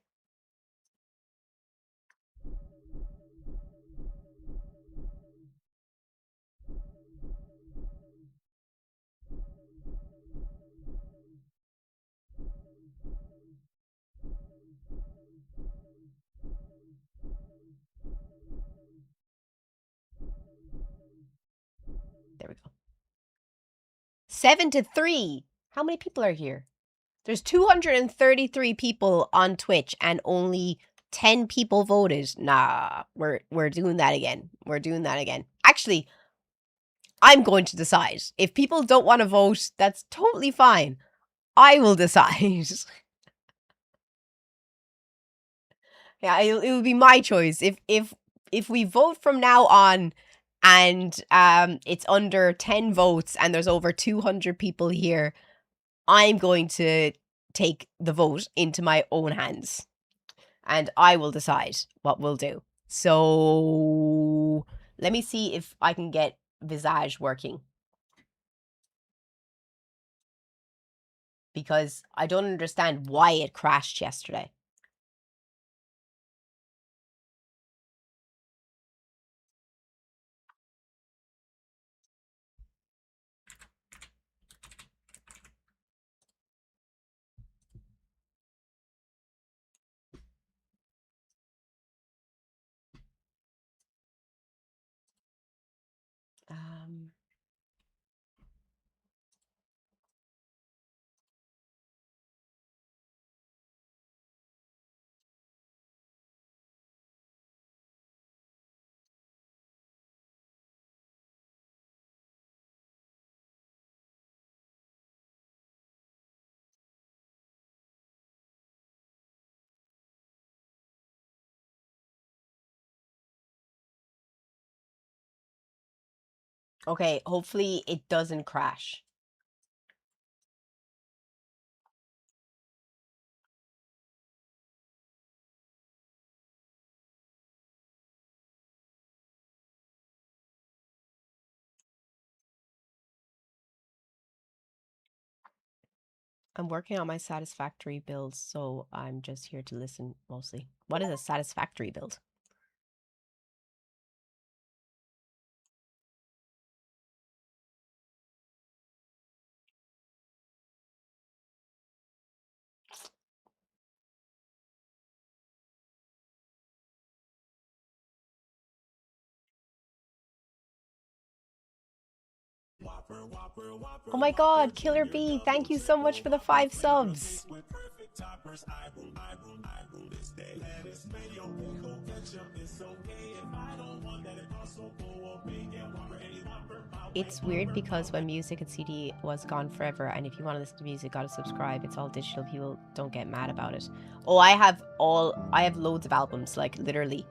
There we go. 7-3. How many people are here? There's 233 people on Twitch and only 10 people voted. Nah, we're doing that again. We're doing that again. Actually, I'm going to decide. If people don't want to vote, that's totally fine. I will decide. Yeah, it will be my choice. If we vote from now on and it's under 10 votes and there's over 200 people here, I'm going to take the vote into my own hands. And I will decide what we'll do. So let me see if I can get Visage working. because I don't understand why it crashed yesterday. Okay, hopefully it doesn't crash. I'm working on my satisfactory build, so I'm just here to listen mostly. What is a satisfactory build? Oh my god, Killer Bee, thank you so much for the 5 subs. It's weird because when music and CD was gone forever, and if you want to listen to music, gotta subscribe. It's all digital. People don't get mad about it. Oh, I have loads of albums, like literally.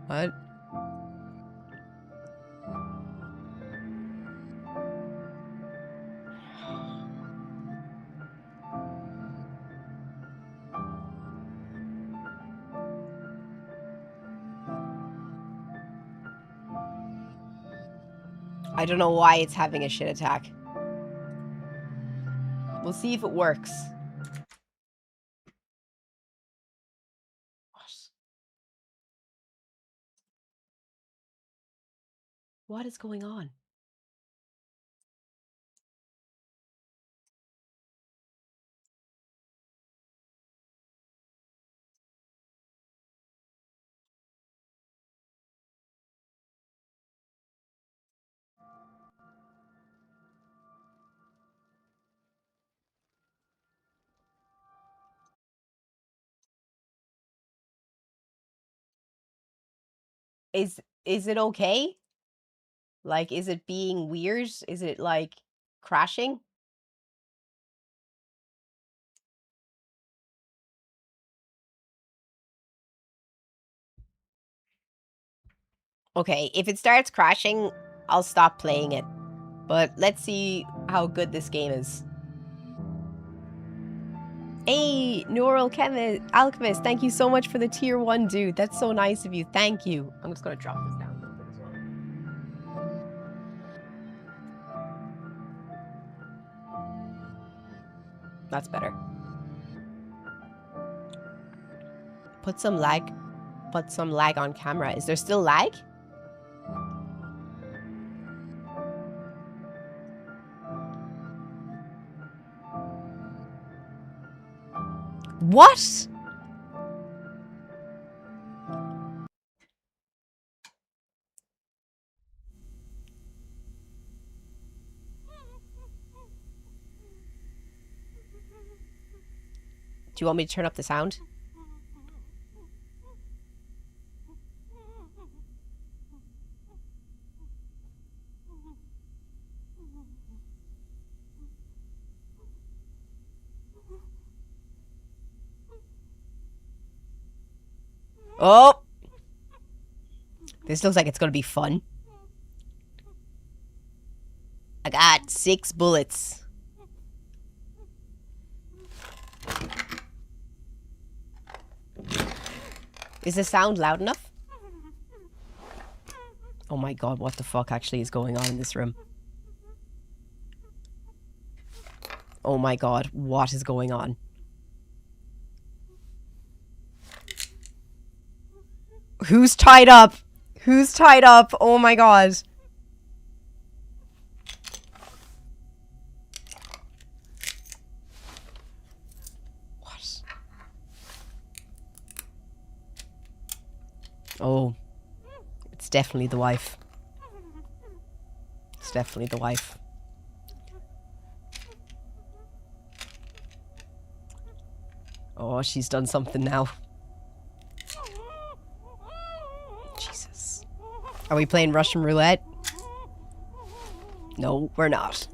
What? I don't know why it's having a shit attack. We'll see if it works. What is going on? Is it okay? Like, is it being weird? Is it like crashing? Okay, if it starts crashing, I'll stop playing it. But let's see how good this game is. Hey, Neural Alchemist, thank you so much for the tier 1, dude. That's so nice of you. Thank you. I'm just gonna drop this down a little bit as well. That's better. Put some lag on camera. Is there still lag? What? Do you want me to turn up the sound? Oh! This looks like it's gonna be fun. I got 6 bullets. Is the sound loud enough? Oh my god, what the fuck actually is going on in this room? Oh my god, what is going on? Who's tied up? Who's tied up? Oh my god. What? Oh. It's definitely the wife. It's definitely the wife. Oh, she's done something now. Jesus. Are we playing Russian roulette? No, we're not.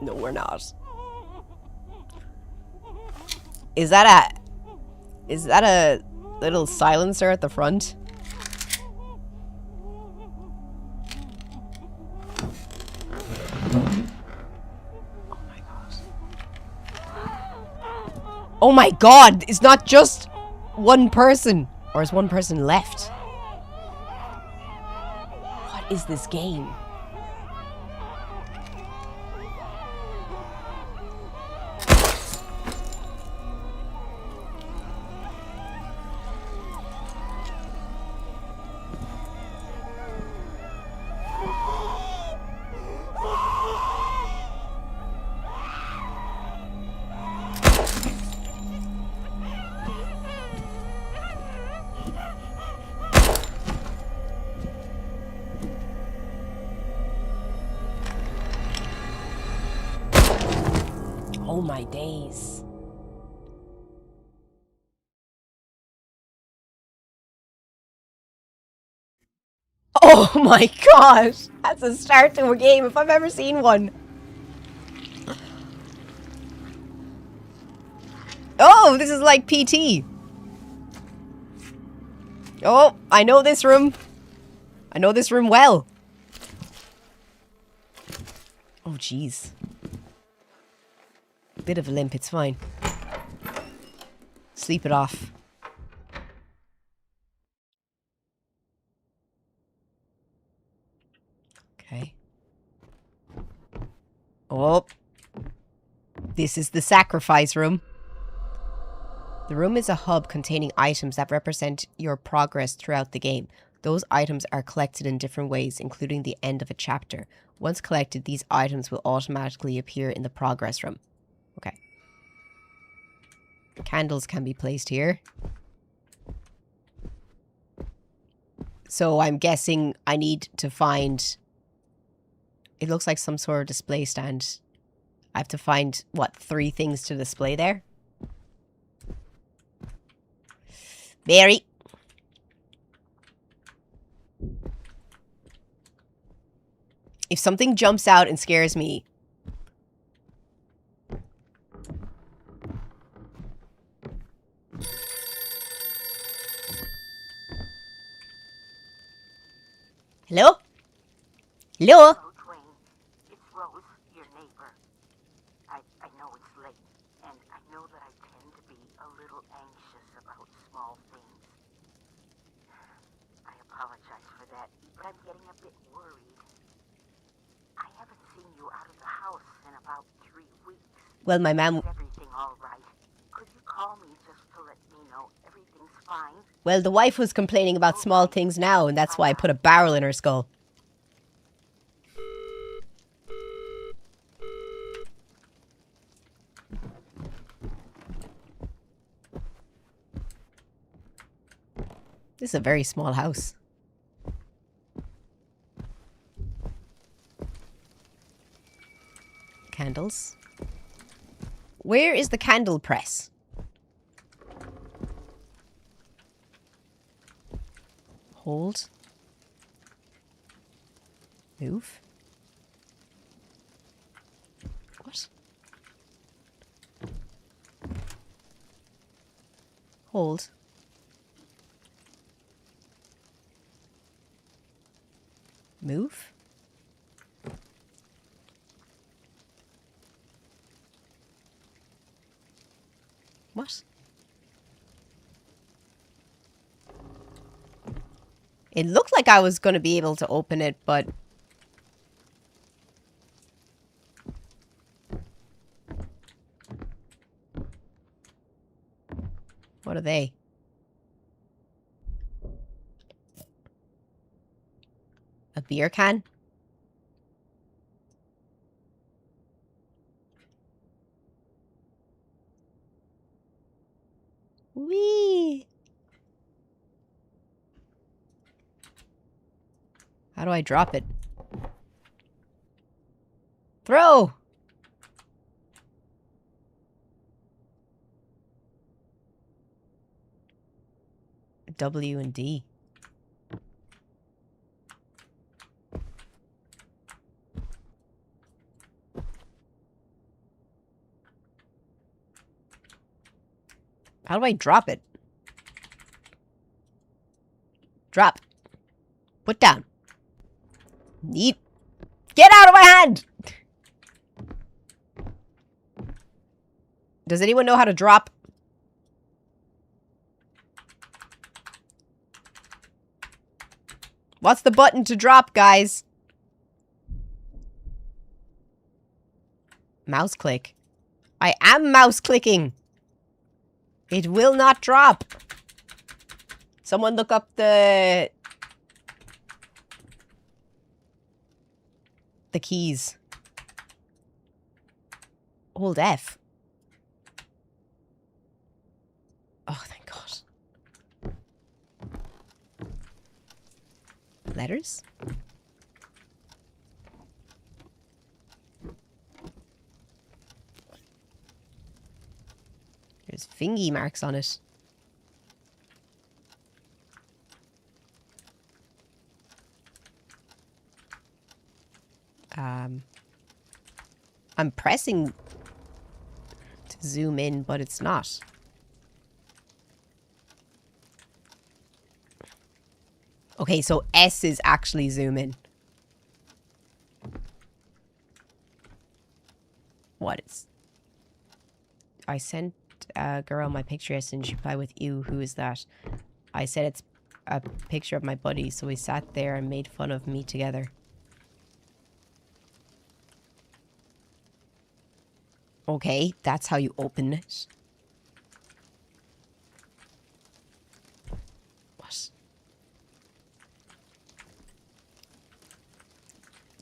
No, we're not. Is that a little silencer at the front? Oh my god, it's not just one person. Or is one person left? What is this game? Oh my days. Oh my gosh! That's a start to a game if I've ever seen one. Oh, this is like PT. Oh, I know this room. I know this room well. Oh, jeez. Bit of a limp, it's fine. Sleep it off. Okay. Oh. This is the sacrifice room. The room is a hub containing items that represent your progress throughout the game. Those items are collected in different ways, including the end of a chapter. Once collected, these items will automatically appear in the progress room. Okay. Candles can be placed here. So I'm guessing I need to find... It looks like some sort of display stand. I have to find, what, 3 things to display there? Mary. If something jumps out and scares me... Hello? Hello?
It's Rose, your neighbor. I know it's late, and I know that I tend to be a little anxious about small things. I apologize for that, but I'm getting a bit worried. I haven't seen you out of the house in about 3 weeks.
Well, my mom...
Is everything all right? Could you call me just to let me know everything's fine?
Well, the wife was complaining about small things now, and that's why I put a barrel in her skull. This is a very small house. Candles. Where is the candle press? Hold. Move. What? Hold. Move? What? It looked like I was going to be able to open it, but... What are they? A beer can? Whee! How do I drop it? Throw! W and D. How do I drop it? Drop. Put down. Neat. Get out of my hand! Does anyone know how to drop? What's the button to drop, guys? Mouse click. I am mouse clicking. It will not drop. Someone look up the keys. Hold F. Oh, thank God. Letters? There's fingy marks on it. I'm pressing to zoom in, but it's not. Okay, so S is actually zoom in. What is... I sent a girl my picture yesterday and she replied with, "Ew, who is that?" I said it's a picture of my buddy, so we sat there and made fun of me together. Okay, that's how you open it. What?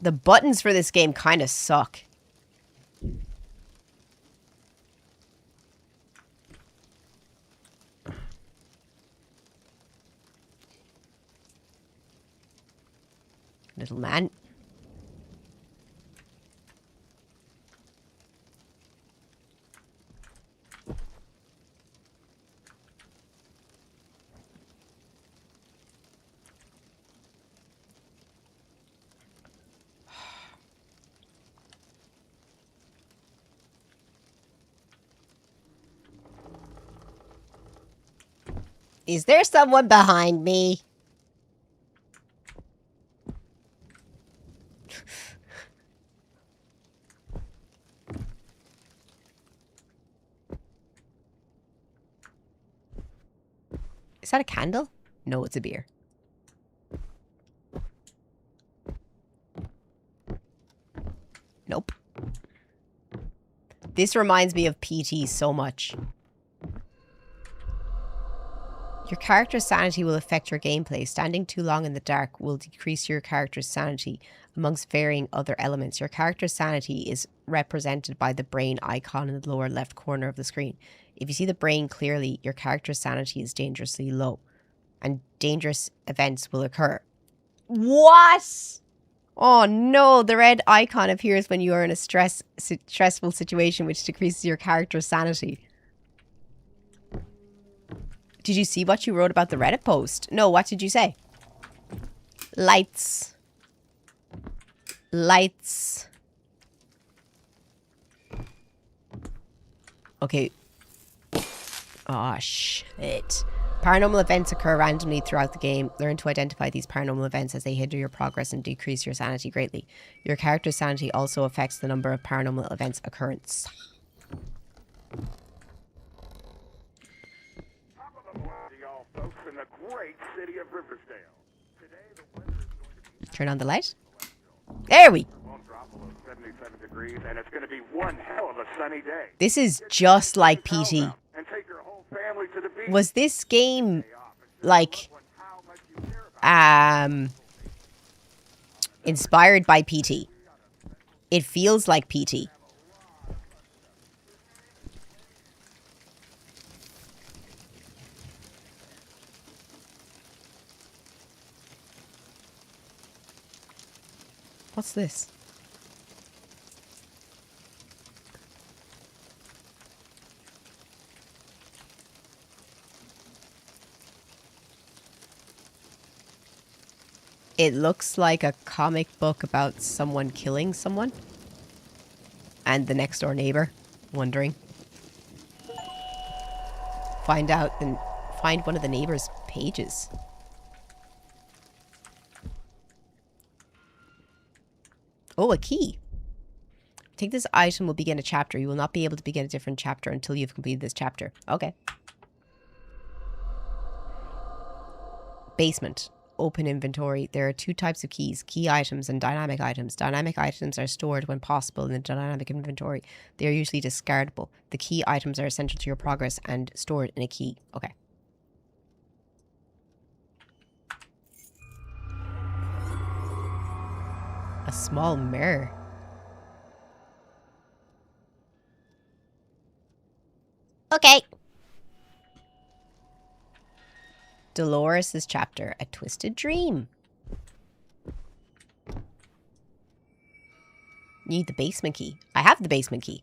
The buttons for this game kind of suck. Little man. Is there someone behind me? Is that a candle? No, it's a beer. Nope. This reminds me of PT so much. Your character's sanity will affect your gameplay. Standing too long in the dark will decrease your character's sanity amongst varying other elements. Your character's sanity is represented by the brain icon in the lower left corner of the screen. If you see the brain clearly, your character's sanity is dangerously low, and dangerous events will occur. What? Oh no, the red icon appears when you are in a stressful situation, which decreases your character's sanity. Did you see what you wrote about the Reddit post? No, what did you say? Lights. Lights. Okay. Oh, shit. Paranormal events occur randomly throughout the game. Learn to identify these paranormal events as they hinder your progress and decrease your sanity greatly. Your character's sanity also affects the number of paranormal events occurrence. Turn on the light. There we. This is just like PT. Was this game like inspired by PT? It feels like PT. What's this? It looks like a comic book about someone killing someone. And the next door neighbor wondering. Find one of the neighbor's pages. Oh, a key. Take this item will begin a chapter. You will not be able to begin a different chapter until you've completed this chapter. Okay. Basement. Open inventory. There are two types of keys. Key items and dynamic items. Dynamic items are stored when possible in the dynamic inventory. They are usually discardable. The key items are essential to your progress and stored in a key. Okay. A small mirror. Okay. Dolores' chapter, A Twisted Dream. Need the basement key. I have the basement key.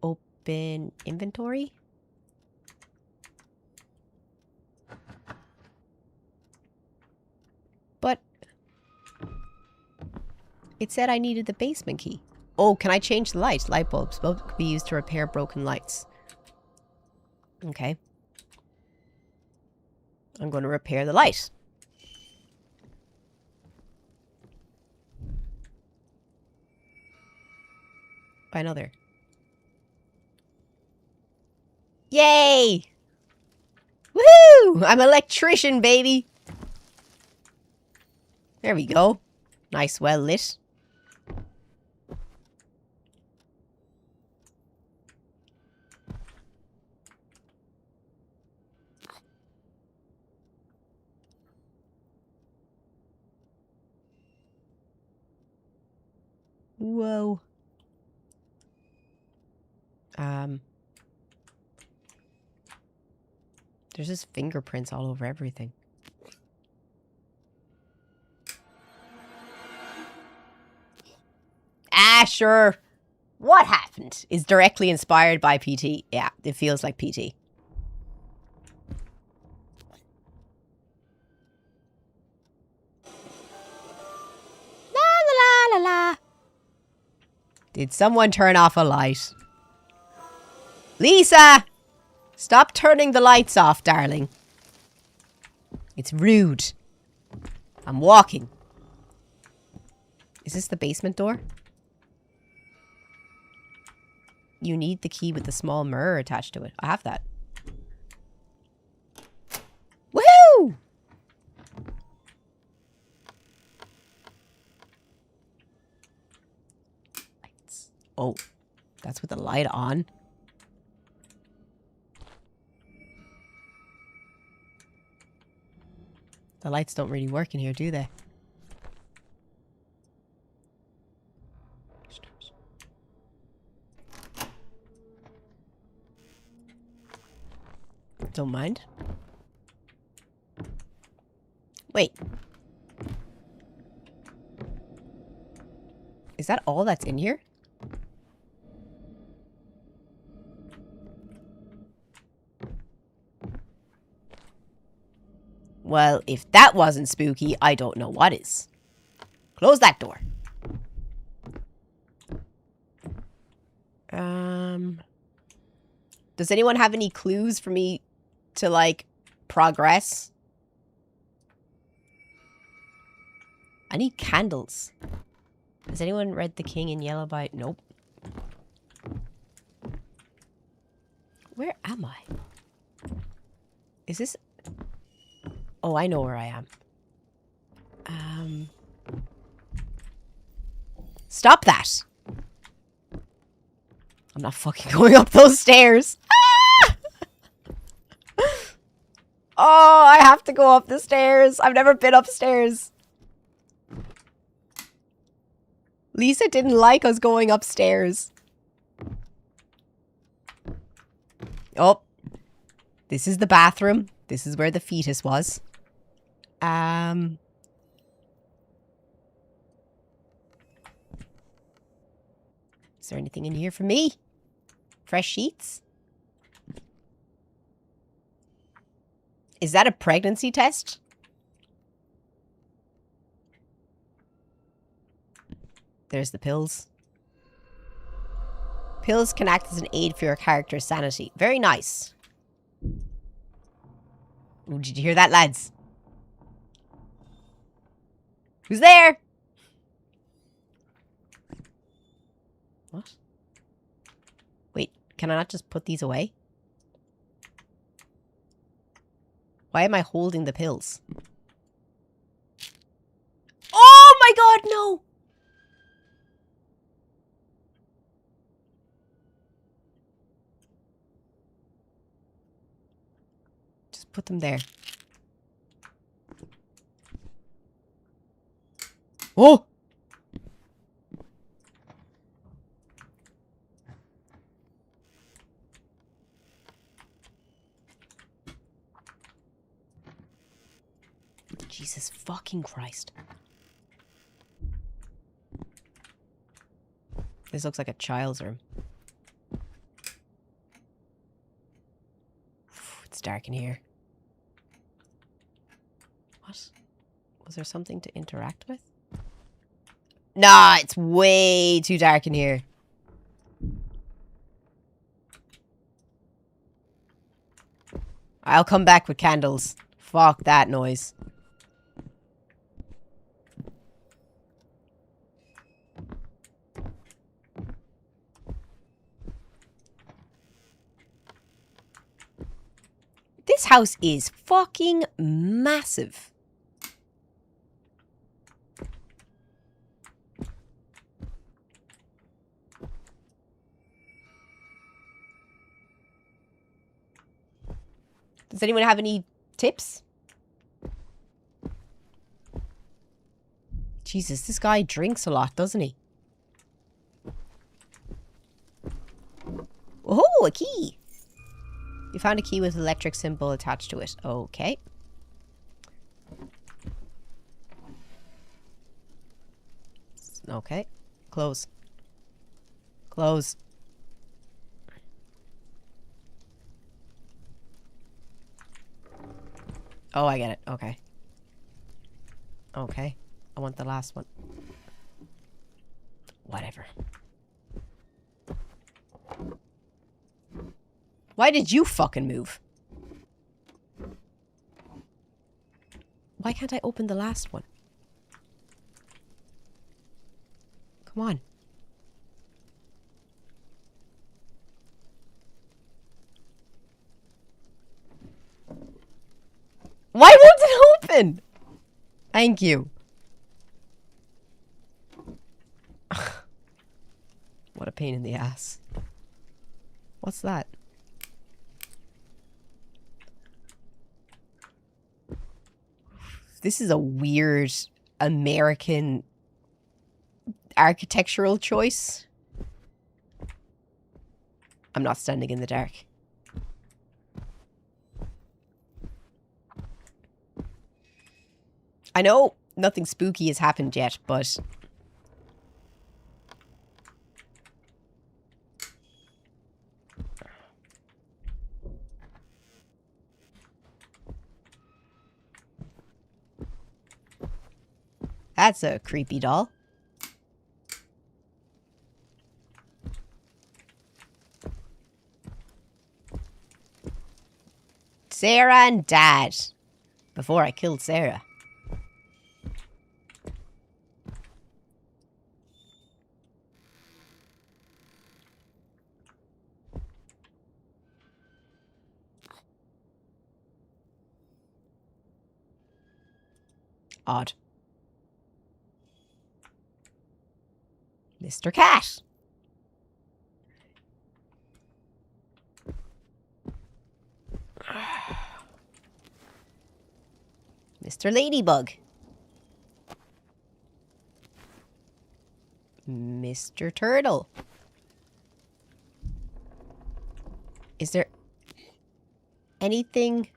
Open inventory. But it said I needed the basement key. Oh, can I change the lights? Light bulbs. Bulbs could be used to repair broken lights. Okay. I'm going to repair the light. Buy another. Yay! Woohoo! I'm an electrician, baby! There we go. Nice, well lit. Whoa. There's just fingerprints all over everything. Ah, sure. What happened is directly inspired by PT. Yeah, it feels like PT. La la la la la. Did someone turn off a light? Lisa! Stop turning the lights off, darling. It's rude. I'm walking. Is this the basement door? You need the key with the small mirror attached to it. I have that. Woohoo! Lights. Oh, that's with the light on. The lights don't really work in here, do they? Don't mind. Wait. Is that all that's in here? Well, if that wasn't spooky, I don't know what is. Close that door. Does anyone have any clues for me to, like, progress? I need candles. Has anyone read The King in Yellow by... Nope. Where am I? Is this... Oh, I know where I am. Stop that! I'm not fucking going up those stairs. Ah! Oh, I have to go up the stairs. I've never been upstairs. Lisa didn't like us going upstairs. Oh. This is the bathroom. This is where the fetus was. Is there anything in here for me? Fresh sheets? Is that a pregnancy test? There's the pills. Pills can act as an aid for your character's sanity. Very nice. Ooh, did you hear that, lads? Who's there? What? Wait, can I not just put these away? Why am I holding the pills? Oh my god, no! Just put them there. Oh! Jesus fucking Christ. This looks like a child's room. It's dark in here. What? Was there something to interact with? Nah, it's way too dark in here. I'll come back with candles. Fuck that noise. This house is fucking massive. Does anyone have any tips? Jesus, this guy drinks a lot, doesn't he? Oh, a key! You found a key with electric symbol attached to it. Okay. Okay. Close. Close. Oh, I get it. Okay. Okay. I want the last one. Whatever. Why did you fucking move? Why can't I open the last one? Come on. Why won't it open? Thank you. What a pain in the ass. What's that? This is a weird American architectural choice. I'm not standing in the dark. I know nothing spooky has happened yet, but... That's a creepy doll. Sarah and Dad. Before I killed Sarah. Odd. Mr. Cat. Mr. Ladybug. Mr. Turtle. Is there anything?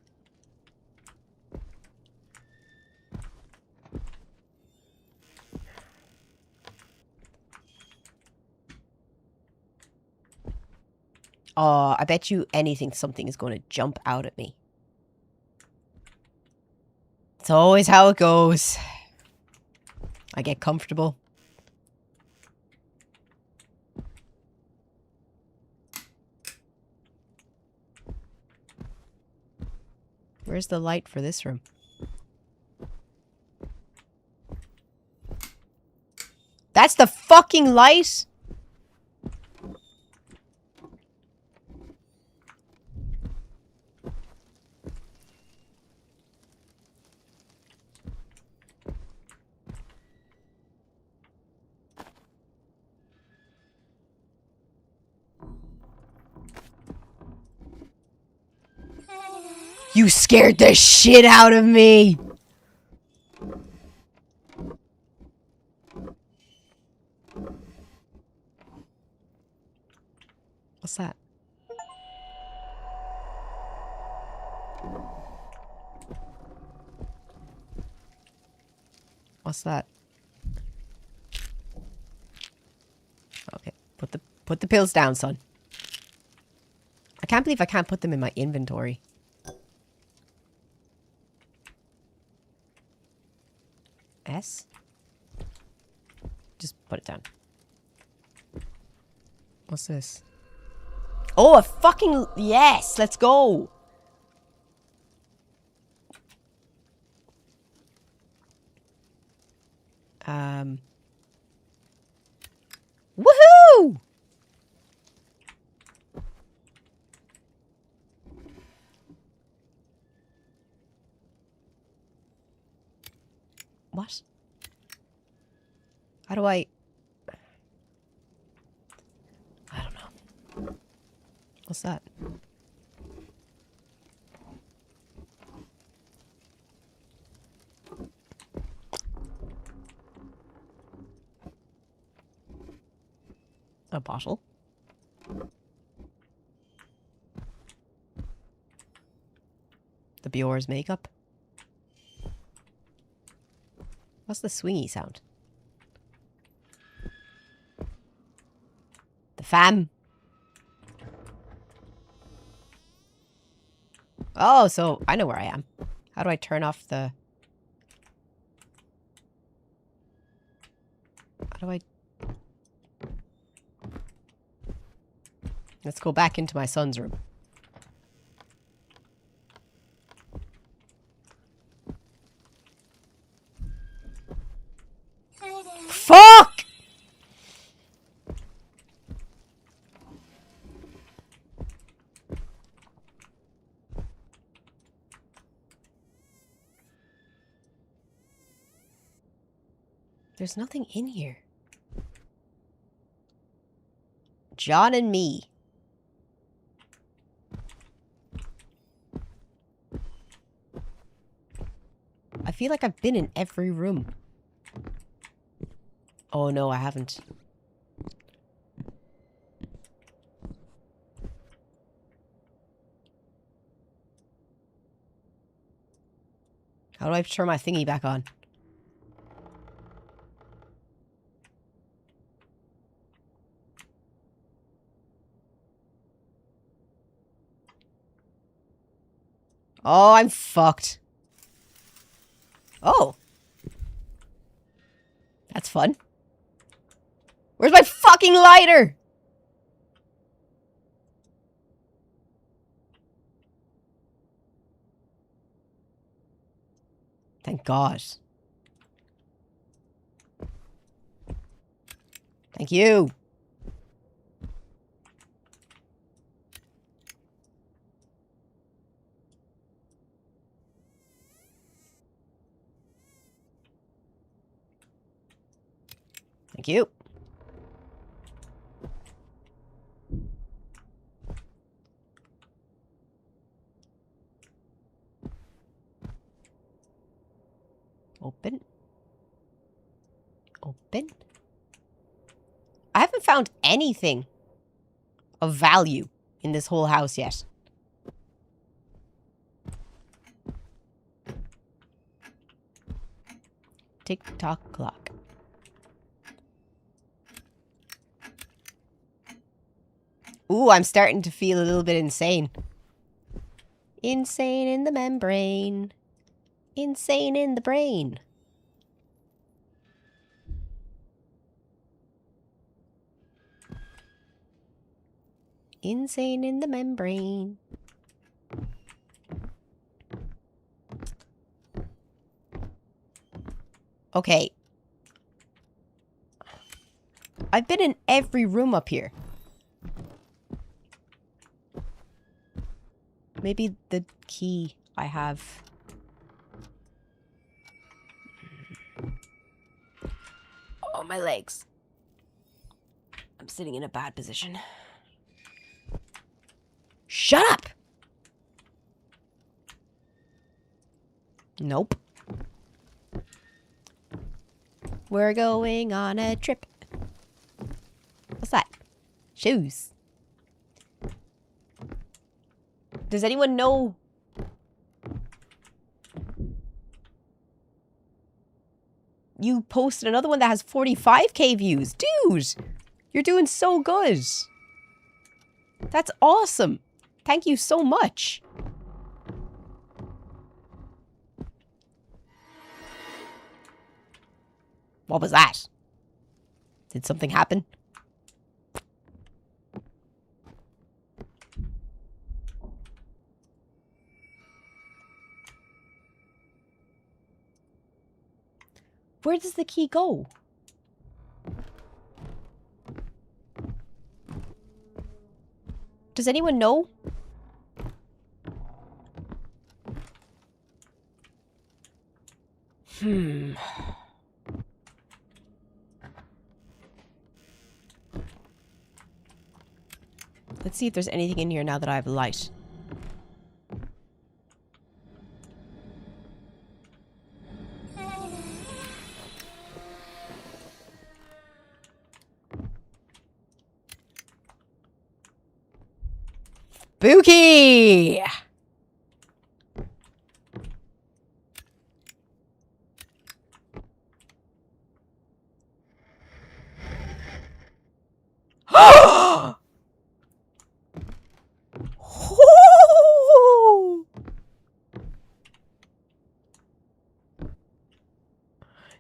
Oh, I bet you anything something is going to jump out at me. It's always how it goes. I get comfortable. Where's the light for this room? That's the fucking light? You scared the shit out of me! What's that? What's that? Okay, put the pills down, son. I can't believe I can't put them in my inventory. S? Just put it down. What's this? Oh, a fucking... Yes, let's go. Woohoo! What? How do I don't know. What's that? A bottle? The Bior's makeup? What's the swingy sound? The fam. Oh, so I know where I am. How do I turn off the... How do I... Let's go back into my son's room. Fuck! There's nothing in here. John and me. I feel like I've been in every room. Oh no, I haven't. How do I turn my thingy back on? Oh, I'm fucked. Oh. That's fun. Where's my fucking lighter? Thank God. Thank you. Thank you. Open. Open. I haven't found anything of value in this whole house yet. Tick-tock clock. Ooh, I'm starting to feel a little bit insane. Insane in the membrane. Insane in the brain. Insane in the membrane. Okay. I've been in every room up here. Maybe the key I have. Oh, my legs. I'm sitting in a bad position. Shut up! Nope. We're going on a trip. What's that? Shoes. Does anyone know? You posted another one that has 45k views. Dude, you're doing so good. That's awesome. Thank you so much. What was that? Did something happen? Where does the key go? Does anyone know? Let's see if there's anything in here now that I have light. Spooky!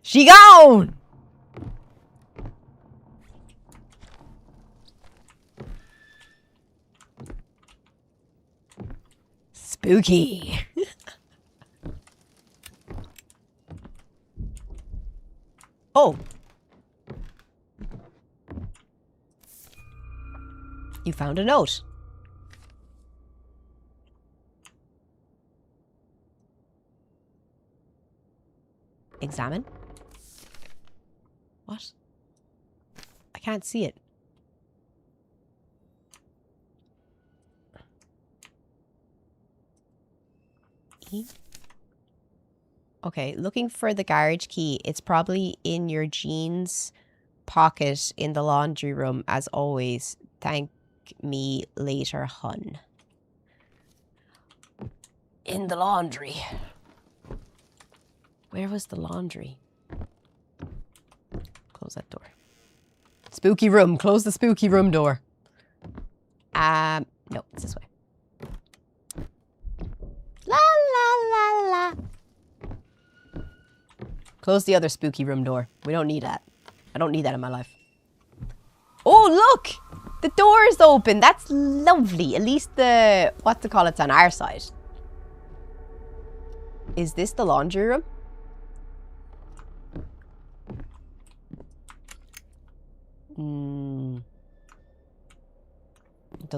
She gone! Spooky. Oh. You found a note. Examine. What? I can't see it. E? Okay, looking for the garage key. It's probably in your jeans pocket in the laundry room, as always. Thank me later, hun. In the laundry. Where was the laundry? Close that door. Spooky room. Close the spooky room door. No, it's this way. La la la la. Close the other spooky room door. We don't need that. I don't need that in my life. Oh, look! The door is open. That's lovely. At least the, what's it called, it's on our side. Is this the laundry room?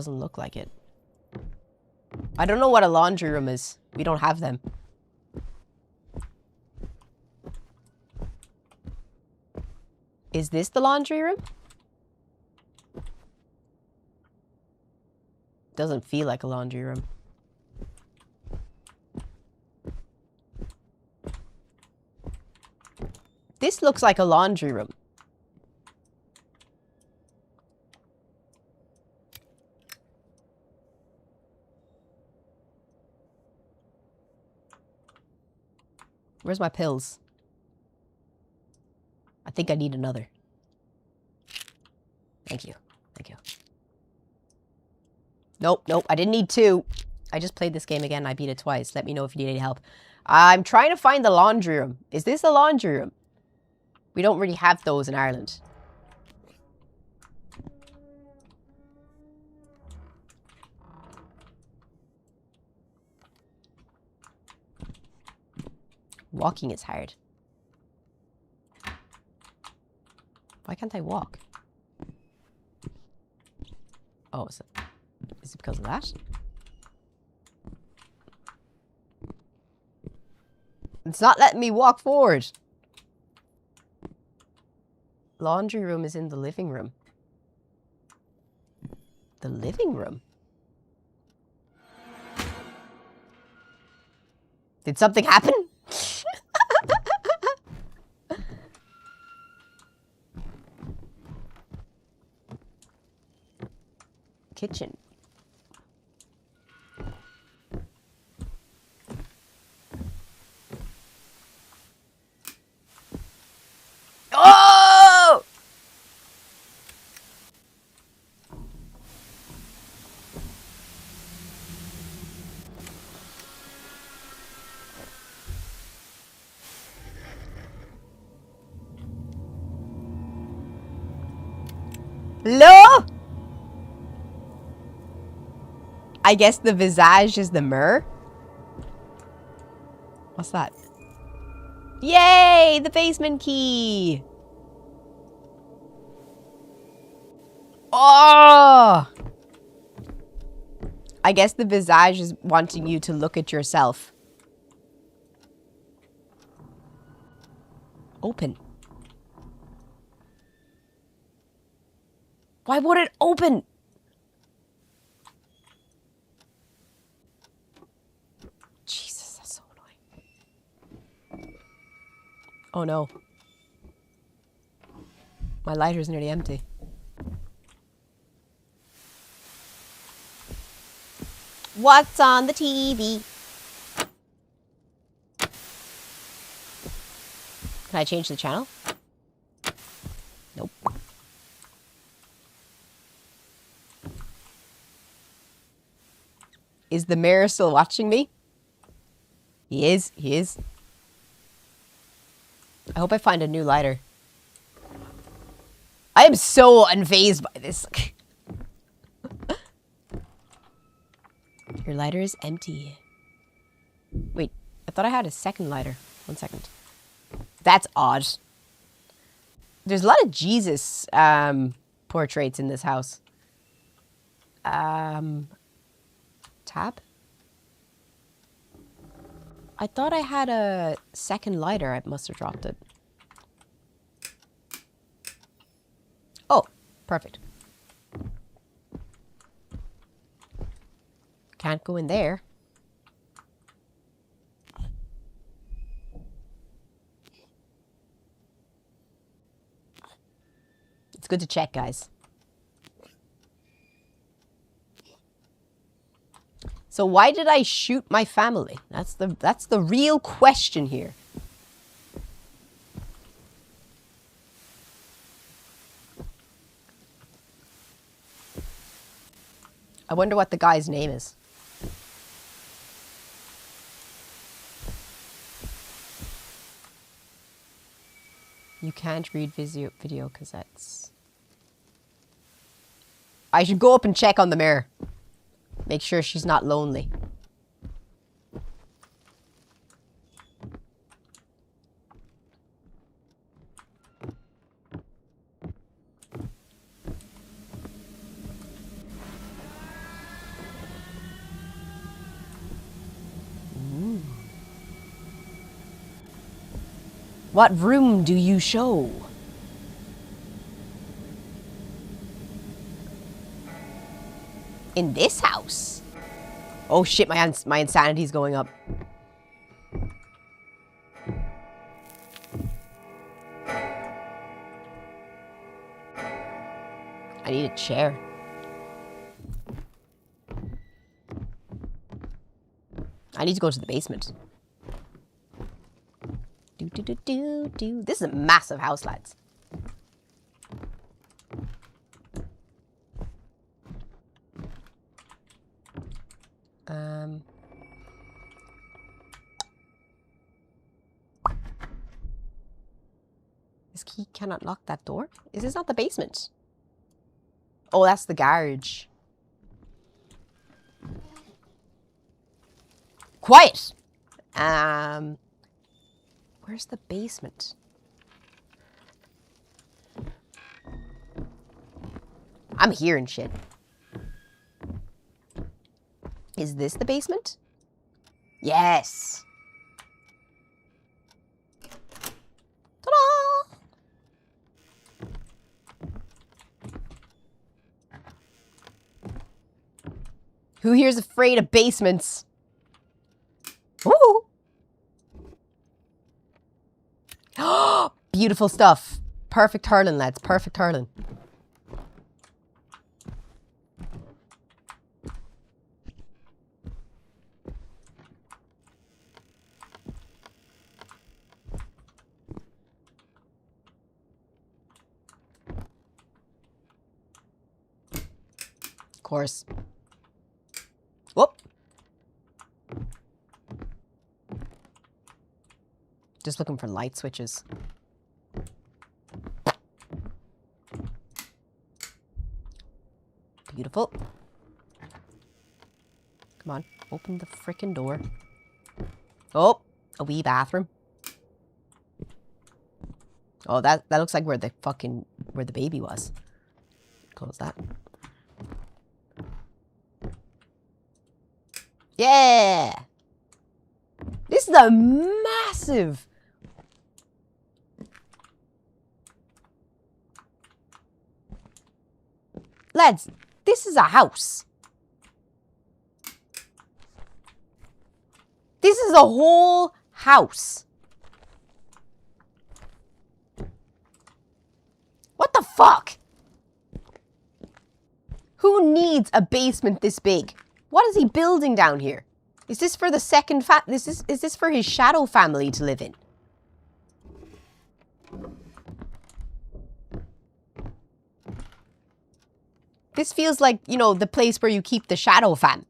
doesn't look like it. I don't know what a laundry room is. We don't have them. Is this the laundry room? Doesn't feel like a laundry room. This looks like a laundry room. Where's my pills? I think I need another. Thank you. Thank you. Nope, nope, I didn't need two. I just played this game again. I beat it twice. Let me know if you need any help. I'm trying to find the laundry room. Is this a laundry room? We don't really have those in Ireland. Walking is hard. Why can't I walk? Oh, is it because of that? It's not letting me walk forward. Laundry room is in the living room. The living room? Did something happen? Kitchen. Oh! Hello? I guess the visage is the mirror. What's that? Yay! The basement key! Oh! I guess the visage is wanting you to look at yourself. Open. Why would it open? Jesus, that's so annoying. Oh no. My lighter's nearly empty. What's on the TV? Can I change the channel? Nope. Is the mirror still watching me? He is. He is. I hope I find a new lighter. I am so unfazed by this. Your lighter is empty. Wait, I thought I had a second lighter. 1 second. That's odd. There's a lot of Jesus portraits in this house. Tab? I thought I had a second lighter. I must have dropped it. Oh, perfect. Can't go in there. It's good to check, guys. So why did I shoot my family? That's the real question here. I wonder what the guy's name is. You can't read video cassettes. I should go up and check on the mirror. Make sure she's not lonely. What room do you show? In this house? Oh shit, my insanity's going up. I need a chair. I need to go to the basement. This is a massive house, lads. This key cannot lock that door? Is this not the basement? Oh, that's the garage. Quiet! Where's the basement? I'm hearing shit. Is this the basement? Yes! Ta-da! Who here's afraid of basements? Ooh! Beautiful stuff. Perfect hurling, lads. Perfect hurling. Of course. Whoop. Just looking for light switches. Beautiful. Come on, open the frickin' door. Oh, a wee bathroom. Oh, that looks like where the baby was. Close that. Yeah! This is a massive... Lads, this is a house. This is a whole house. What the fuck? Who needs a basement this big? What is he building down here? Is this for the second is this for his shadow family to live in? This feels like, you know, the place where you keep the shadow fam.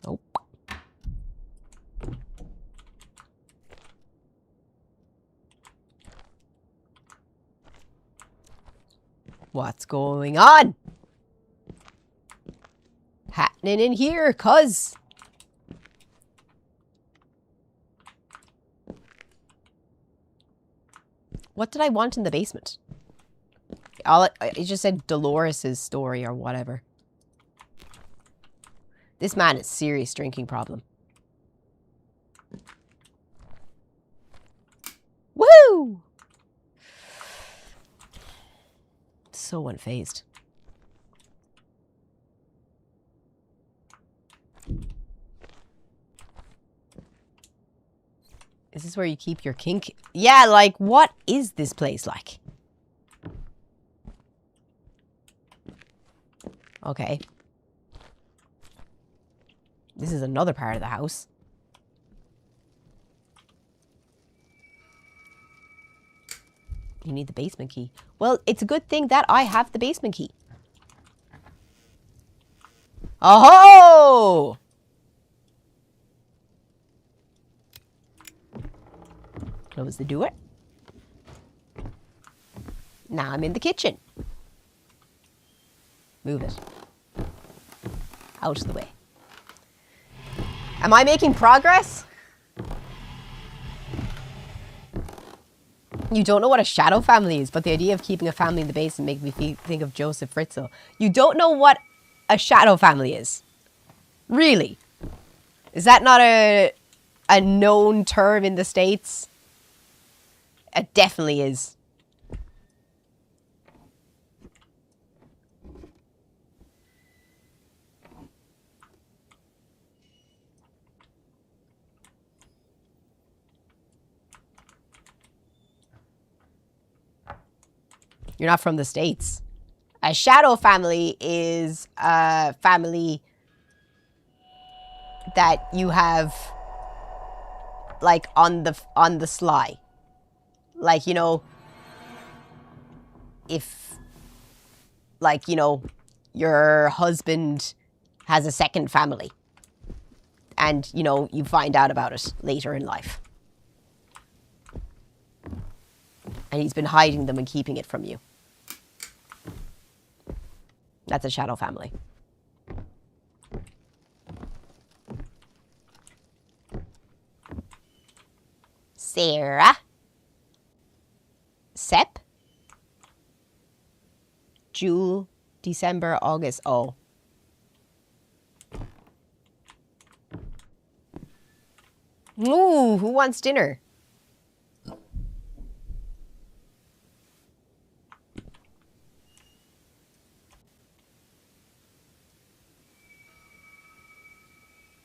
Nope. What's going on? Happening in here, cuz. What did I want in the basement? It just said Dolores' story or whatever. This man has serious drinking problem. Woo! So unfazed. Is this where you keep your kink? Yeah, like, what is this place like? Okay. This is another part of the house. You need the basement key. Well, it's a good thing that I have the basement key. Oh-ho! Close the door. Now I'm in the kitchen. Move it. Out of the way. Am I making progress? You don't know what a shadow family is, but the idea of keeping a family in the basement makes me think of Joseph Fritzl. You don't know what a shadow family is? Really? Is that not a known term in the States? It definitely is. You're not from the States. A shadow family is a family that you have like on the sly. Like, you know, if like, you know, your husband has a second family and, you know, you find out about it later in life. And he's been hiding them and keeping it from you. That's a shadow family. Sarah. Sep. June, December, August. Oh. Ooh, who wants dinner?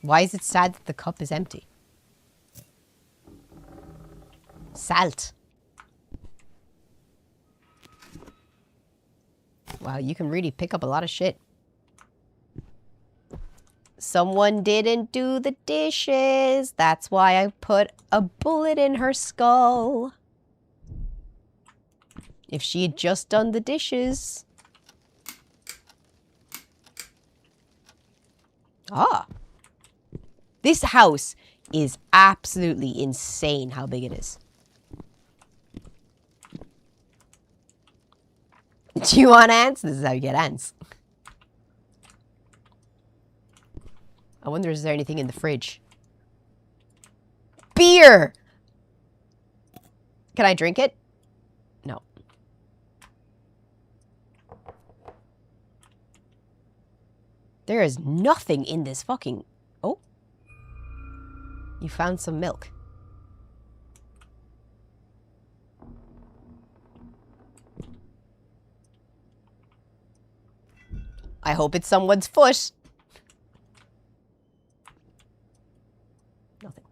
Why is it sad that the cup is empty? Salt. Wow, you can really pick up a lot of shit. Someone didn't do the dishes. That's why I put a bullet in her skull. If she had just done the dishes. Ah. This house is absolutely insane how big it is. Do you want ants? This is how you get ants. I wonder, is there anything in the fridge? Beer! Can I drink it? No. There is nothing in this fucking... Oh. You found some milk. I hope it's someone's foot. Nothing.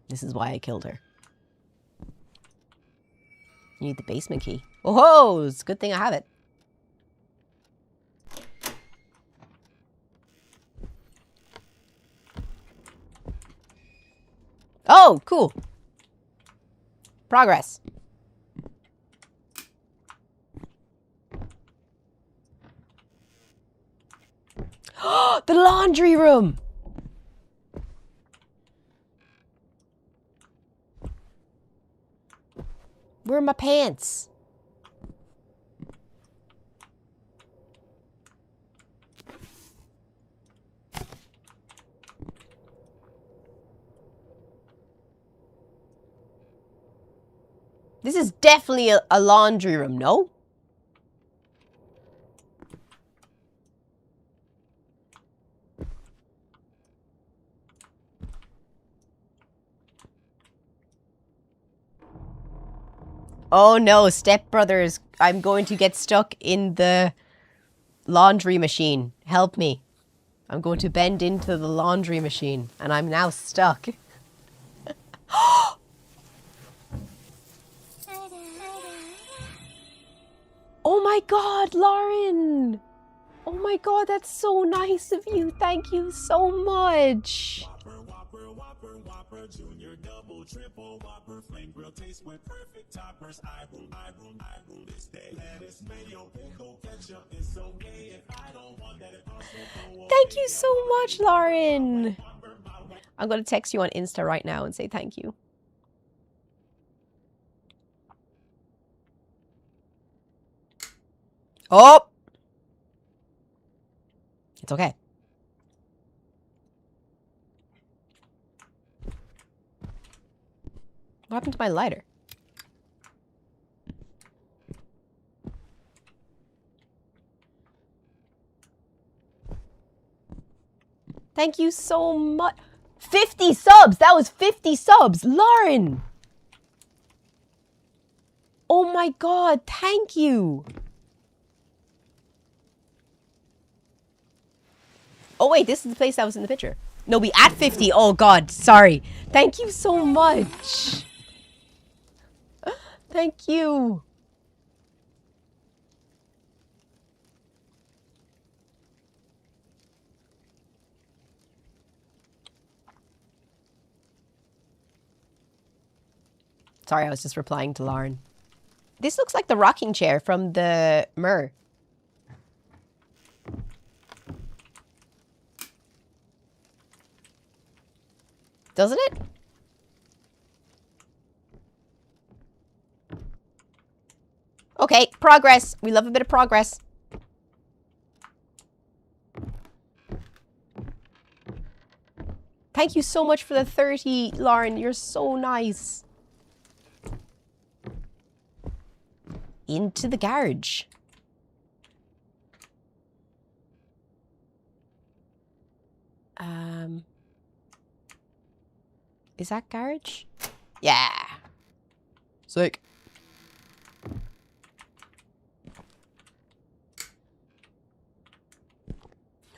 This is why I killed her. You need the basement key. Oh, it's a good thing I have it. Oh, cool. Progress. The laundry room. Where are my pants? This is definitely a laundry room, no? Oh no, stepbrothers, I'm going to get stuck in the laundry machine. Help me. I'm going to bend into the laundry machine, and I'm now stuck. Oh my god, Lauren! Oh my god, that's so nice of you. Thank you so much. Thank you so much, Lauren. I'm going to text you on Insta right now and say thank you. Oh! It's okay. What happened to my lighter? Thank you so much. 50 subs! That was 50 subs! Lauren! Oh my god, thank you! Oh wait, this is the place that was in the picture. No, we at 50. Oh god, sorry. Thank you so much. Thank you. Sorry, I was just replying to Lauren. This looks like the rocking chair from the Myrrh. Doesn't it? Okay, progress. We love a bit of progress. Thank you so much for the 30, Lauren. You're so nice. Into the garage. Is that garage? Yeah. Sick.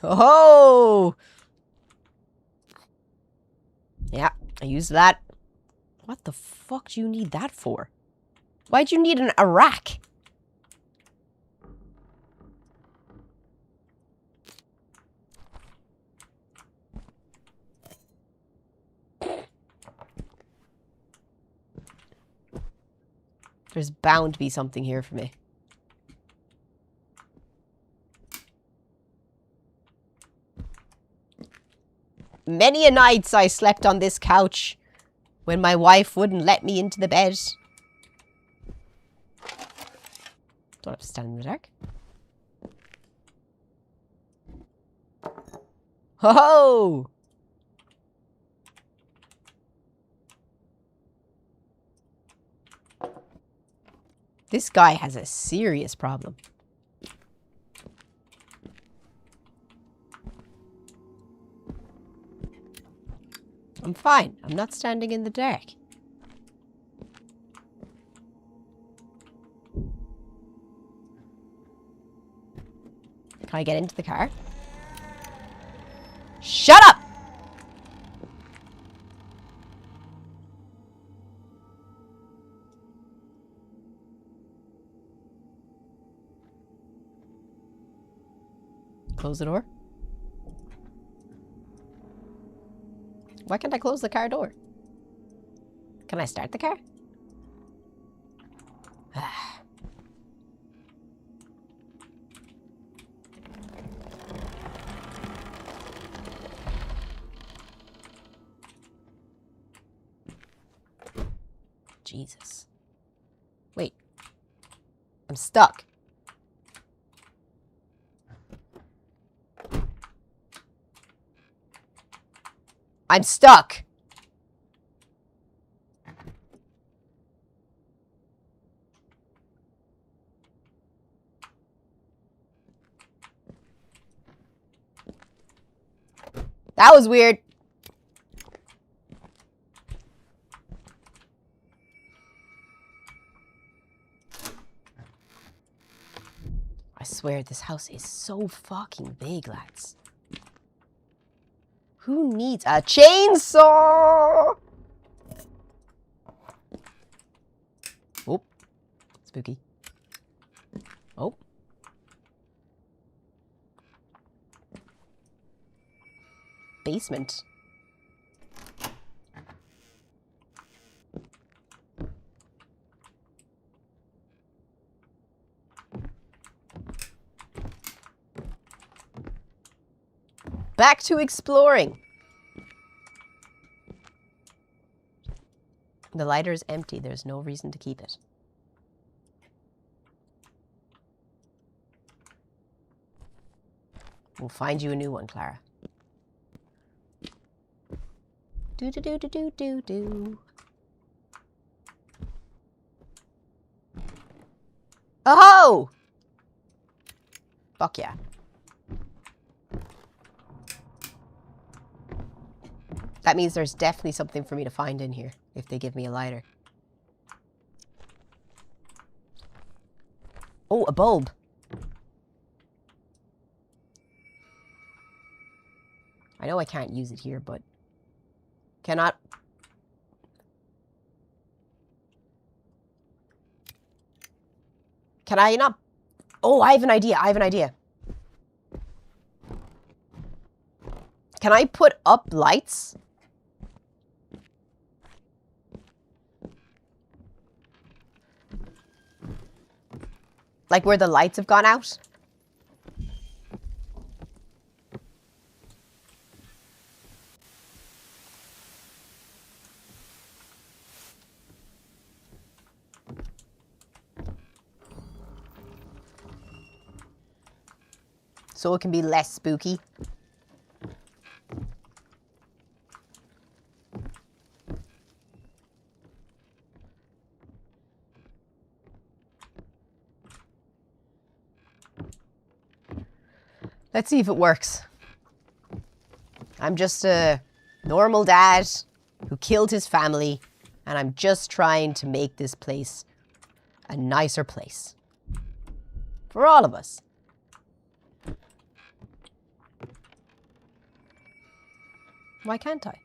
Oh! Yeah, I used that. What the fuck do you need that for? Why'd you need a rack? There's bound to be something here for me. Many a nights I slept on this couch when my wife wouldn't let me into the bed. Don't have to stand in the dark. Ho ho! This guy has a serious problem. I'm fine. I'm not standing in the dark. Can I get into the car? Shut up! Close the door. Why can't I close the car door? Can I start the car? Jesus. Wait. I'm stuck. I'm stuck. That was weird. I swear this house is so fucking big, lads. Who needs a chainsaw? Oh, spooky. Oh. Basement. Back to exploring. The lighter is empty. There's no reason to keep it. We'll find you a new one, Clara. Do do do do do do do. Oh! Fuck yeah. That means there's definitely something for me to find in here, if they give me a lighter. Oh, a bulb. I know I can't use it here, but... Cannot... Can I not... Oh, I have an idea. I have an idea. Can I put up lights? Like where the lights have gone out? So it can be less spooky. Let's see if it works. I'm just a normal dad who killed his family, and I'm just trying to make this place a nicer place. For all of us. Why can't I?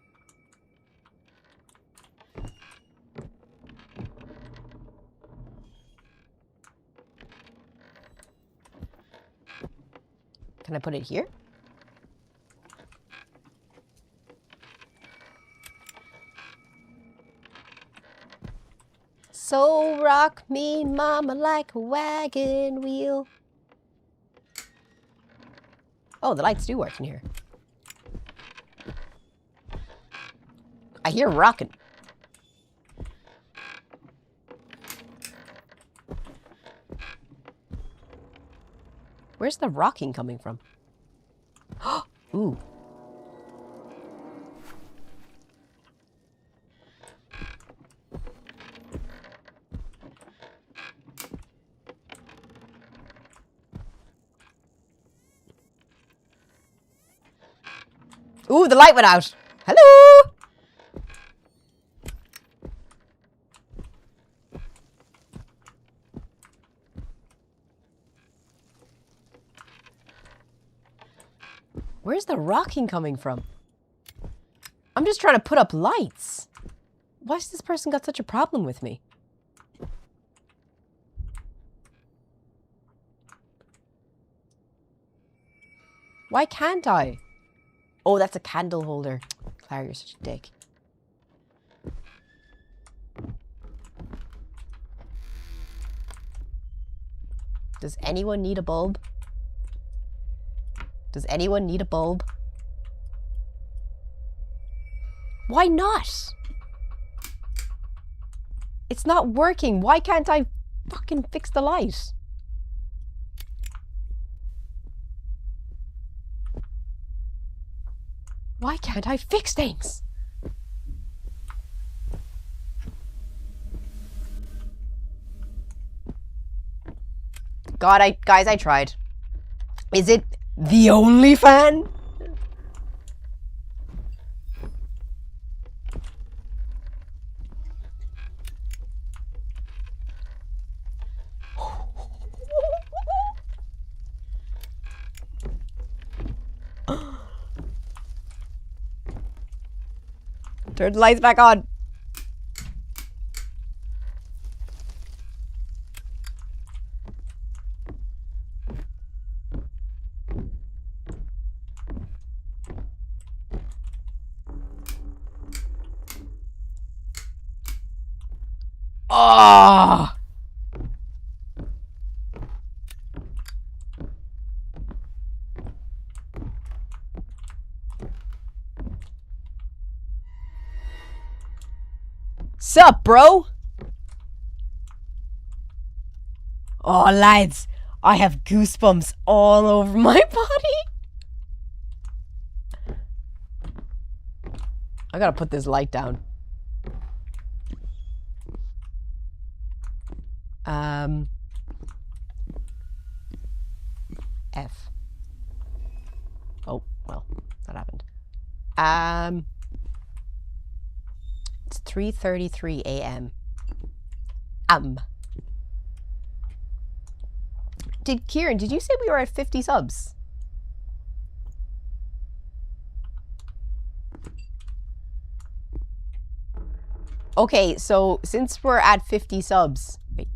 Can I put it here? So rock me, mama, like a wagon wheel. Oh, the lights do work in here. I hear rocking. Where's the rocking coming from? Ooh. Ooh, the light went out. Hello? Where's the rocking coming from? I'm just trying to put up lights. Why has this person got such a problem with me? Why can't I? Oh, that's a candle holder. Claire, you're such a dick. Does anyone need a bulb? Does anyone need a bulb? Why not? It's not working. Why can't I fucking fix the light? Why can't I fix things? God, guys, I tried. Is it the only fan? Turn the lights back on. Oh! Sup, bro? Oh, lads, I have goosebumps all over my body. I gotta put this light down. F. Oh, well, that happened. It's 3:33 a.m. Kieran, did you say we were at 50 subs? Okay, so since we're at 50 subs... Wait.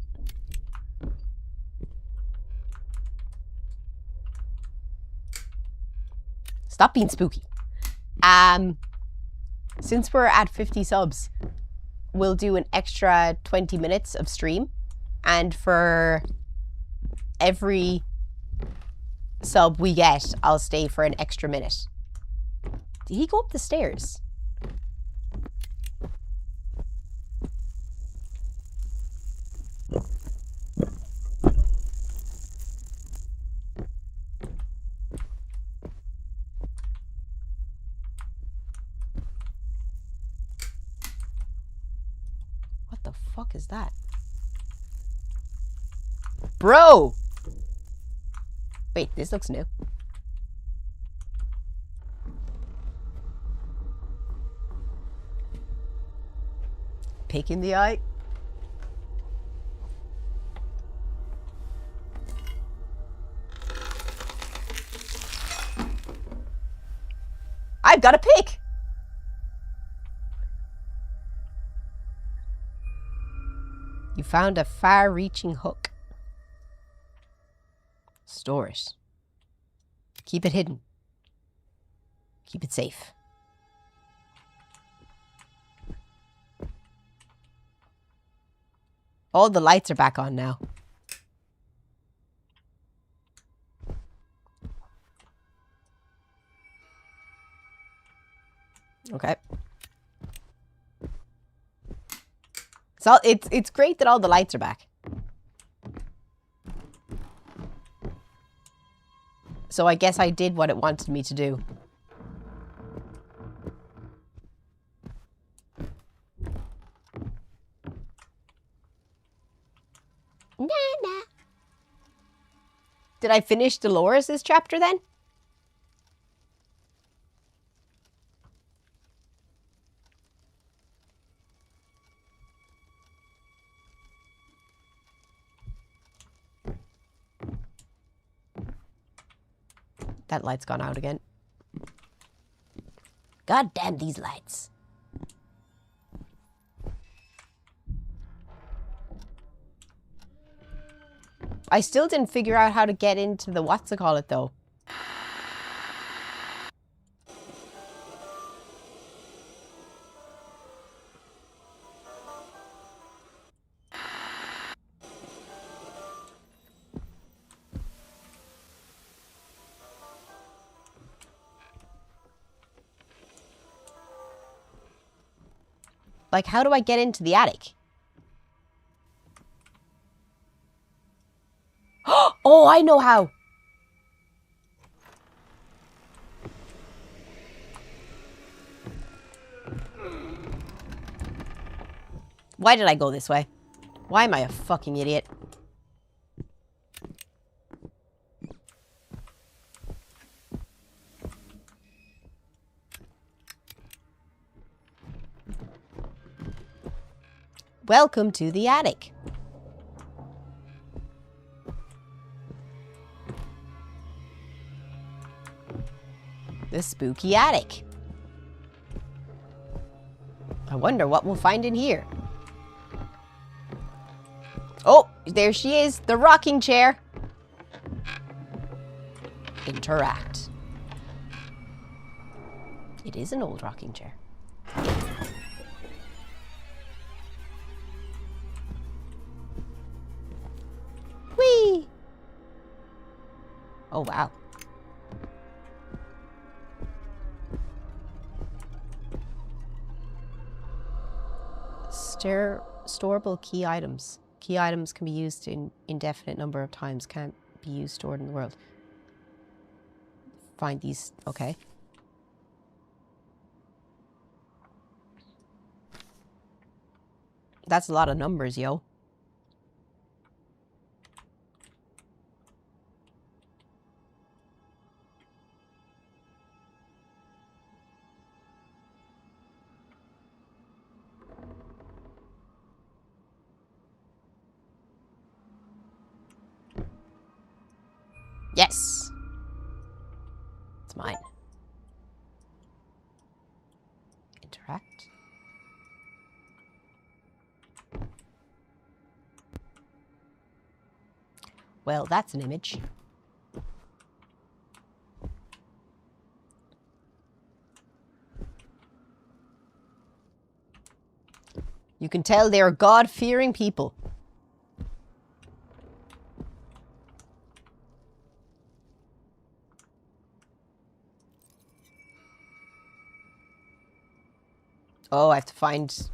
Stop being spooky. Since we're at 50 subs, we'll do an extra 20 minutes of stream. And for every sub we get, I'll stay for an extra minute. Did he go up the stairs? What the fuck is that? Bro! Wait, this looks new. Pick in the eye. I've got a pick! You found a far-reaching hook. Store it. Keep it hidden. Keep it safe. All the lights are back on now. Okay. So it's great that all the lights are back. So I guess I did what it wanted me to do. Nah. Did I finish Dolores' chapter then? That light's gone out again. God damn these lights. I still didn't figure out how to get into the what's-it-call-it though. Like, how do I get into the attic? Oh, I know how. Why did I go this way? Why am I a fucking idiot? Welcome to the attic. The spooky attic. I wonder what we'll find in here. Oh, there she is, the rocking chair. Interact. It is an old rocking chair. Whee! Oh, wow. Storable key items. Key items can be used in indefinite number of times. Can't be used stored in the world. Find these. Okay. That's a lot of numbers, yo. Yes! It's mine. Interact. Well, that's an image. You can tell they are God-fearing people. Oh, I have to find...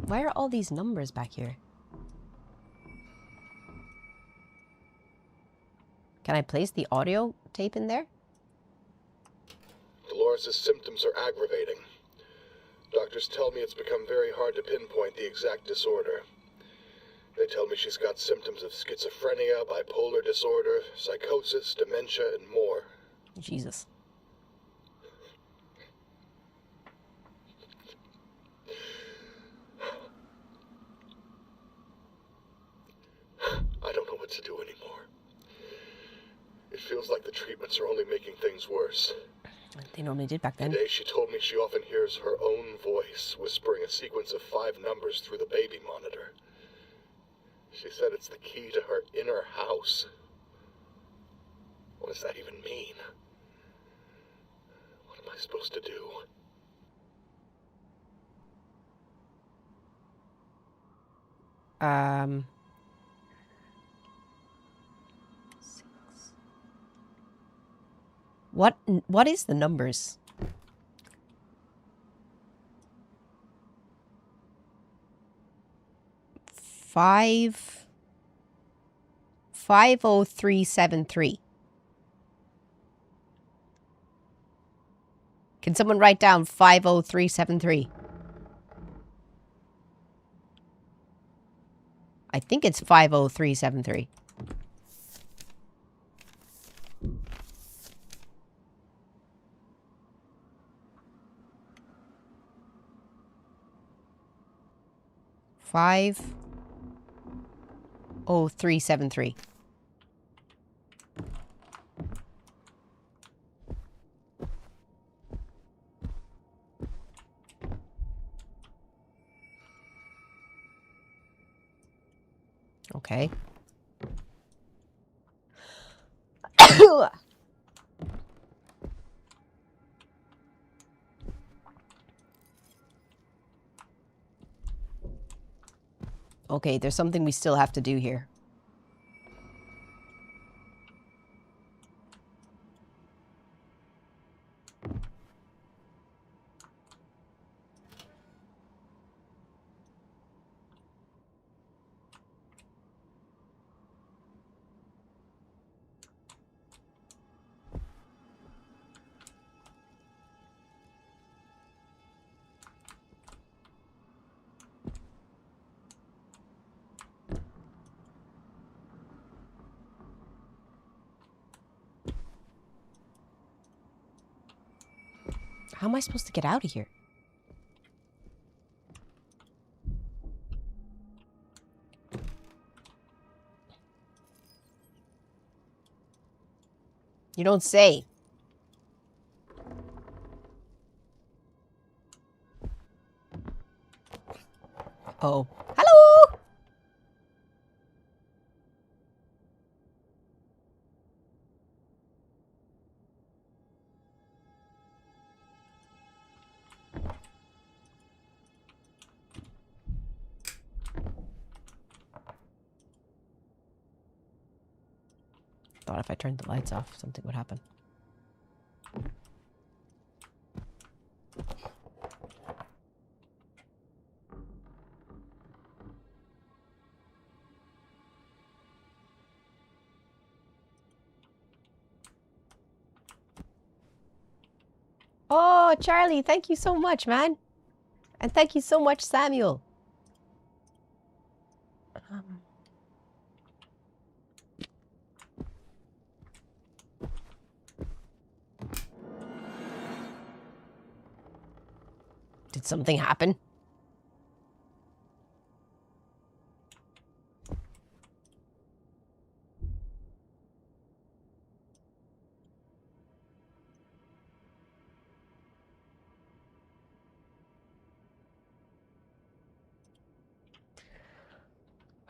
Why are all these numbers back here? Can I place the audio tape in there?
Dolores' symptoms are aggravating. Doctors tell me it's become very hard to pinpoint the exact disorder. They tell me she's got symptoms of schizophrenia, bipolar disorder, psychosis, dementia, and more.
Jesus.
I don't know what to do anymore. It feels like the treatments are only making things worse.
They normally did back then.
Today she told me she often hears her own voice whispering a sequence of 5 numbers through the baby monitor. She said it's the key to her inner house. What does that even mean? What am I supposed to do?
What is the numbers? Five 50373. Can someone write down 50373? I think it's 50373. Five 0373. Okay. Okay, there's something we still have to do here. How am I supposed to get out of here? You don't say. Oh. Hello! Thought if I turned the lights off, something would happen. Oh, Charlie, thank you so much, man. And thank you so much, Samuel. Did something happen?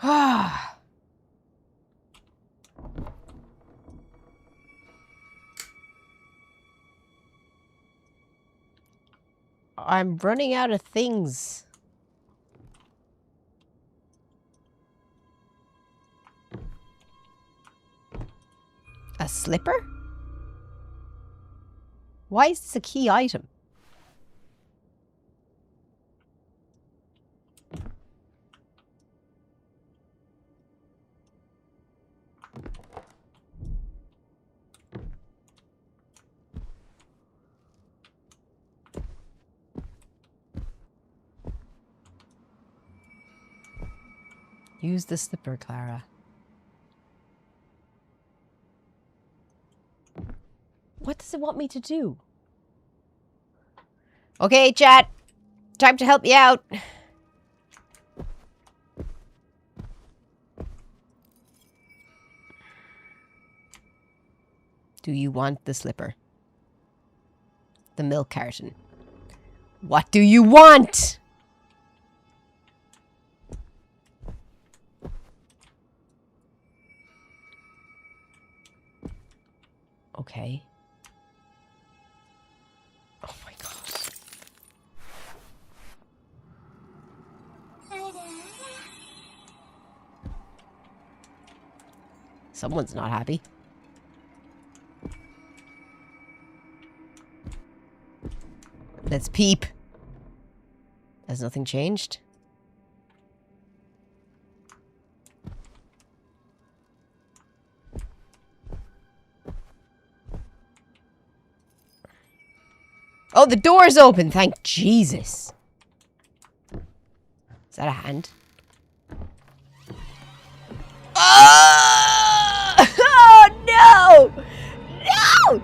Ah. I'm running out of things. A slipper? Why is this a key item? Use the slipper, Clara. What does it want me to do? Okay, chat. Time to help you out. Do you want the slipper? The milk carton. What do you want? Okay. Oh my god. Someone's not happy. Let's peep. Has nothing changed? Oh, the door's open. Thank Jesus. Is that a hand? Oh, oh no! No!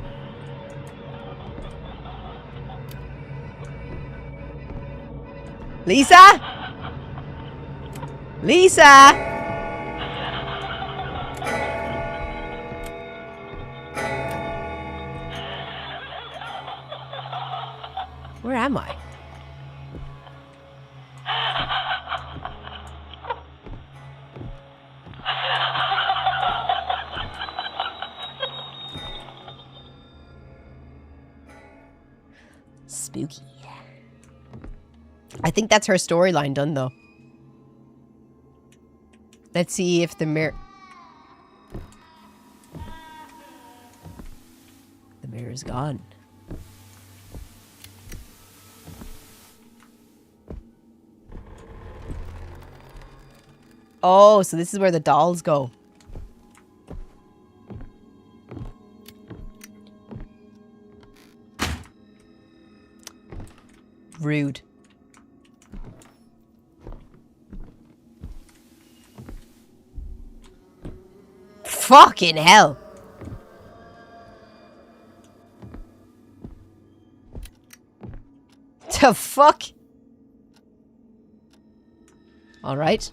Lisa? Lisa? Where am I? Spooky. I think that's her storyline done, though. Let's see if the mirror... The mirror's gone. Oh, so this is where the dolls go. Rude. Fucking hell. The fuck? All right.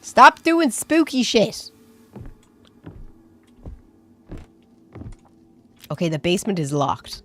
Stop doing spooky shit. Okay, the basement is locked.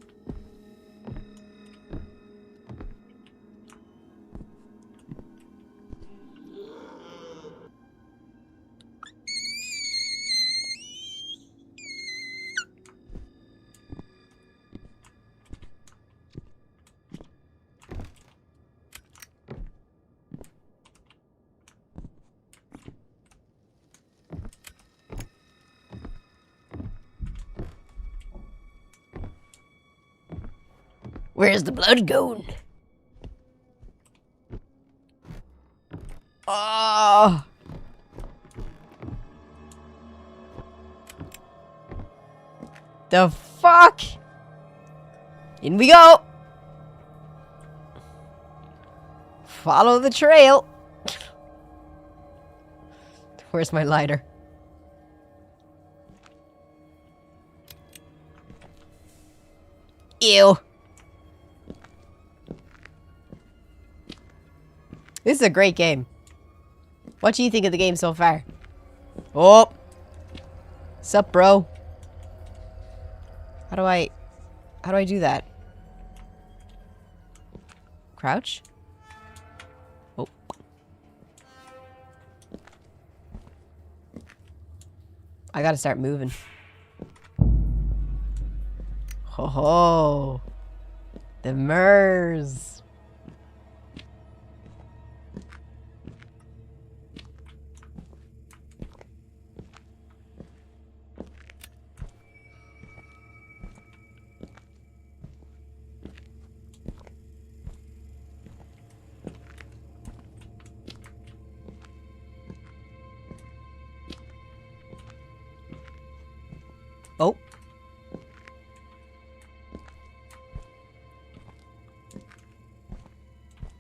Where's the blood going? Oh. The fuck? In we go. Follow the trail. Where's my lighter? Ew. This is a great game. What do you think of the game so far? Oh. Sup, bro? How do I do that? Crouch? Oh. I gotta start moving. Ho ho. The MERS. Oh.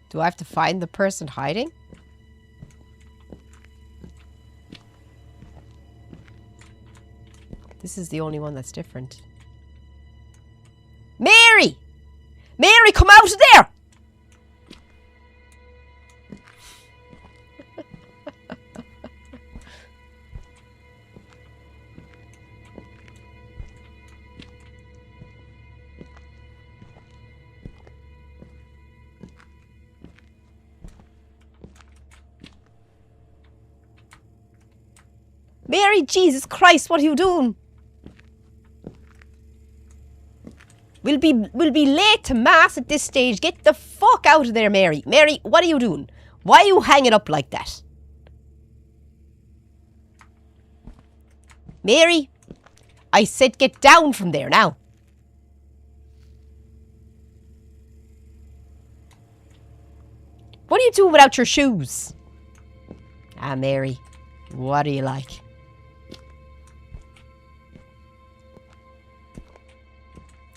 Do I have to find the person hiding? This is the only one that's different. Mary! Mary, come out of there! Mary, Jesus Christ, what are you doing? We'll be late to mass at this stage. Get the fuck out of there, Mary. Mary, what are you doing? Why are you hanging up like that? Mary, I said get down from there now. What are you doing without your shoes? Ah, Mary, what are you like?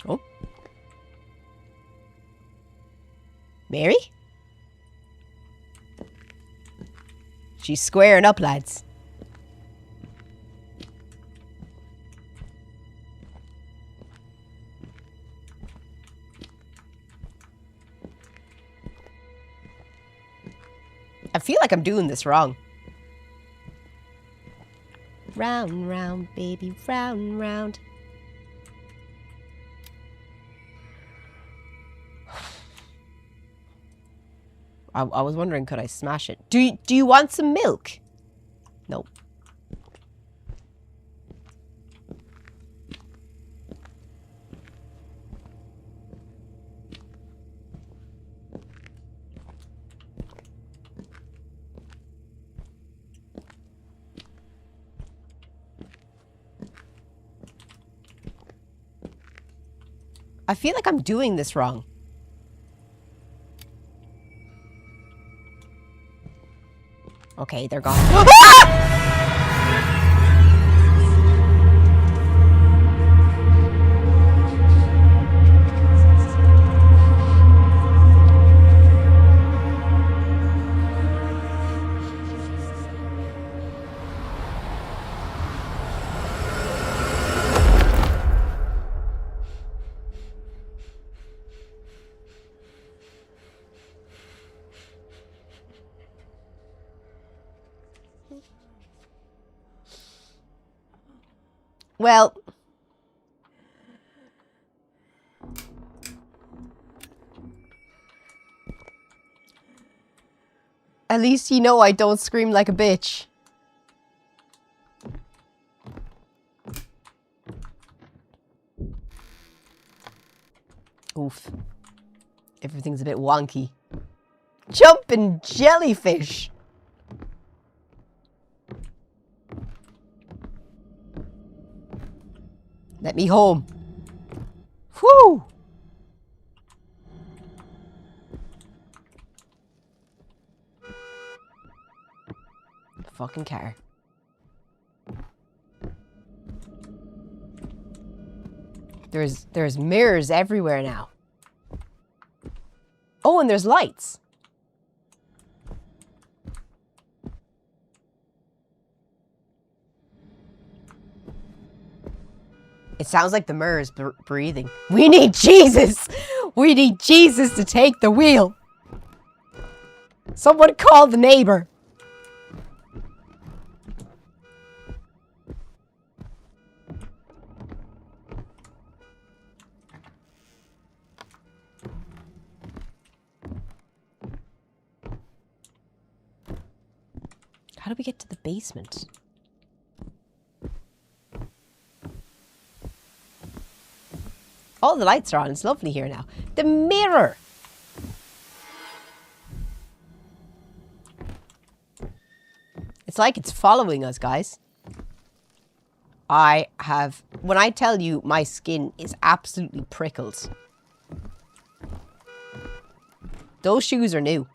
Oh. Mary? She's squaring up, lads. I feel like I'm doing this wrong. Round, round, baby, round, round. I was wondering, could I smash it? Do you want some milk? No. I feel like I'm doing this wrong. Okay, they're gone. Well, at least you know I don't scream like a bitch. Oof. Everything's a bit wonky. Jumping jellyfish. Let me home. Whew. Fucking car. There's mirrors everywhere now. Oh, and there's lights. It sounds like the mirror is breathing. We need Jesus! We need Jesus to take the wheel! Someone call the neighbor! How do we get to the basement? All the lights are on. It's lovely here now. The mirror! It's like it's following us, guys. When I tell you my skin is absolutely prickled. Those shoes are new.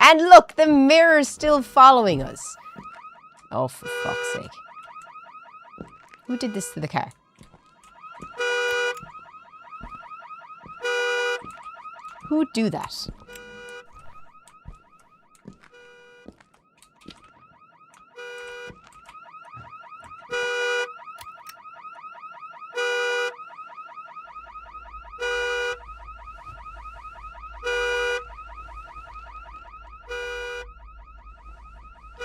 And look, the mirror's still following us. Oh, for fuck's sake. Who did this to the car? Who'd do that?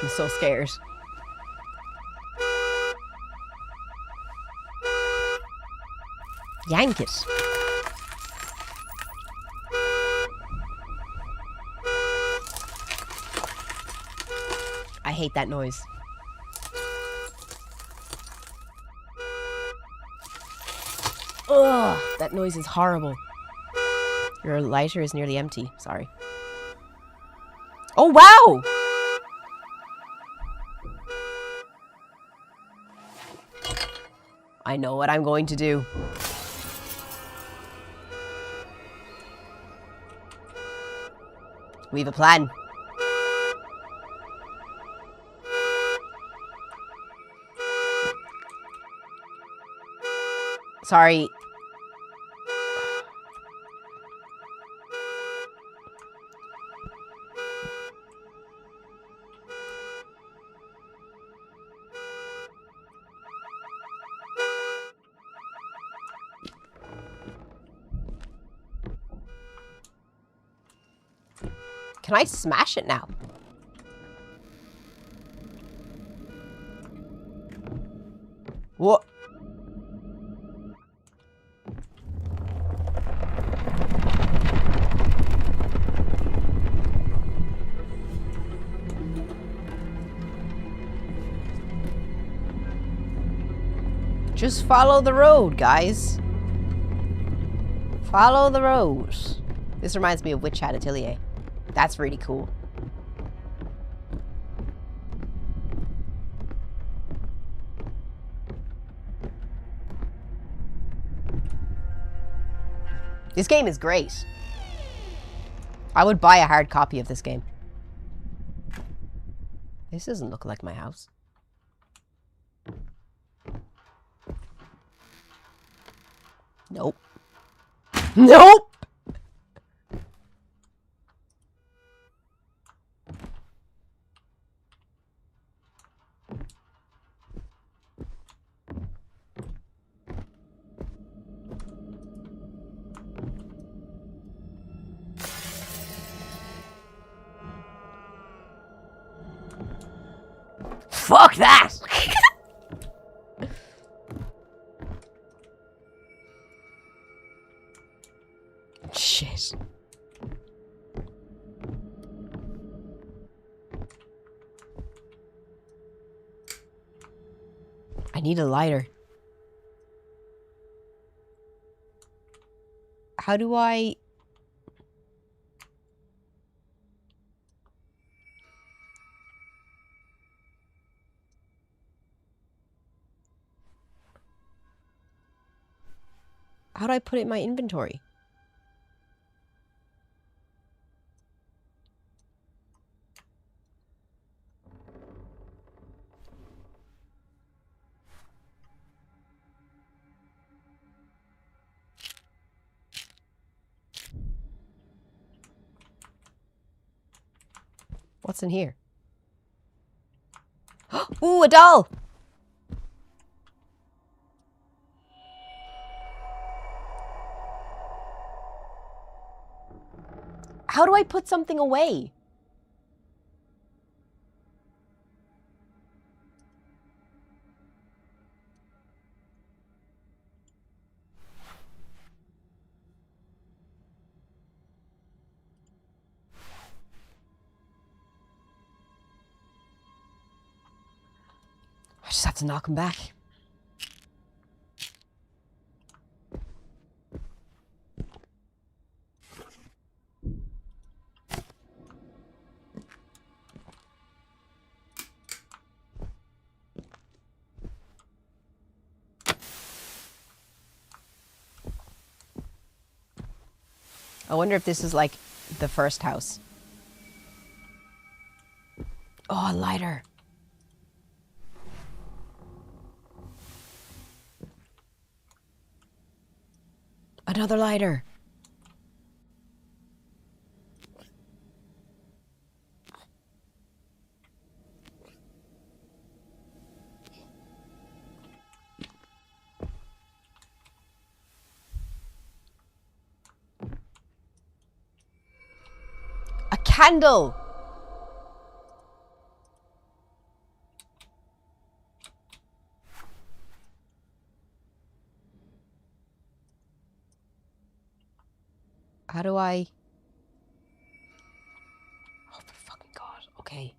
I'm so scared. Yank it. I hate that noise. Ugh, that noise is horrible. Your lighter is nearly empty. Sorry. Oh, wow! I know what I'm going to do. We have a plan. Sorry. Can I smash it now? What? Just follow the road, guys. Follow the road. This reminds me of Witch Hat Atelier. That's really cool. This game is great. I would buy a hard copy of this game. This doesn't look like my house. Nope. Nope! Fuck that! Shit. I need a lighter. How do I... How do I put it in my inventory? What's in here? Ooh, a doll! How do I put something away? I just have to knock him back. I wonder if this is like the first house. Oh, a lighter. Another lighter. A candle. How do I... Oh, for fucking God. Okay.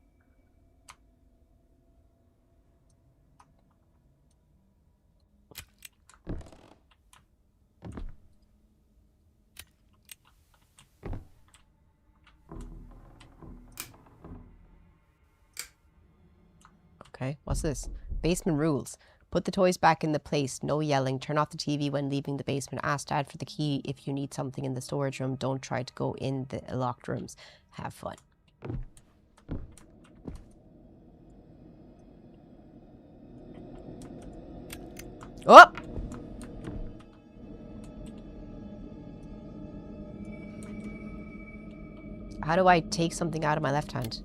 Okay, what's this? Basement rules. Put the toys back in the place. No yelling. Turn off the TV when leaving the basement. Ask Dad for the key if you need something in the storage room. Don't try to go in the locked rooms. Have fun. Oh! How do I take something out of my left hand?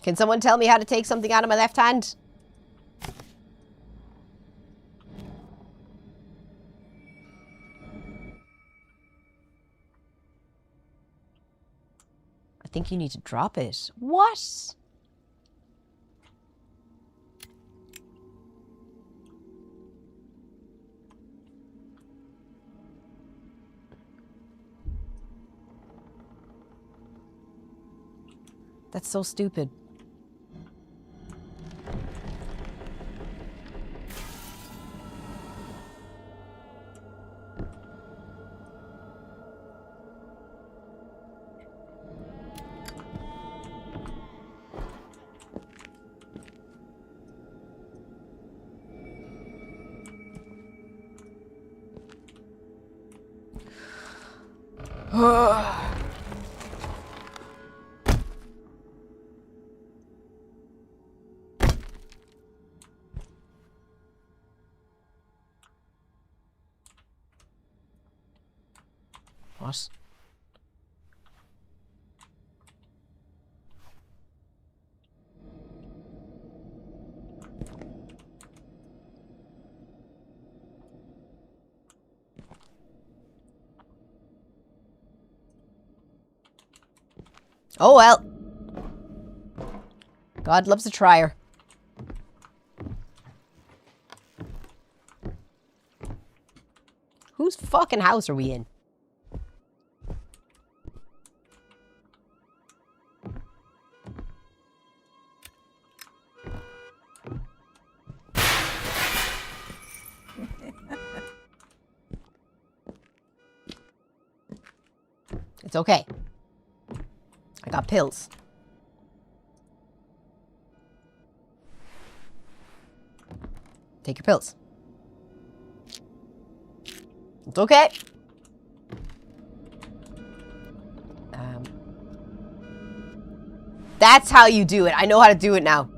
Can someone tell me how to take something out of my left hand? I think you need to drop it. What? That's so stupid. What? Oh well. God loves a trier. Whose fucking house are we in? It's okay. I got pills. Take your pills. It's okay. That's how you do it. I know how to do it now.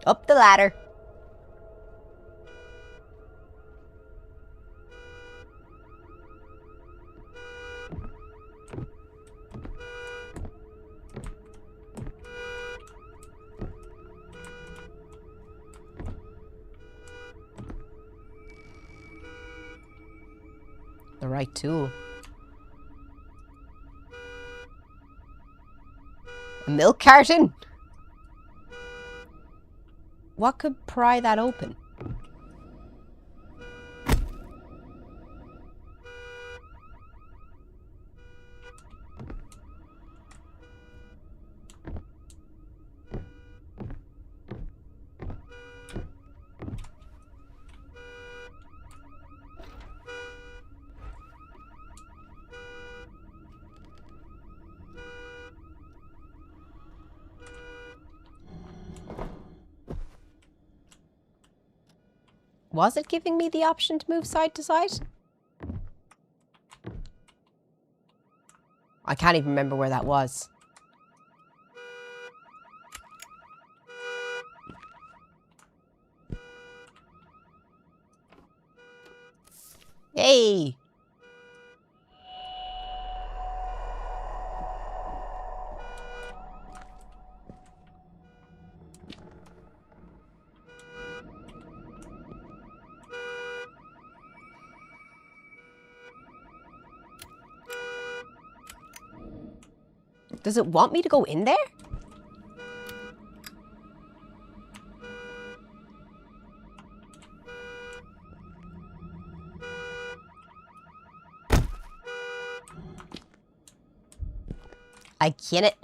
Up the ladder. right tool. A milk carton? What could pry that open? Was it giving me the option to move side to side? I can't even remember where that was. Hey! Does it want me to go in there? I can't.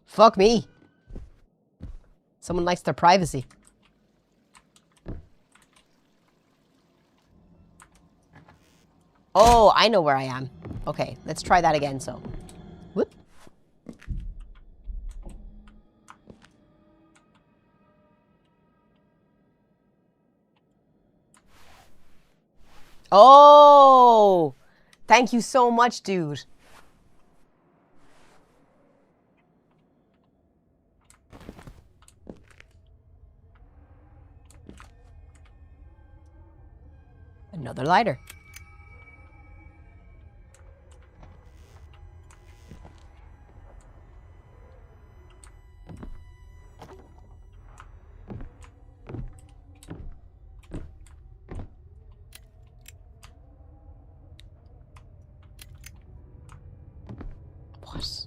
Fuck me. Someone likes their privacy. Oh, I know where I am. Okay, let's try that again, so. Whoop. Oh! Thank you so much, dude. Another lighter. What?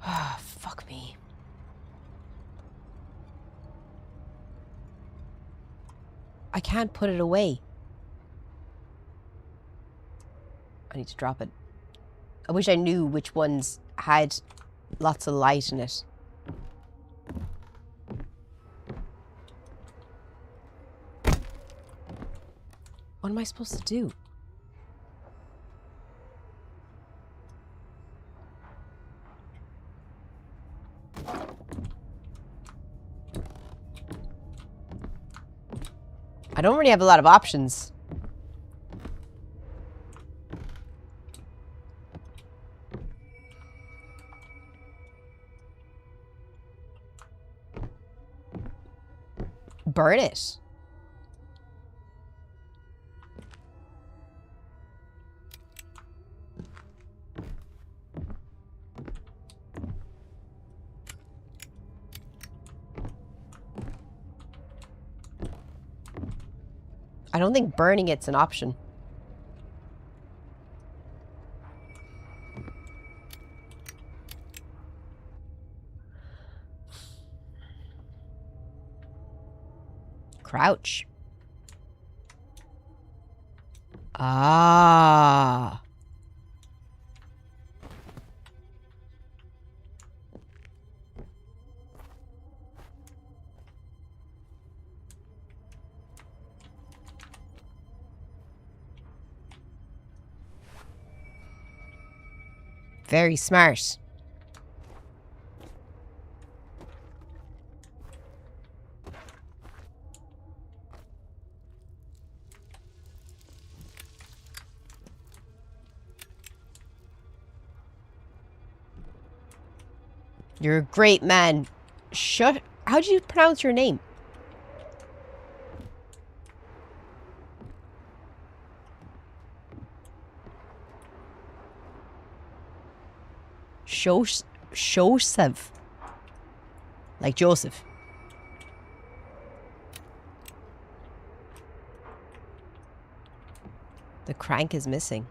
Ah, fuck me. I can't put it away. I need to drop it. I wish I knew which ones had lots of light in it. What am I supposed to do? I don't really have a lot of options. Burn it. I don't think burning it's an option. Crouch. Ah. Very smart. You're a great man, Shut. How do you pronounce your name? Joseph. Like Joseph. The crank is missing.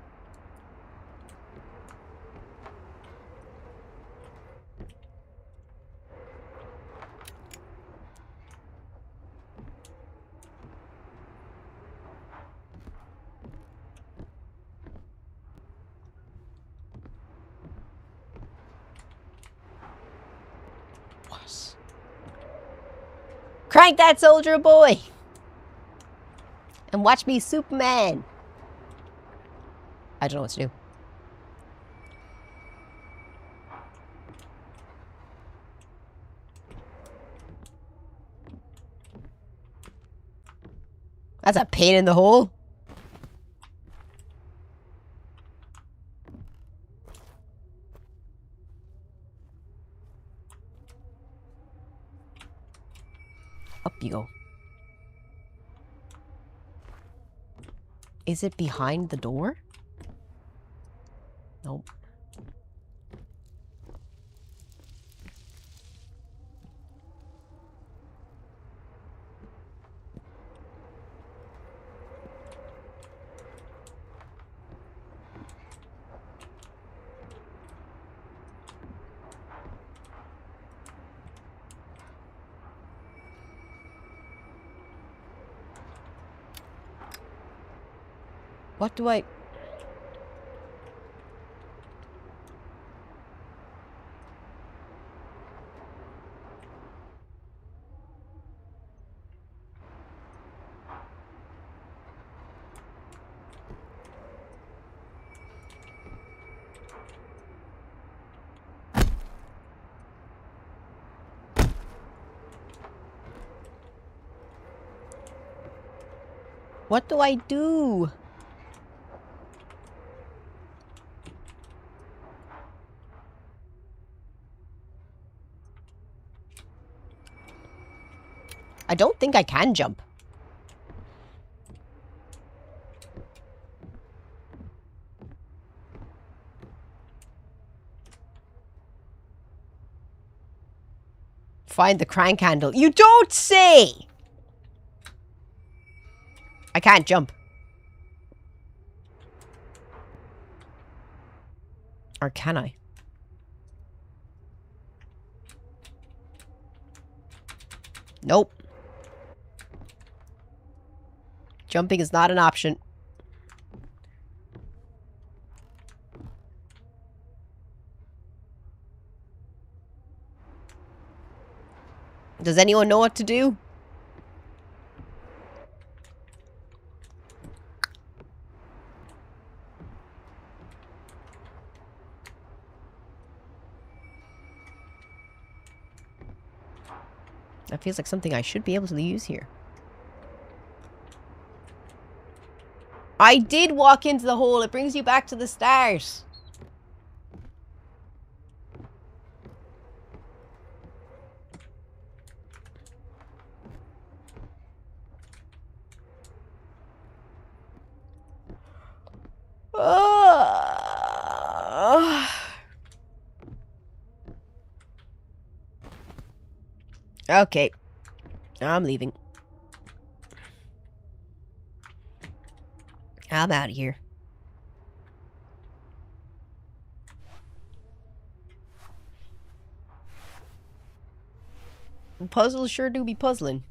What? Crank that soldier boy! And watch me Superman! I don't know what to do. That's a pain in the hole. Up you go. Is it behind the door? Nope. What do I... What do I do? I don't think I can jump. Find the crank handle. You don't say! I can't jump. Or can I? Nope. Jumping is not an option. Does anyone know what to do? That feels like something I should be able to use here. I did walk into the hole. It brings you back to the start. Okay. I'm leaving. I'm out of here. Puzzles sure do be puzzling.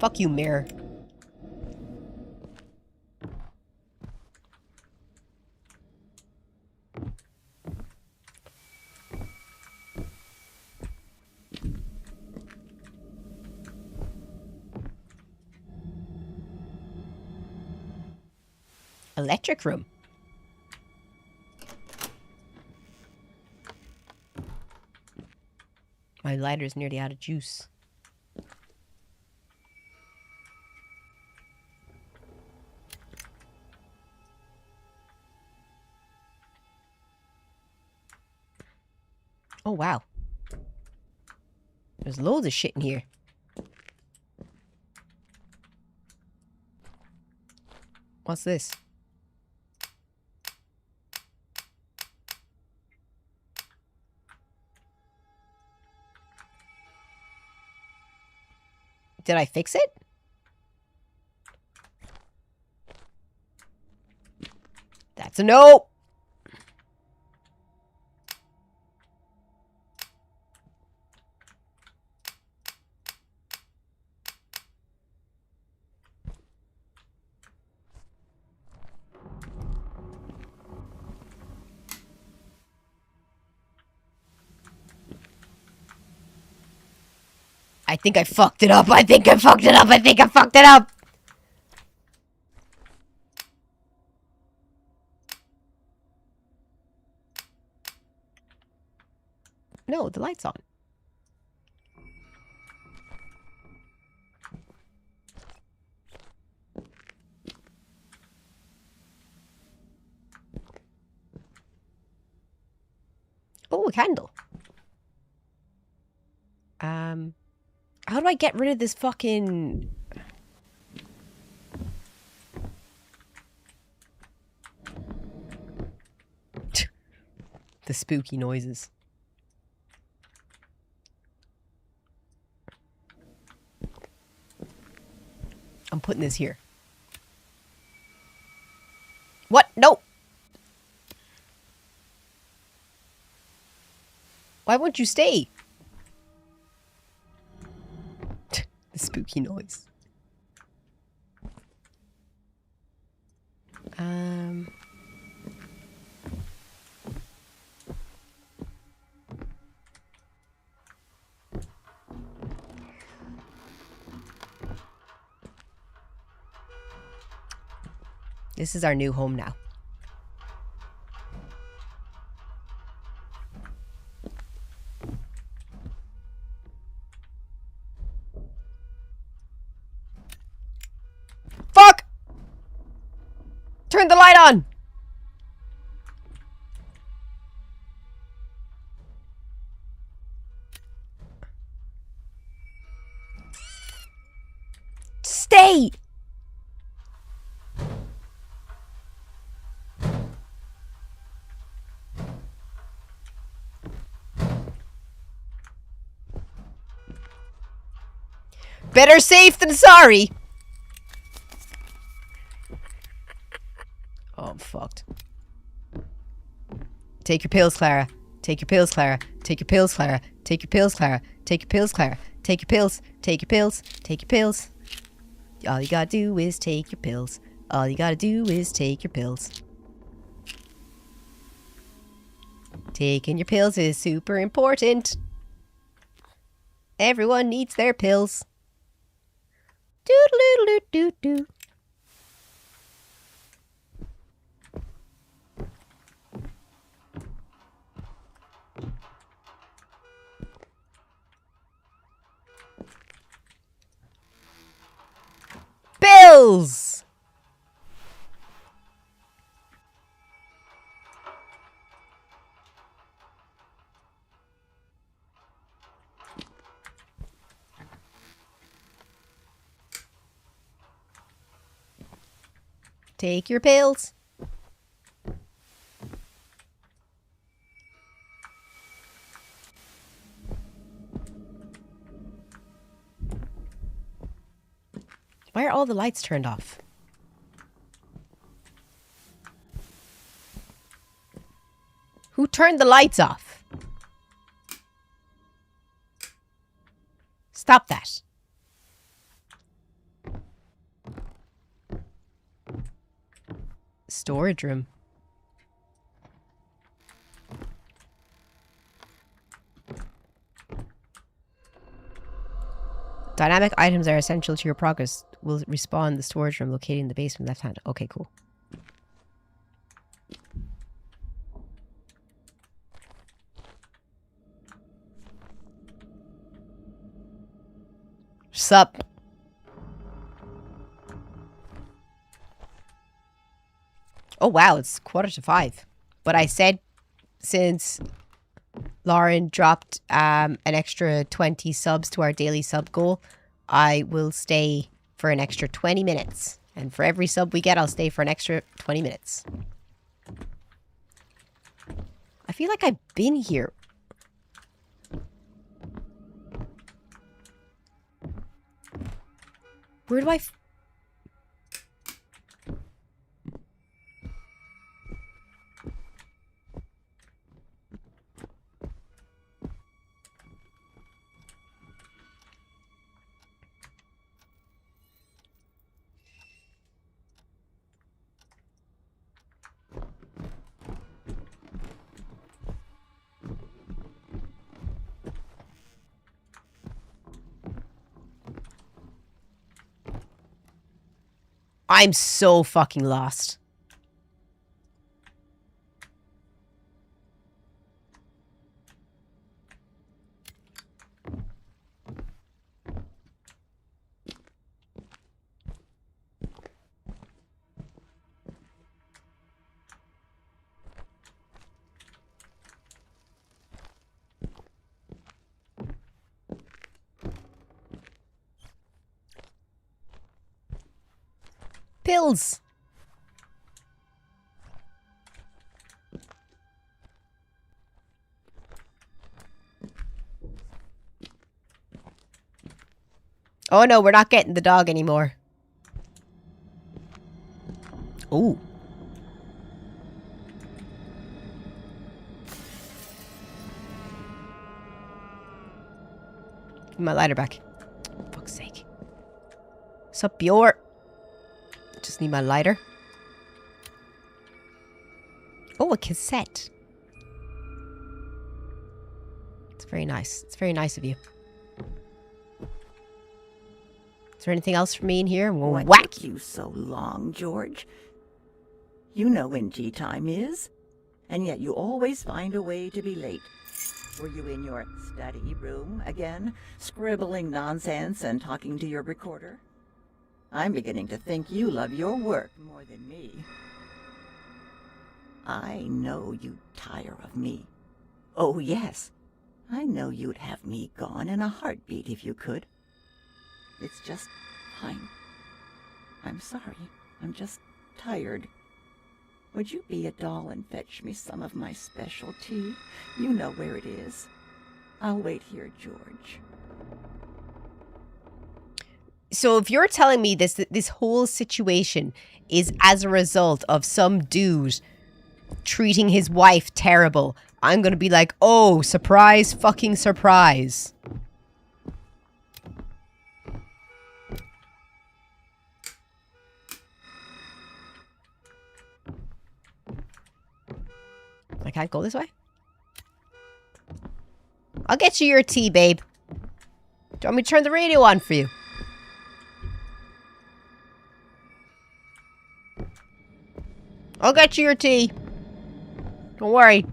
Fuck you, mirror. Electric room. My lighter's nearly out of juice. wow. There's loads of shit in here. What's this? Did I fix it? That's a no! I think I fucked it up. I think I fucked it up. I think I fucked it up. No, the light's on. Oh, a candle. How do I get rid of this fucking... the spooky noises. I'm putting this here. What? No! Why won't you stay? The spooky noise. This is our new home now. Fuck! Turn the light on! Stay! Better safe than sorry! Oh, I'm fucked. Take your pills, Clara. Take your pills, Clara. Take your pills, Clara. Take your pills, Clara. Take your pills, Clara. Take your pills. Take your pills. Take your pills. All you gotta do is take your pills. All you gotta do is take your pills. Taking your pills is super important. Everyone needs their pills. Doodle-doodle-doo-doo-doo. Pills! Take your pills. Why are all the lights turned off? Who turned the lights off? Stop that. Storage room. Dynamic items are essential to your progress. Will respawn in the storage room located in the basement left hand. Okay, cool. Sup? Oh wow, it's 4:45. But I said since Lauren dropped an extra 20 subs to our daily sub goal, I will stay for an extra 20 minutes. And for every sub we get, I'll stay for an extra 20 minutes. I feel like I've been here. Where do I... I'm so fucking lost. Pills. Oh no, we're not getting the dog anymore. Ooh. Give me my lighter back. For fuck's sake. Sup, Bjor? Just need my lighter. Oh, a cassette. It's very nice. It's very nice of you. Is there anything else for me in here? We'll
What
whack
took you so long, George? You know when tea time is, and yet you always find a way to be late. Were you in your study room again, scribbling nonsense and talking to your recorder? I'm beginning to think you love your work more than me. I know you'd tire of me. Oh, yes. I know you'd have me gone in a heartbeat if you could. It's just I'm sorry. I'm just tired. Would you be a doll and fetch me some of my special tea? You know where it is. I'll wait here, George.
So if you're telling me this whole situation is as a result of some dude treating his wife terrible, I'm gonna be like, oh, surprise, fucking surprise. I can't go this way? I'll get you your tea, babe. Do you want me to turn the radio on for you? I'll get you your tea. Don't worry.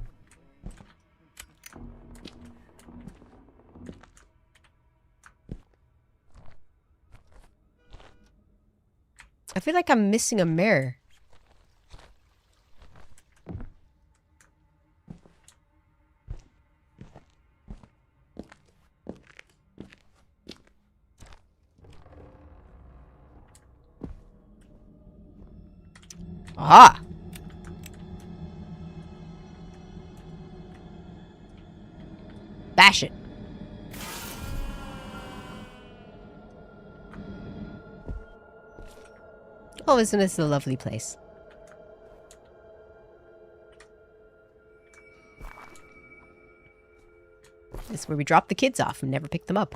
I feel like I'm missing a mirror. Ah! Bash it. Oh, isn't this a lovely place? This is where we drop the kids off and never pick them up.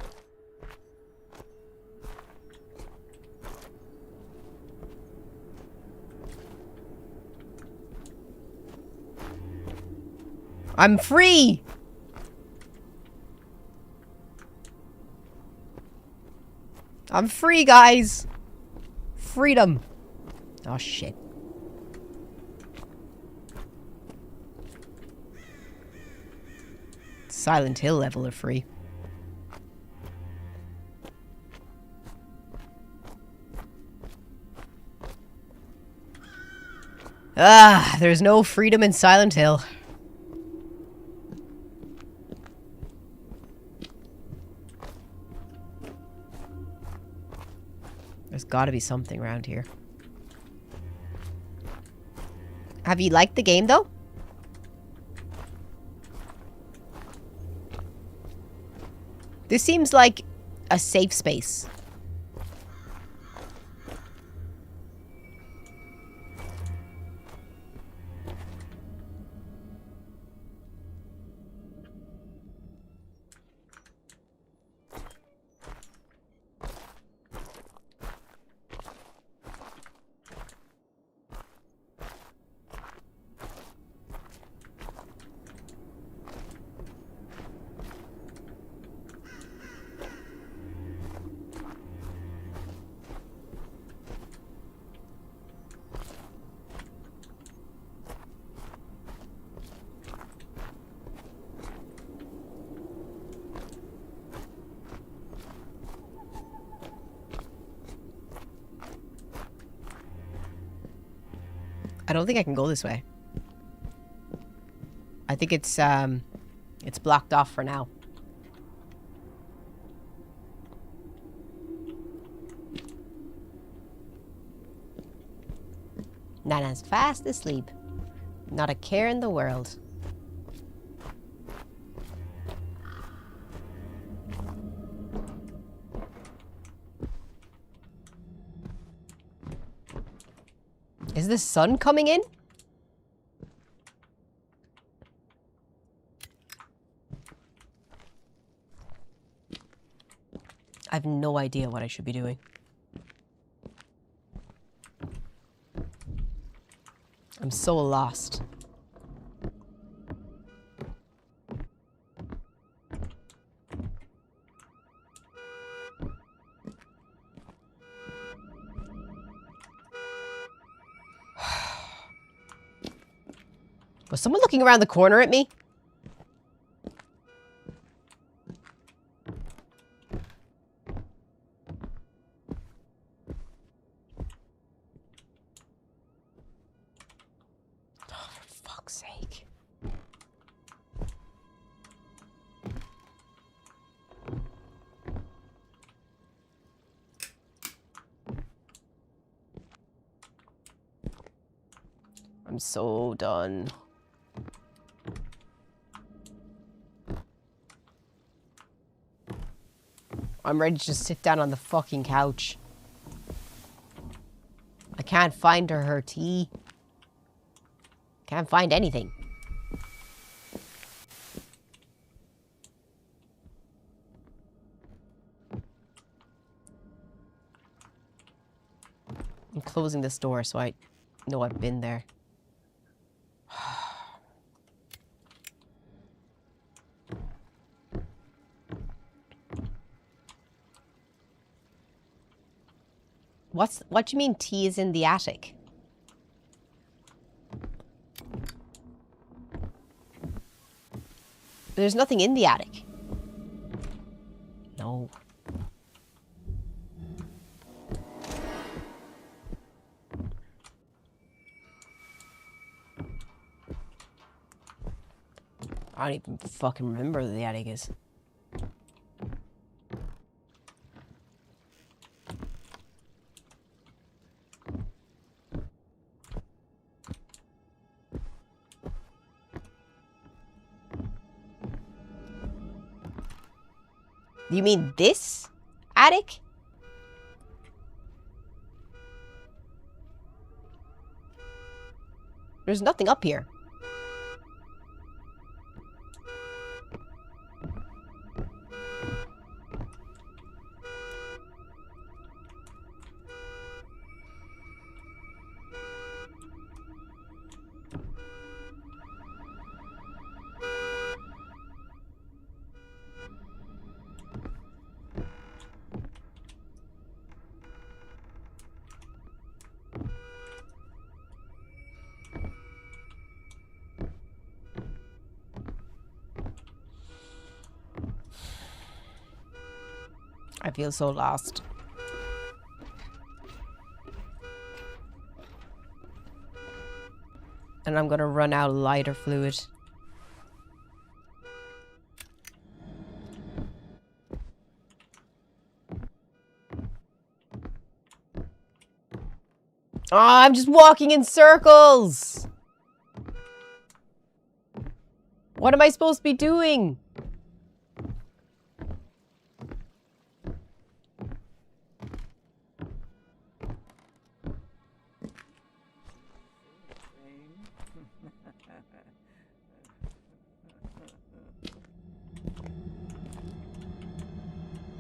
I'm free! I'm free, guys! Freedom! Oh, shit. Silent Hill level of free. Ah, there's no freedom in Silent Hill. There's got to be something around here. Have you liked the game, though? This seems like a safe space. I don't think I can go this way. I think it's blocked off for now. Nana's fast asleep. Not a care in the world. Is the sun coming in? I have no idea what I should be doing. I'm so lost. Was someone looking around the corner at me? Oh, for fuck's sake. I'm so done. I'm ready to just sit down on the fucking couch. I can't find her tea. Can't find anything. I'm closing this door so I know I've been there. What do you mean tea is in the attic? There's nothing in the attic. No. I don't even fucking remember where the attic is. You mean this attic? There's nothing up here. I feel so lost. And I'm gonna run out of lighter fluid. Oh, I'm just walking in circles. What am I supposed to be doing?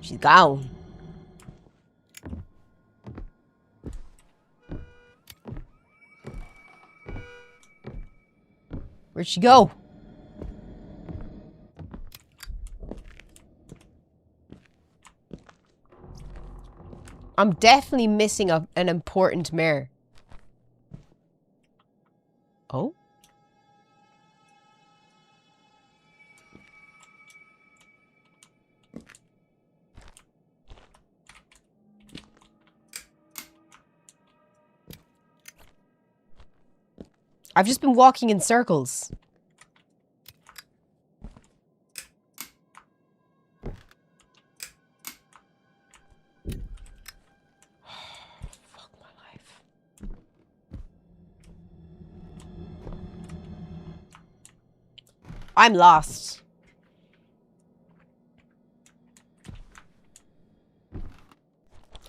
She's gone. Where'd she go? I'm definitely missing an important mirror. Oh? I've just been walking in circles. Fuck my life. I'm lost.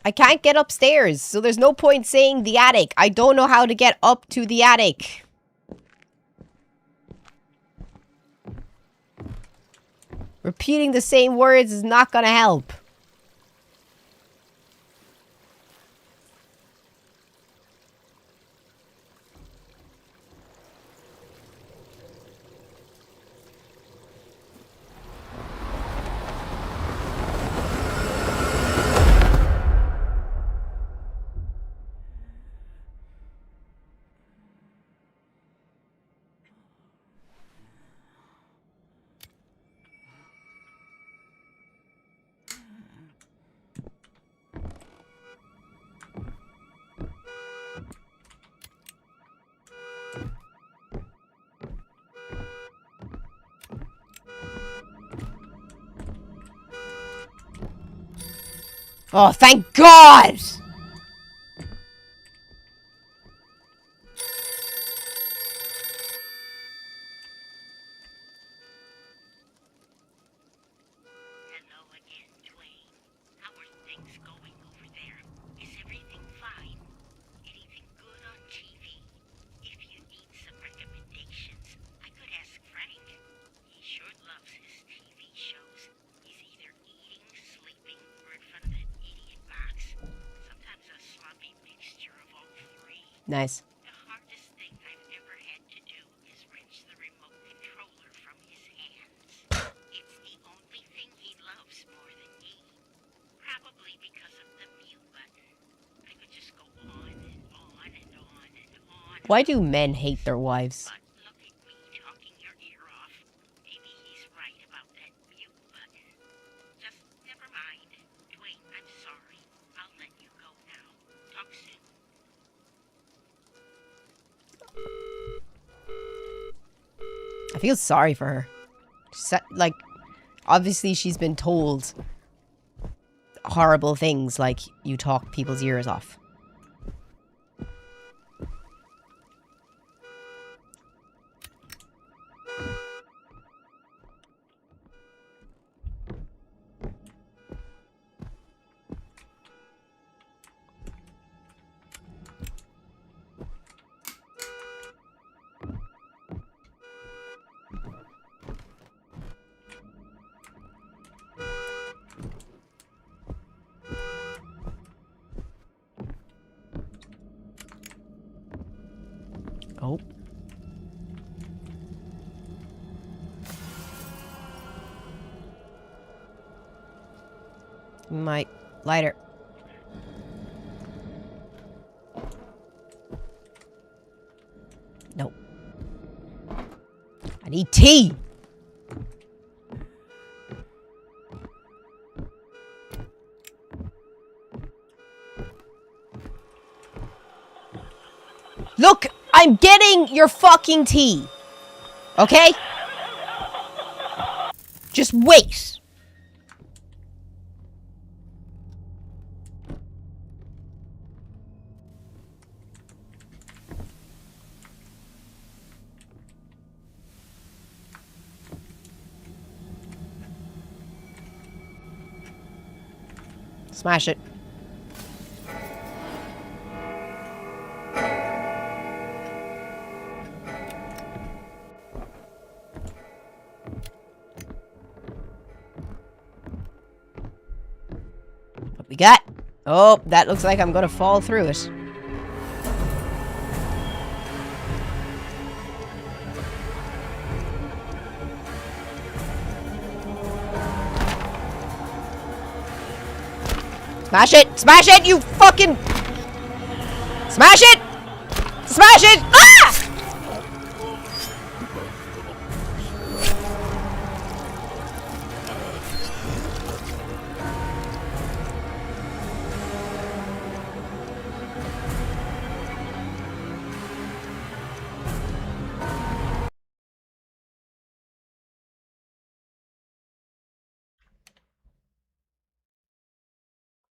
I can't get upstairs, so there's no point saying the attic. I don't know how to get up to the attic. Repeating the same words is not gonna help. Oh, thank God! Nice. Why do men hate their wives? I feel sorry for her. Like, obviously she's been told horrible things, like you talk people's ears off. Oh. My lighter. No. I need tea! Look! I'm getting your fucking tea! Okay? Just wait! Smash it. What we got? Oh, that looks like I'm gonna fall through it. Smash it! Smash it, you fucking... Smash it! Smash it! Ah!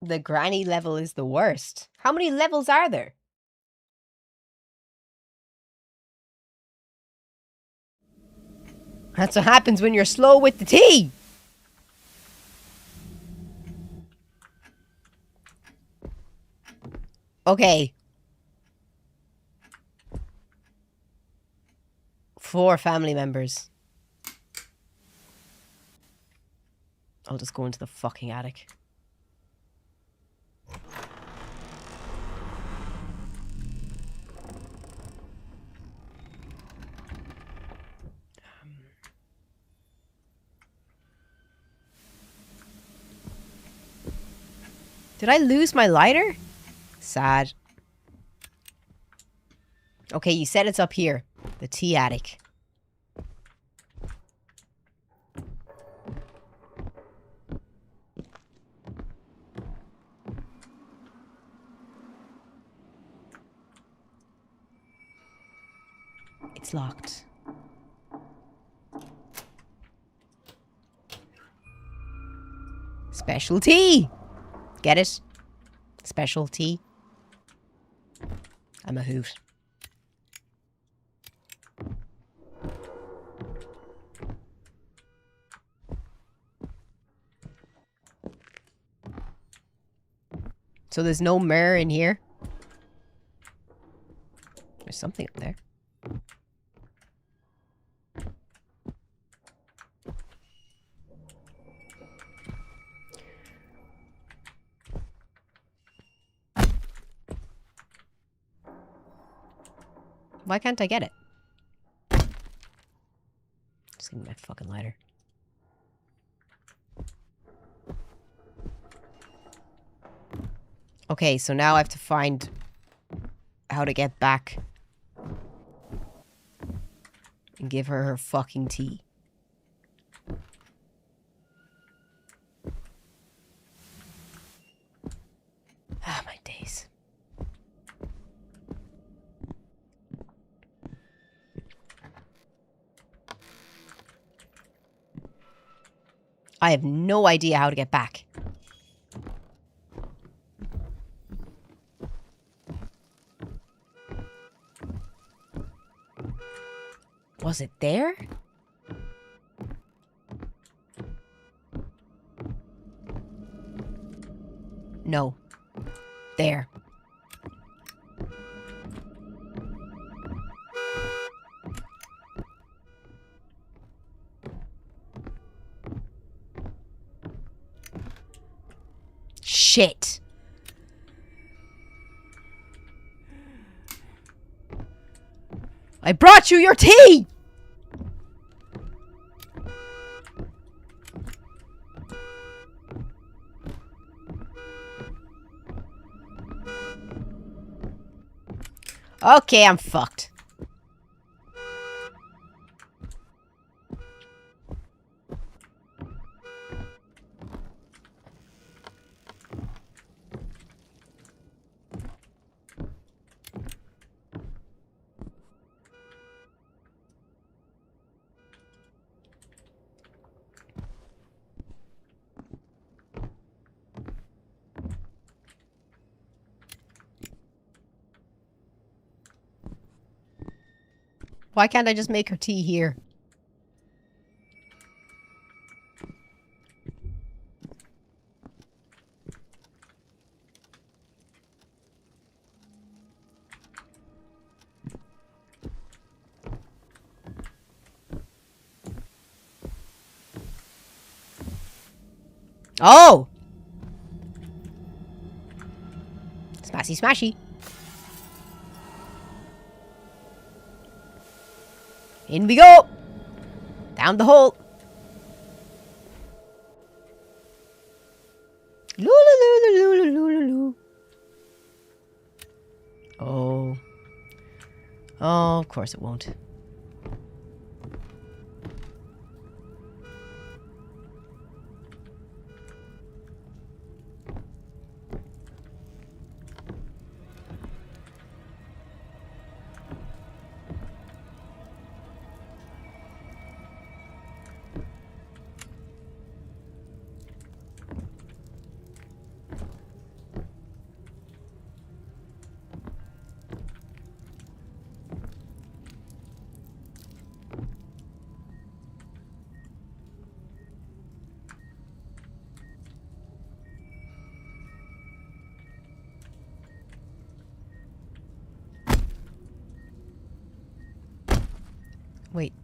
The granny level is the worst. How many levels are there? That's what happens when you're slow with the tea. Okay. 4 family members. I'll just go into the fucking attic. Did I lose my lighter? Sad. Okay, you said it's up here. The tea attic. It's locked. Specialty! Get it? Specialty. I'm a hoot. So there's no mirror in here? There's something up there. Why can't I get it? Just give me my fucking lighter. Okay, so now I have to find how to get back and give her her fucking tea. Ah, my days. I have no idea how to get back. Was it there? No. There. Shit. I brought you your tea! Okay, I'm fucked. Why can't I just make her tea here? Oh! Smashy, smashy. In we go! Down the hole. Loo-loo-loo-loo-loo-loo-loo. Oh. Oh, of course it won't. Wait.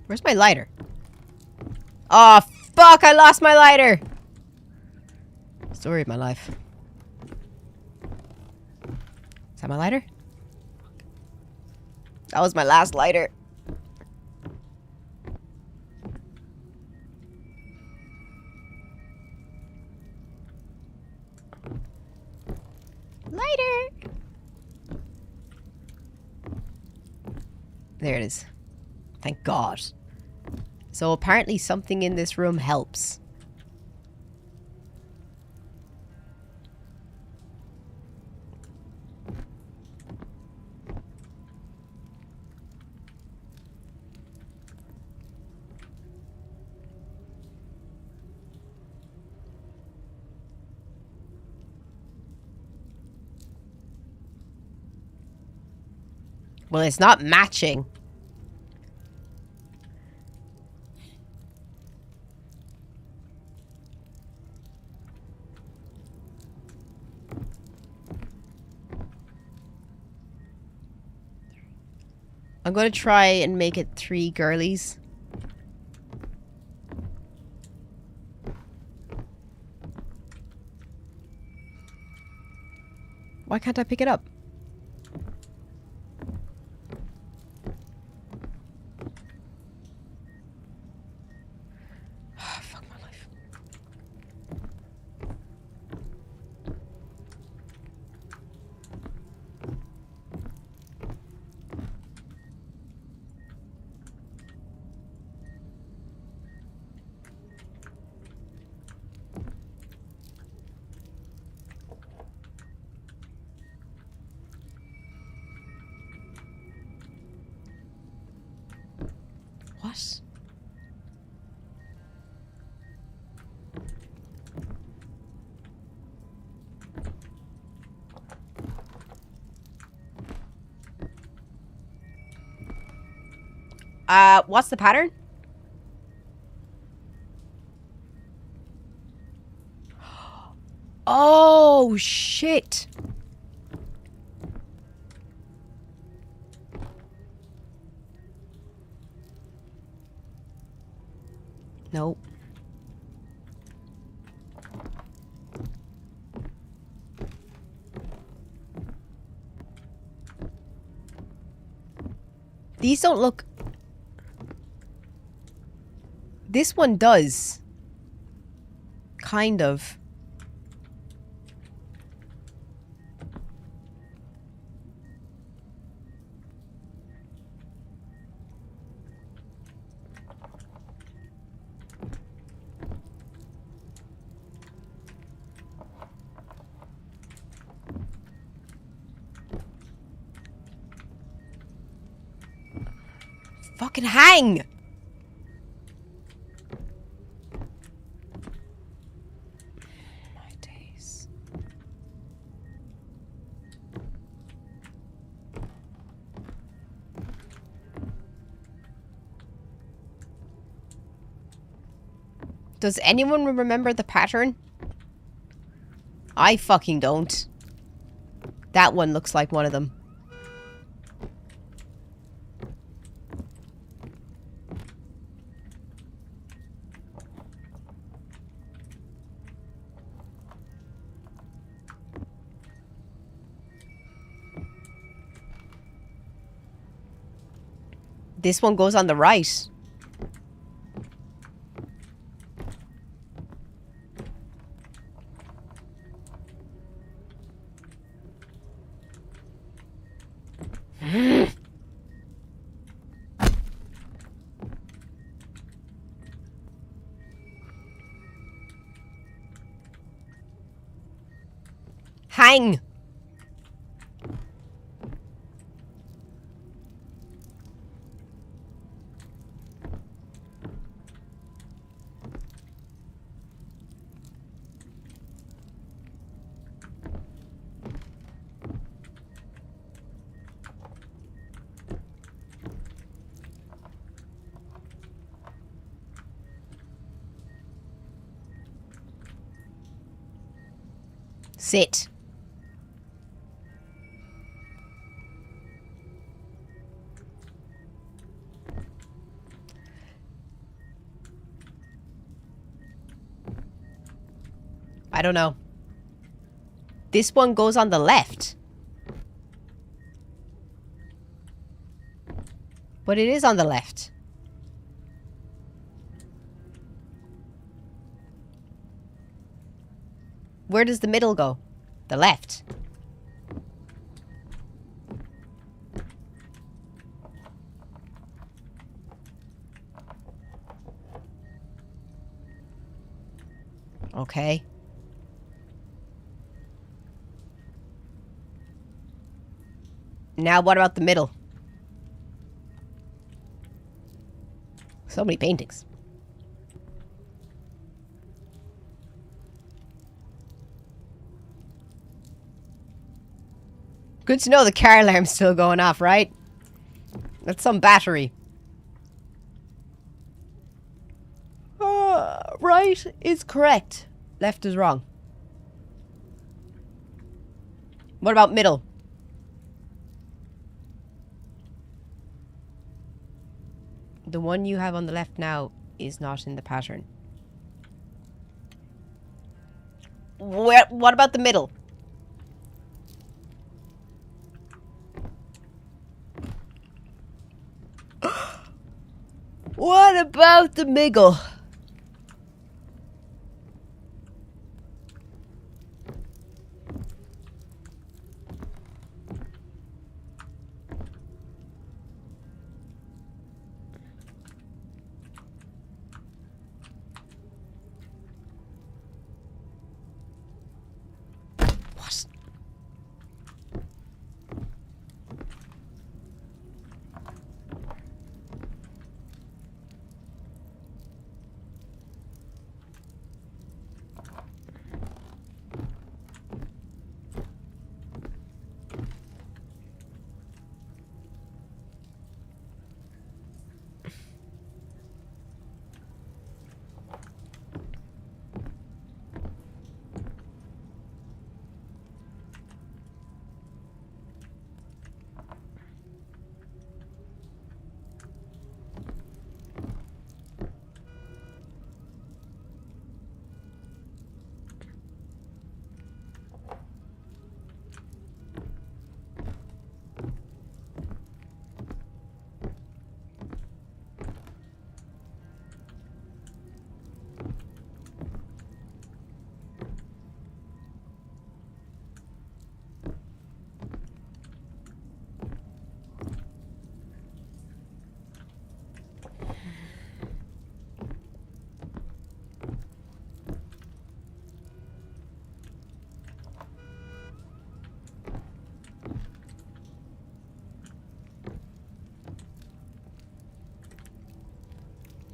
Where's my lighter? Oh, fuck! I lost my lighter! Story of my life. Is that my lighter? That was my last lighter. Lighter! There it is. Thank God. So apparently something in this room helps. Well, it's not matching. I'm gonna try and make it 3 girlies. Why can't I pick it up? Fuck my life. What? What's the pattern? Oh, shit. Nope. These don't look... This one does. Kind of. Fucking hang! Does anyone remember the pattern? I fucking don't. That one looks like one of them. This one goes on the right. Hang! Sit. I don't know. This one goes on the left. But it is on the left. Where does the middle go? The left. Okay. Now what about the middle? So many paintings. Good to know the car alarm's still going off, right? That's some battery. Right is correct. Left is wrong. What about middle? The one you have on the left now is not in the pattern. What about the middle? What about the middle?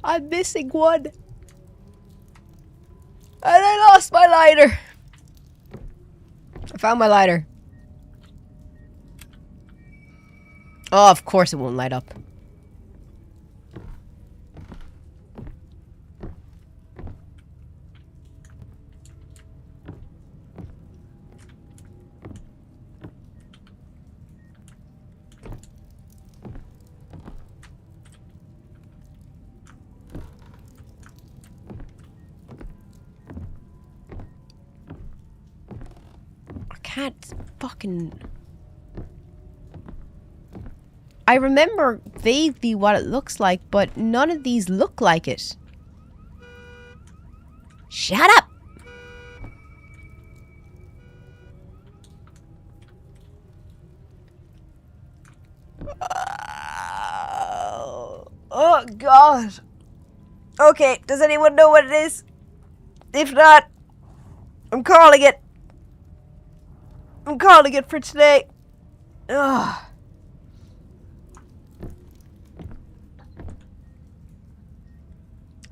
I'm missing one. And I lost my lighter. I found my lighter. Oh, of course it won't light up. can't fucking... I remember vaguely what it looks like, but none of these look like it. Shut up! Oh, God. Okay, does anyone know what it is? If not, I'm calling it. I'm calling it for today. Ugh.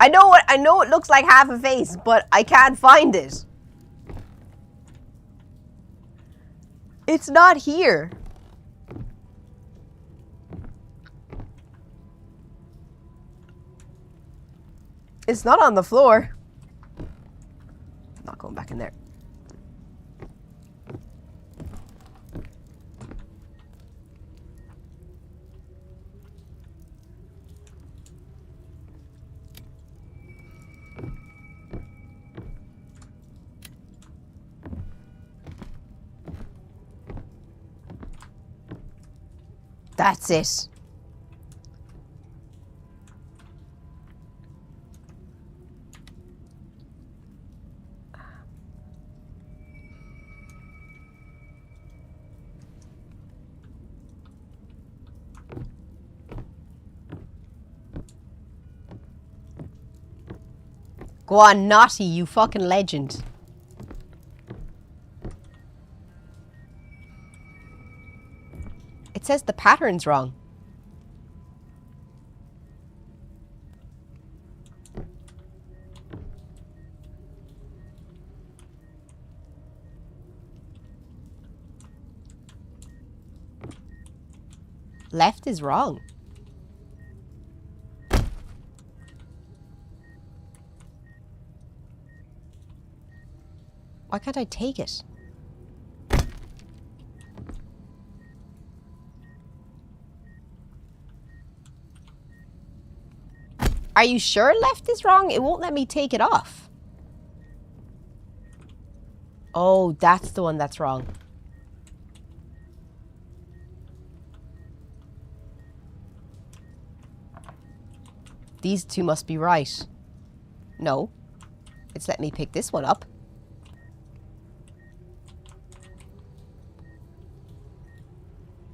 I know it looks like half a face, but I can't find it. It's not here. It's not on the floor. I'm not going back in there. That's it. Go on, Naughty, you fucking legend. It says the pattern's wrong. Left is wrong. Why can't I take it? Are you sure left is wrong? It won't let me take it off. Oh, that's the one that's wrong. These two must be right. No. It's let me pick this one up.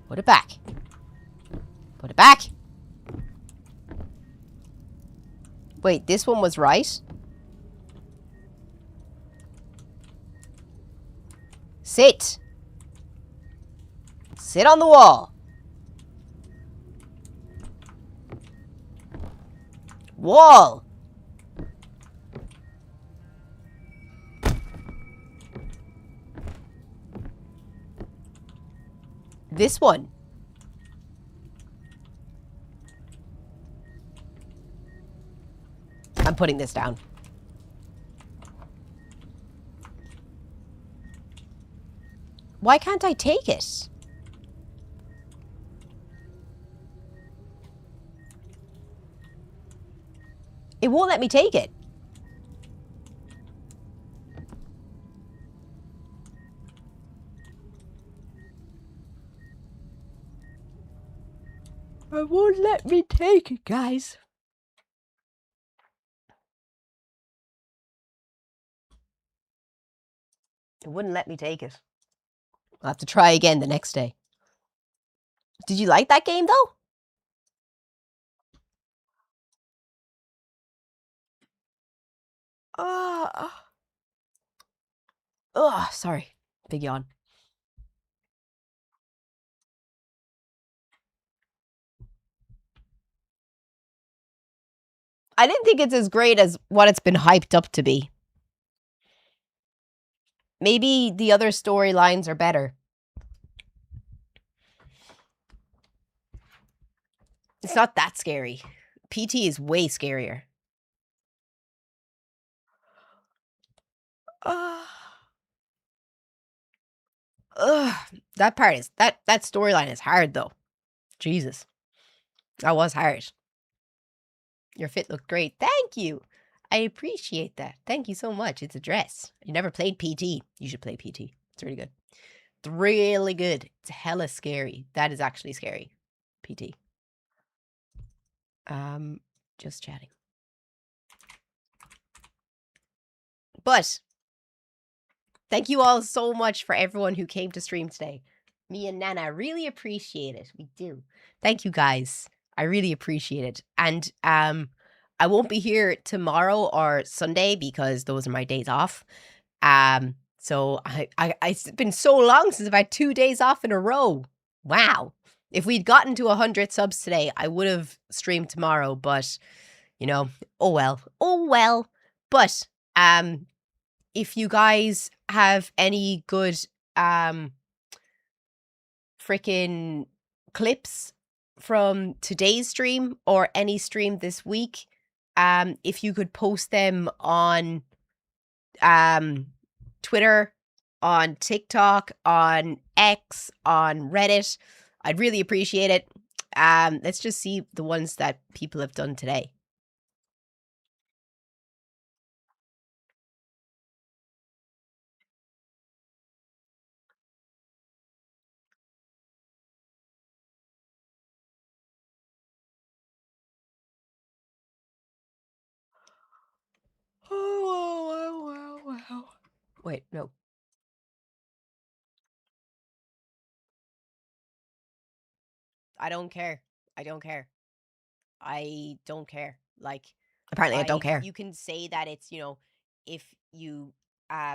Put it back. Put it back. Wait, this one was right? Sit. Sit on the wall. Wall. This one. I'm putting this down. Why can't I take it? It won't let me take it. It won't let me take it, guys. It wouldn't let me take it. I'll have to try again the next day. Did you like that game, though? Sorry. Big yawn. I didn't think it's as great as what it's been hyped up to be. Maybe the other storylines are better. It's not that scary. PT is way scarier. That part is that storyline is hard though. Jesus. That was hard. Your fit looked great. Thank you. I appreciate that. Thank you so much. It's a dress. You never played PT. You should play PT. It's really good. It's really good. It's hella scary. That is actually scary. PT. Just chatting. But thank you all so much for everyone who came to stream today. Me and Nana really appreciate it. We do. Thank you guys. I really appreciate it. And I won't be here tomorrow or Sunday because those are my days off. So it's been so long since I've had 2 days off in a row. Wow. If we'd gotten to 100 subs today, I would have streamed tomorrow, but you know, oh well. Oh well. But if you guys have any good freaking clips from today's stream or any stream this week, if you could post them on Twitter, on TikTok, on X, on Reddit, I'd really appreciate it. Let's just see the ones that people have done today. Oh, wow. Wait, no. I don't care. I don't care. I don't care. Like, apparently I don't care. You can say that it's, you know, if you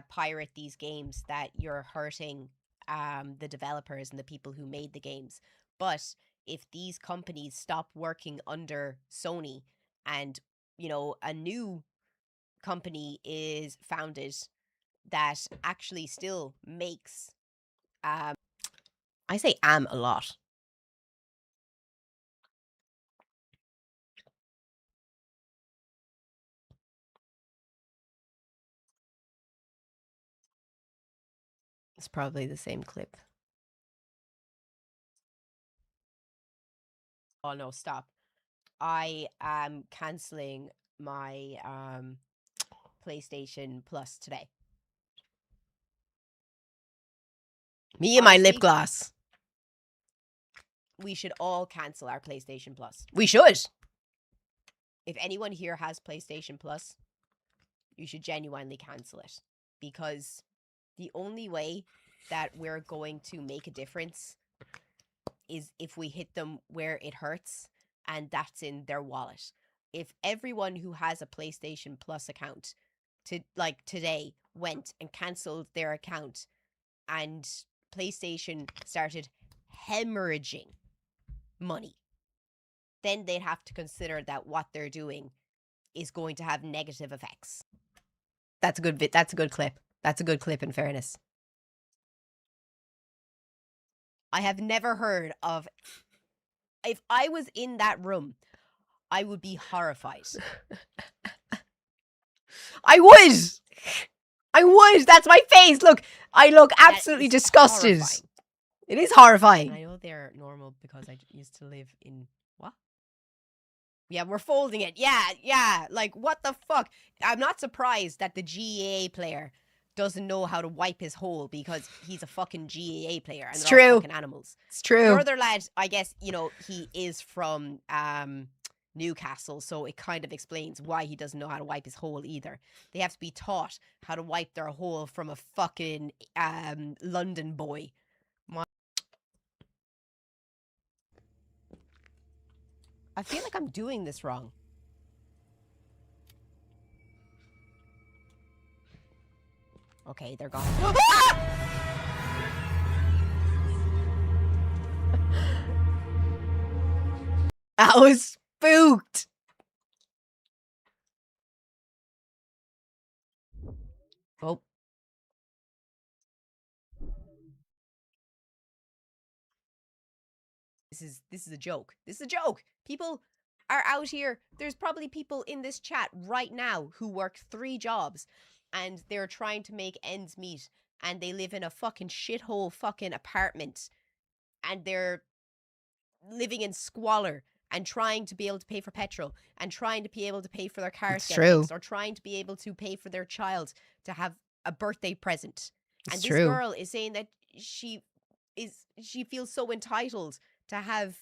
pirate these games that you're hurting the developers and the people who made the games. But if these companies stop working under Sony and, you know, a new company is founded that actually still makes I say a lot. It's probably the same clip. Oh no, stop. I am canceling my PlayStation Plus today. Me and my lip gloss. We should all cancel our PlayStation Plus. We should. If anyone here has PlayStation Plus, you should genuinely cancel it. Because the only way that we're going to make a difference is if we hit them where it hurts, and that's in their wallet. If everyone who has a PlayStation Plus account today went and canceled their account and PlayStation started hemorrhaging money, then they'd have to consider that what they're doing is going to have negative effects. That's a good clip. That's a good clip, in fairness. I have never heard of... If I was in that room, I would be horrified. I would! I would! That's my face! Look! I look absolutely disgusted. Horrifying. It is horrifying. And I know they're normal because I used to live in... What? Yeah, we're folding it. Yeah. Like, what the fuck? I'm not surprised that the GAA player doesn't know how to wipe his hole because he's a fucking GAA player and they're all fucking animals. It's true. The other lad, I guess, you know, he is from Newcastle, so it kind of explains why he doesn't know how to wipe his hole either. They have to be taught how to wipe their hole from a fucking London boy. I feel like I'm doing this wrong. Okay, they're gone. I was spooked. Oh. This is a joke. This is a joke. People are out here. There's probably people in this chat right now who work 3 jobs and they're trying to make ends meet and they live in a fucking shithole fucking apartment and they're living in squalor and trying to be able to pay for petrol and trying to be able to pay for their car to get fixed or trying to be able to pay for their child to have a birthday present. And this girl is saying that she feels so entitled to have,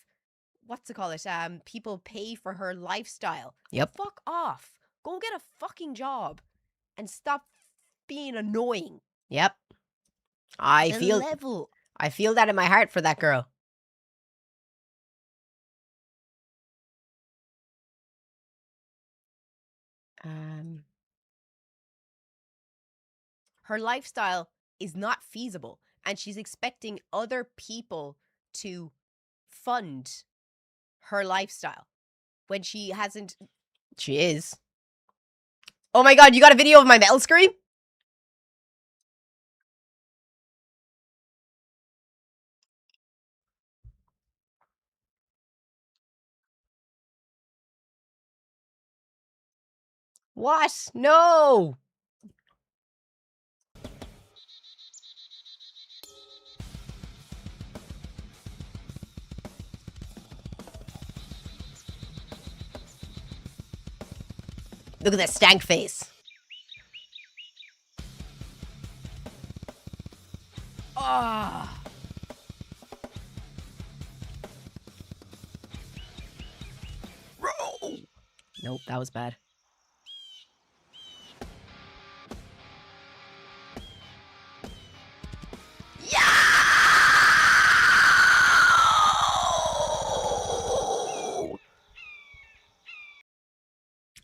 what's it call it? People pay for her lifestyle. Yep. Fuck off. Go get a fucking job and stop being annoying. Yep. I feel that in my heart for that girl. Her lifestyle is not feasible, and she's expecting other people to fund her lifestyle when she hasn't. She is. Oh my god, you got a video of my metal scream? What? No! Look at that stank face. Ah. Roll. Nope, that was bad.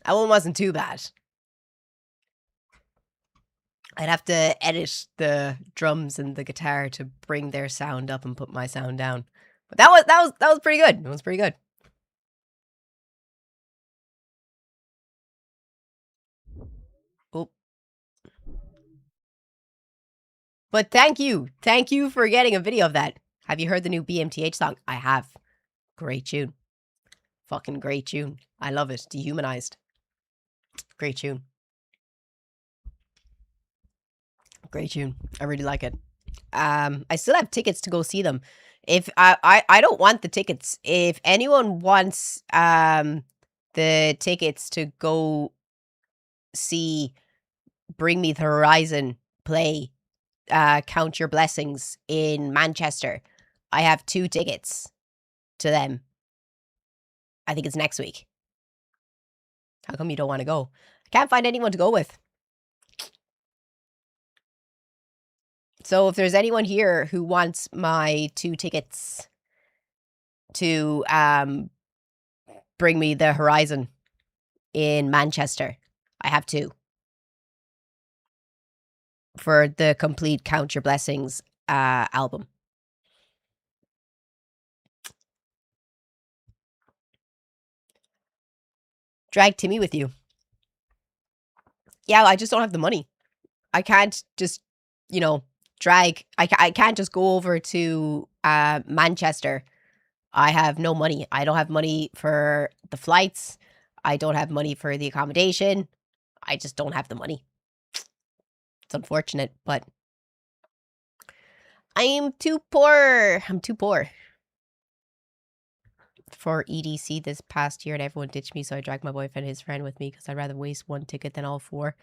That one wasn't too bad. I'd have to edit the drums and the guitar to bring their sound up and put my sound down. But that was pretty good. It was pretty good. Oh. But thank you. Thank you for getting a video of that. Have you heard the new BMTH song? I have. Great tune. Fucking great tune. I love it. Dehumanized. Great tune. Great tune. I really like it. I still have tickets to go see them. If I don't want the tickets. If anyone wants the tickets to go see Bring Me the Horizon play Count Your Blessings in Manchester, I have 2 tickets to them. I think it's next week. How come you don't want to go? I can't find anyone to go with. So if there's anyone here who wants my 2 tickets to Bring Me the Horizon in Manchester, I have 2. For the complete Count Your Blessings album. Drag Timmy with you. Yeah, I just don't have the money. I can't just, you know, drag. I can't just go over to Manchester. I have no money. I don't have money for the flights. I don't have money for the accommodation. I just don't have the money. It's unfortunate, but I am too poor. I'm too poor. For EDC this past year, and everyone ditched me, so I dragged my boyfriend and his friend with me because I'd rather waste 1 ticket than all 4.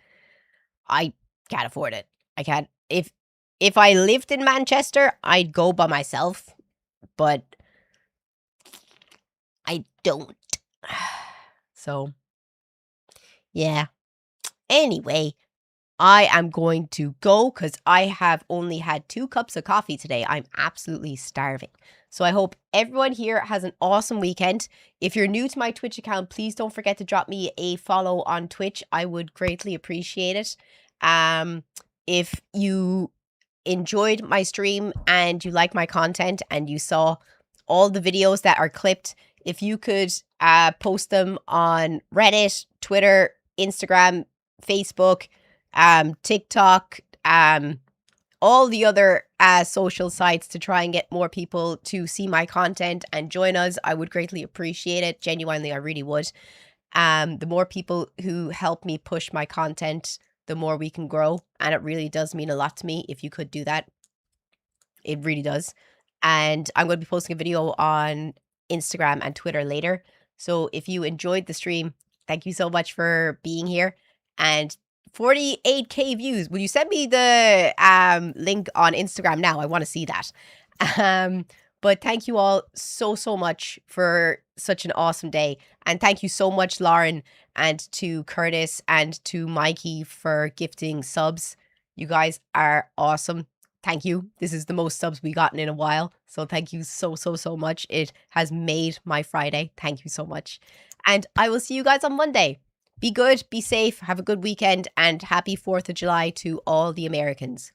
I can't afford it. I can't. If I lived in Manchester, I'd go by myself, but I don't. So, yeah. Anyway, I am going to go because I have only had 2 cups of coffee today. I'm absolutely starving. So I hope everyone here has an awesome weekend. If you're new to my Twitch account, please don't forget to drop me a follow on Twitch. I would greatly appreciate it. If you enjoyed my stream and you like my content and you saw all the videos that are clipped, if you could post them on Reddit, Twitter, Instagram, Facebook, TikTok, all the other social sites to try and get more people to see my content and join us, I would greatly appreciate it. Genuinely, I really would. The more people who help me push my content, the more we can grow. And it really does mean a lot to me if you could do that. It really does. And I'm going to be posting a video on Instagram and Twitter later. So if you enjoyed the stream, thank you so much for being here. And 48K views. Will you send me the link on Instagram now? I want to see that. But thank you all so much for such an awesome day. And thank you so much, Lauren, and to Curtis and to Mikey for gifting subs. You guys are awesome. Thank you. This is the most subs we've gotten in a while. So thank you so much. It has made my Friday. Thank you so much. And I will see you guys on Monday. Be good, be safe, have a good weekend, and happy 4th of July to all the Americans.